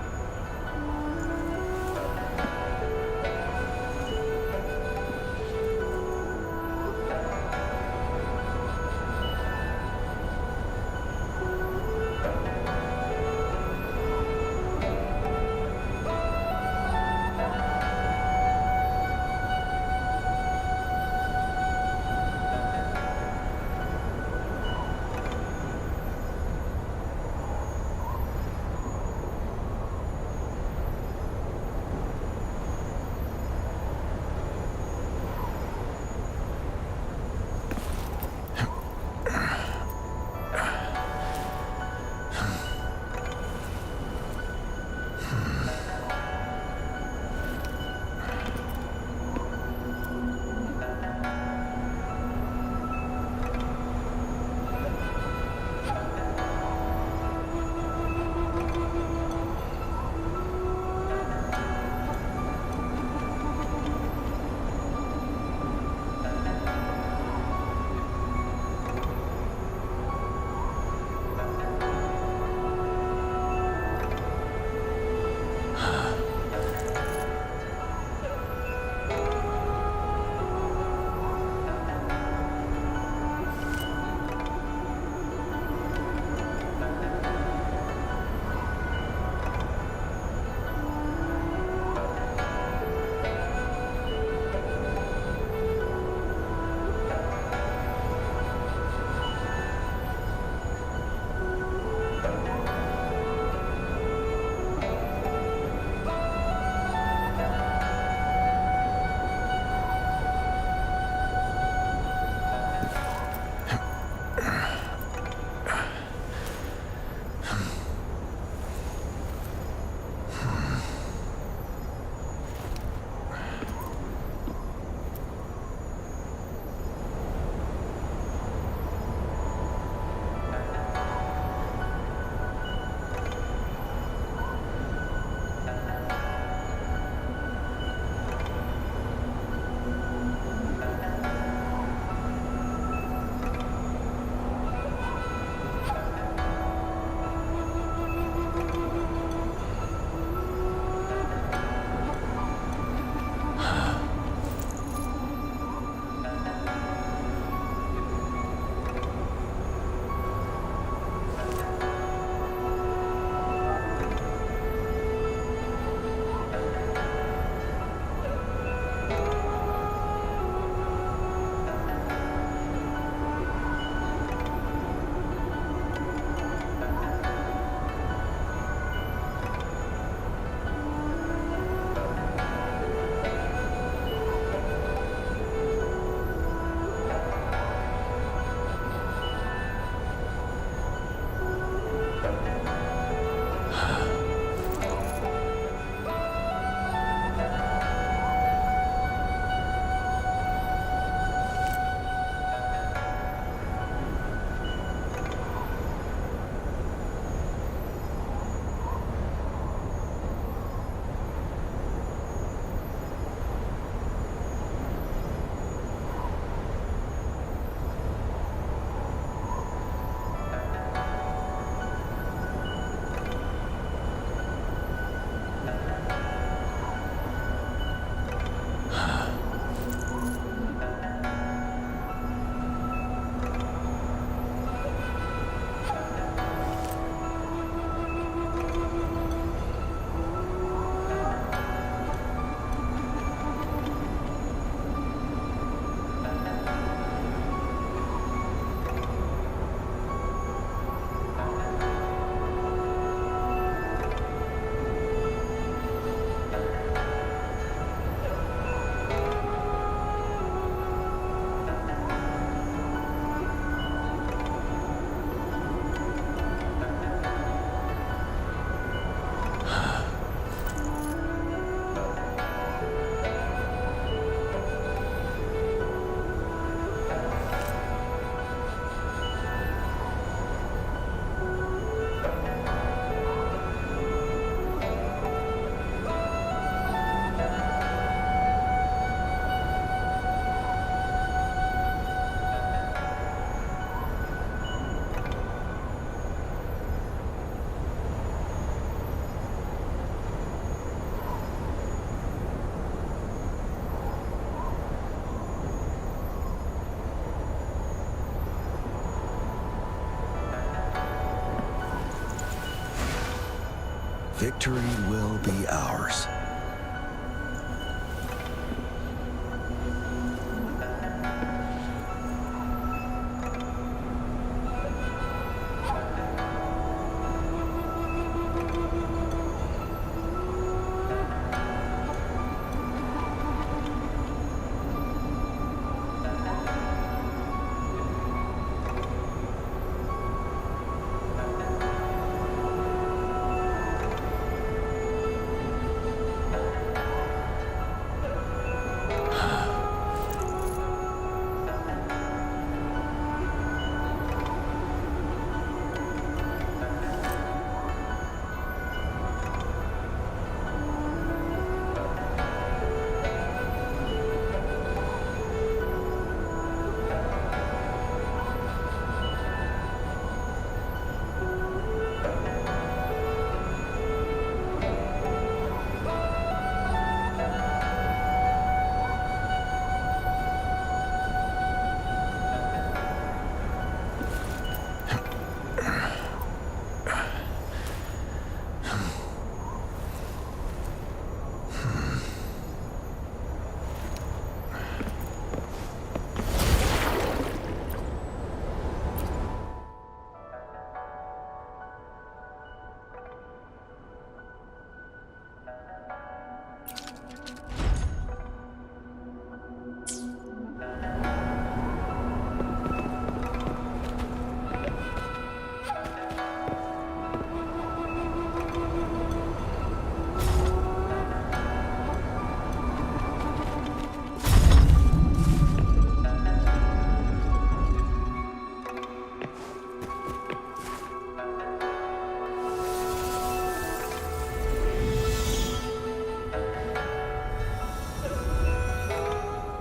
Speaker 15: Victory will be ours.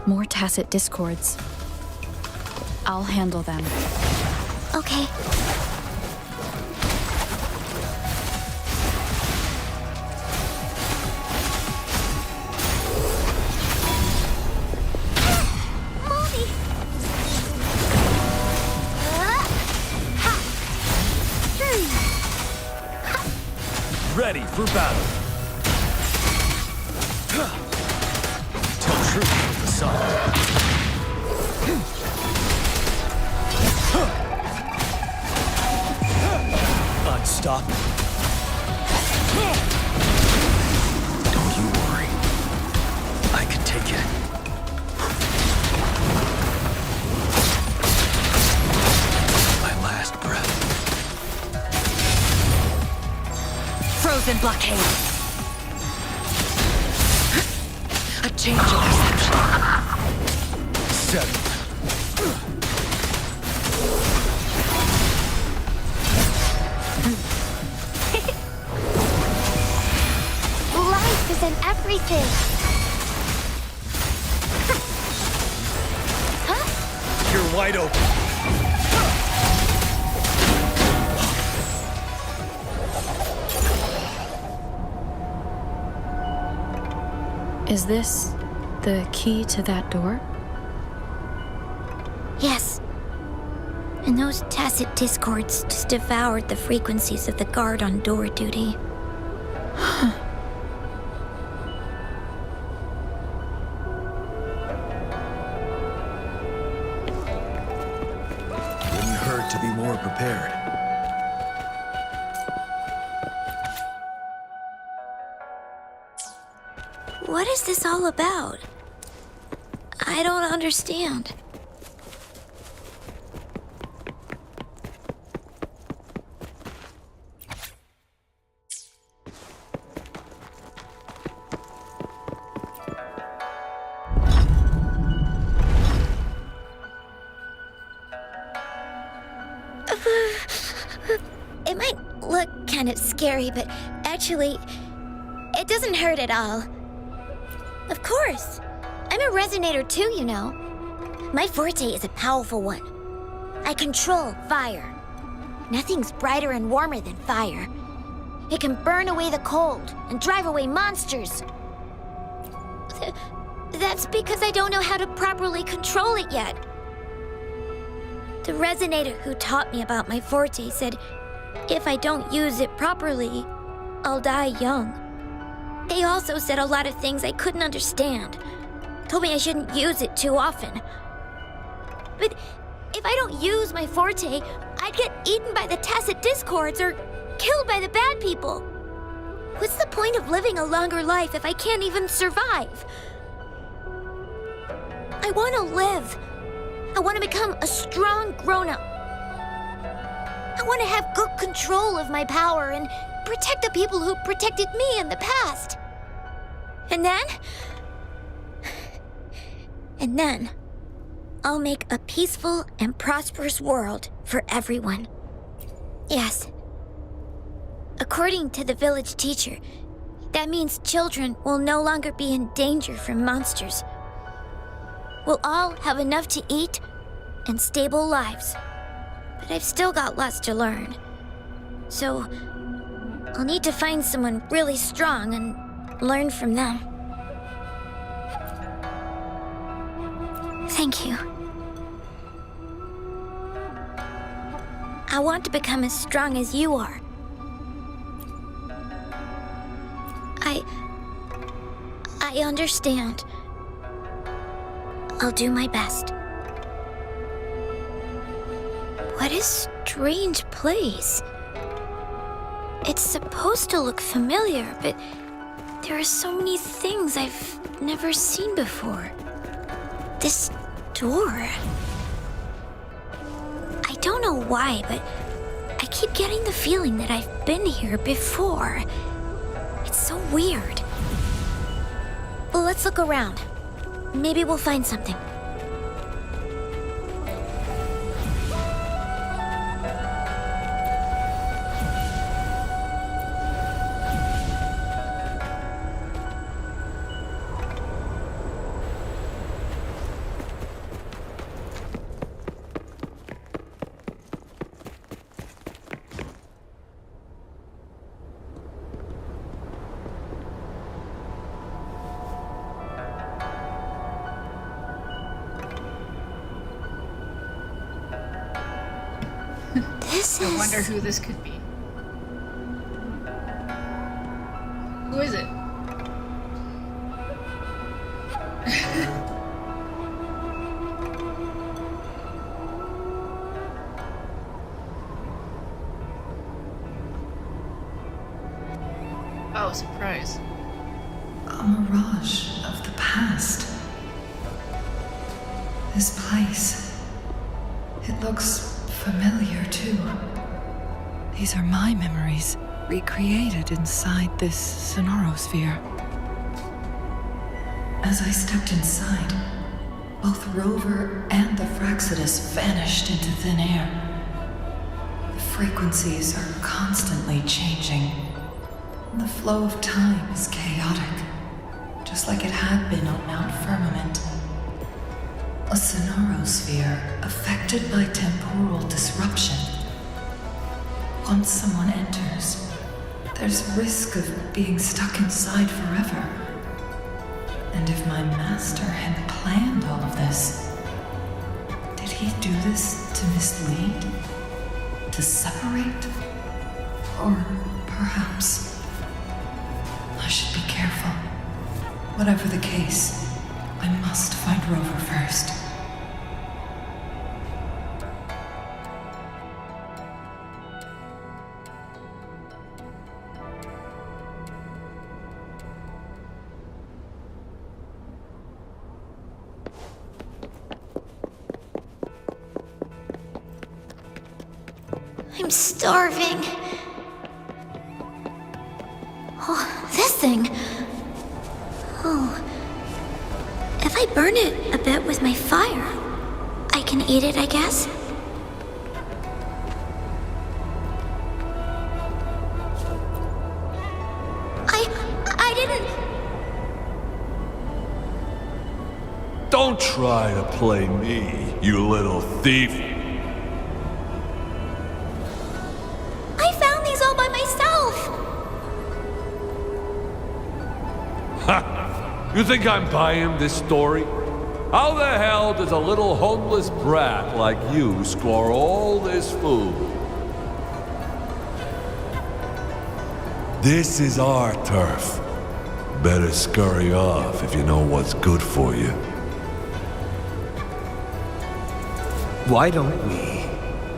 Speaker 11: More tacit discords. I'll handle them.
Speaker 7: Okay.
Speaker 16: Ready for battle. Tell truth with the sun. Unstoppable.
Speaker 15: Don't you worry. I can take it. My last breath.
Speaker 10: Frozen blockade. A change of perception.
Speaker 16: Settle.
Speaker 7: Life is in everything.
Speaker 16: You're wide open.
Speaker 11: Is this the key to that door?
Speaker 5: Yes. And those tacit discords just devoured the frequencies of the guard on door duty.
Speaker 15: Wouldn't hurt to be more prepared.
Speaker 5: What is this all about? I don't understand. It might look kind of scary, but actually, it doesn't hurt at all. Of course. I'm a resonator too, you know. My forte is a powerful one. I control fire. Nothing's brighter and warmer than fire. It can burn away the cold and drive away monsters. That's because I don't know how to properly control it yet. The resonator who taught me about my forte said if I don't use it properly, I'll die young. They also said a lot of things I couldn't understand. Told me I shouldn't use it too often. But if I don't use my forte, I'd get eaten by the tacit discords or killed by the bad people. What's the point of living a longer life if I can't even survive? I want to live. I want to become a strong grown-up. I want to have good control of my power and protect the people who protected me in the past. And then, I'll make a peaceful and prosperous world for everyone. Yes. According to the village teacher, that means children will no longer be in danger from monsters. We'll all have enough to eat and stable lives. But I've still got lots to learn. So, I'll need to find someone really strong and learn from them. Thank you. I want to become as strong as you are. I understand. I'll do my best. What a strange place. It's supposed to look familiar, but there are so many things I've never seen before. This door. I don't know why, but I keep getting the feeling that I've been here before. It's so weird. Well, let's look around. Maybe we'll find something.
Speaker 3: I wonder who this could be. Who is it? Oh, surprise.
Speaker 2: A mirage of the past. This place. It looks familiar too. These are my memories, recreated inside this sonorosphere. As I stepped inside, both Rover and the Fraxidus vanished into thin air. The frequencies are constantly changing. The flow of time is chaotic, just like it had been on Mount Firmament. A sonorosphere affected by temporal disruption. Once someone enters, there's risk of being stuck inside forever. And if my master had planned all of this, did he do this to mislead? To separate? Or perhaps I should be careful. Whatever the case, I must find Rover first.
Speaker 5: I'm starving. Oh, this thing. Oh. If I burn it a bit with my fire, I can eat it, I guess? I didn't...
Speaker 14: Don't try to play me, you little thief.
Speaker 5: I found these all by myself!
Speaker 14: Ha! You think I'm buying this story? How the hell does a little homeless brat like you score all this food? This is our turf. Better scurry off if you know what's good for you.
Speaker 6: Why don't we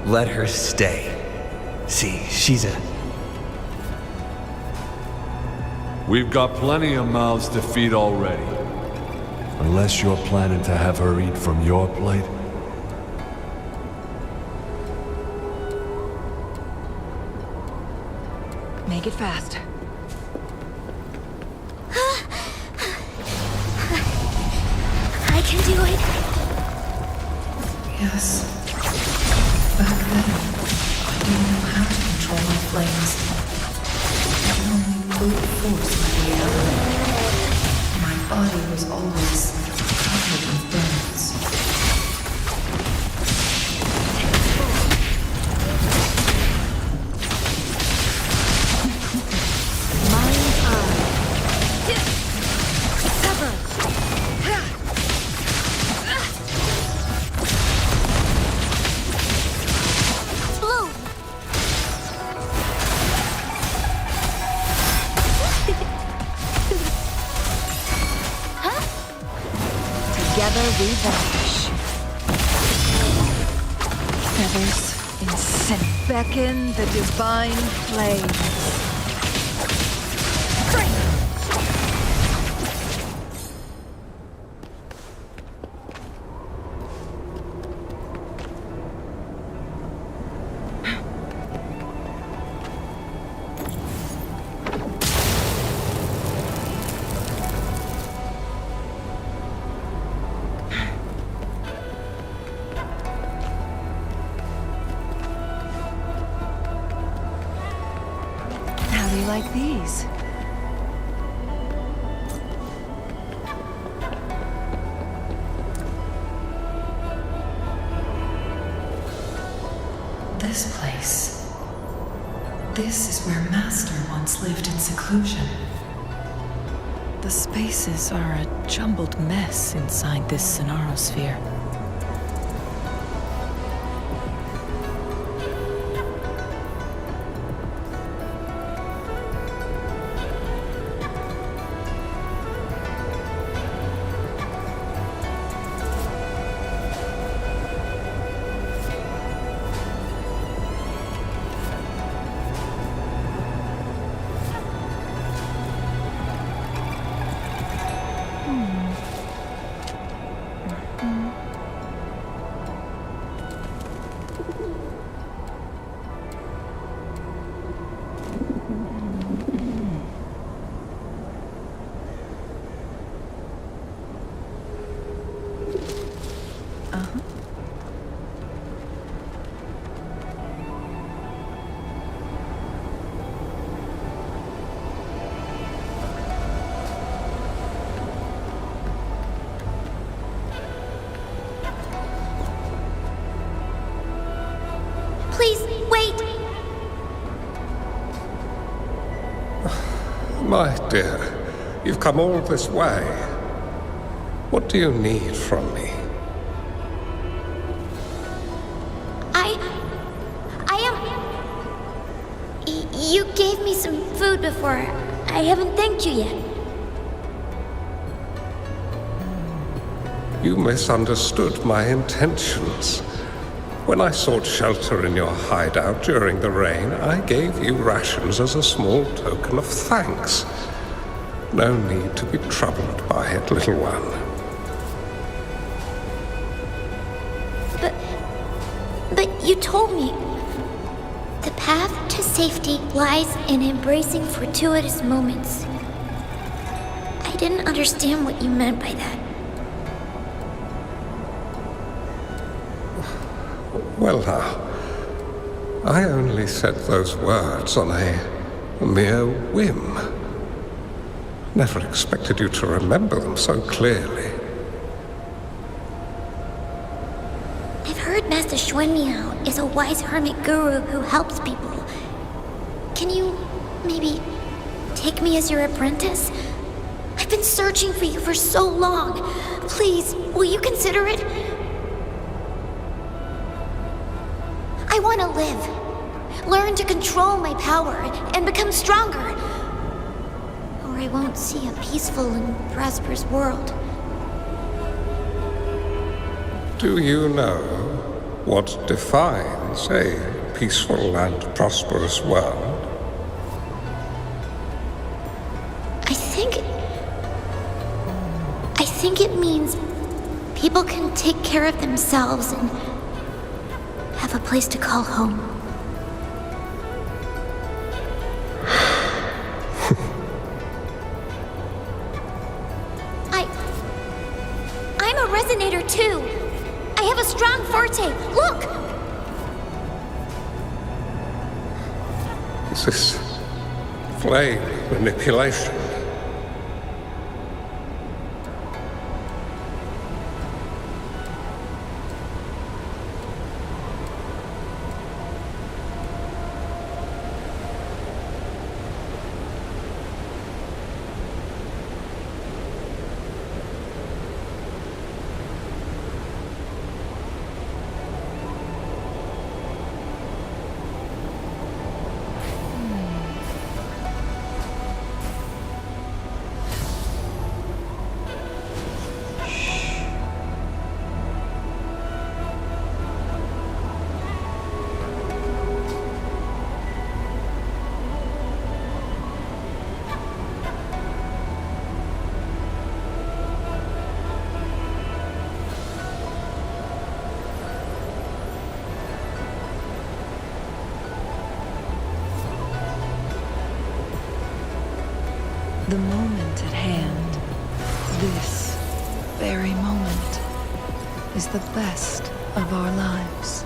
Speaker 6: let her stay? See, she's a...
Speaker 14: We've got plenty of mouths to feed already. Unless you're planning to have her eat from your plate.
Speaker 2: Make it fast.
Speaker 12: I can do it.
Speaker 2: Yes. Back then, I didn't know how to control my flames. I could only brute force my way out of it. My body was always covered in burns.
Speaker 12: Mind's eye. Cover.
Speaker 7: Blue!
Speaker 2: Together we vanish. Feathers in sin. Beckon the divine flames. How do you like these? This place. This is where Master once lived in seclusion. The spaces are a jumbled mess inside this Sonarosphere.
Speaker 7: Please, wait!
Speaker 13: My dear, you've come all this way. What do you need from me?
Speaker 8: You gave me some food before. I haven't thanked you yet.
Speaker 13: You misunderstood my intentions. When I sought shelter in your hideout during the rain, I gave you rations as a small token of thanks. No need to be troubled by it, little one.
Speaker 8: But you told me the path to safety lies in embracing fortuitous moments. I didn't understand what you meant by that.
Speaker 13: Well now, I only said those words on a mere whim. Never expected you to remember them so clearly.
Speaker 8: I've heard Master Xuanmiao is a wise hermit guru who helps people. Can you maybe take me as your apprentice? I've been searching for you for so long. Please, will you consider it? I want to live, learn to control my power, and become stronger.
Speaker 7: I won't see a peaceful and prosperous world.
Speaker 13: Do you know what defines a peaceful and prosperous world?
Speaker 7: I think it means people can take care of themselves and have a place to call home. I'm a resonator too. I have a strong forte. Look!
Speaker 13: Is this flame manipulation?
Speaker 2: The moment at hand, this very moment, is the best of our lives.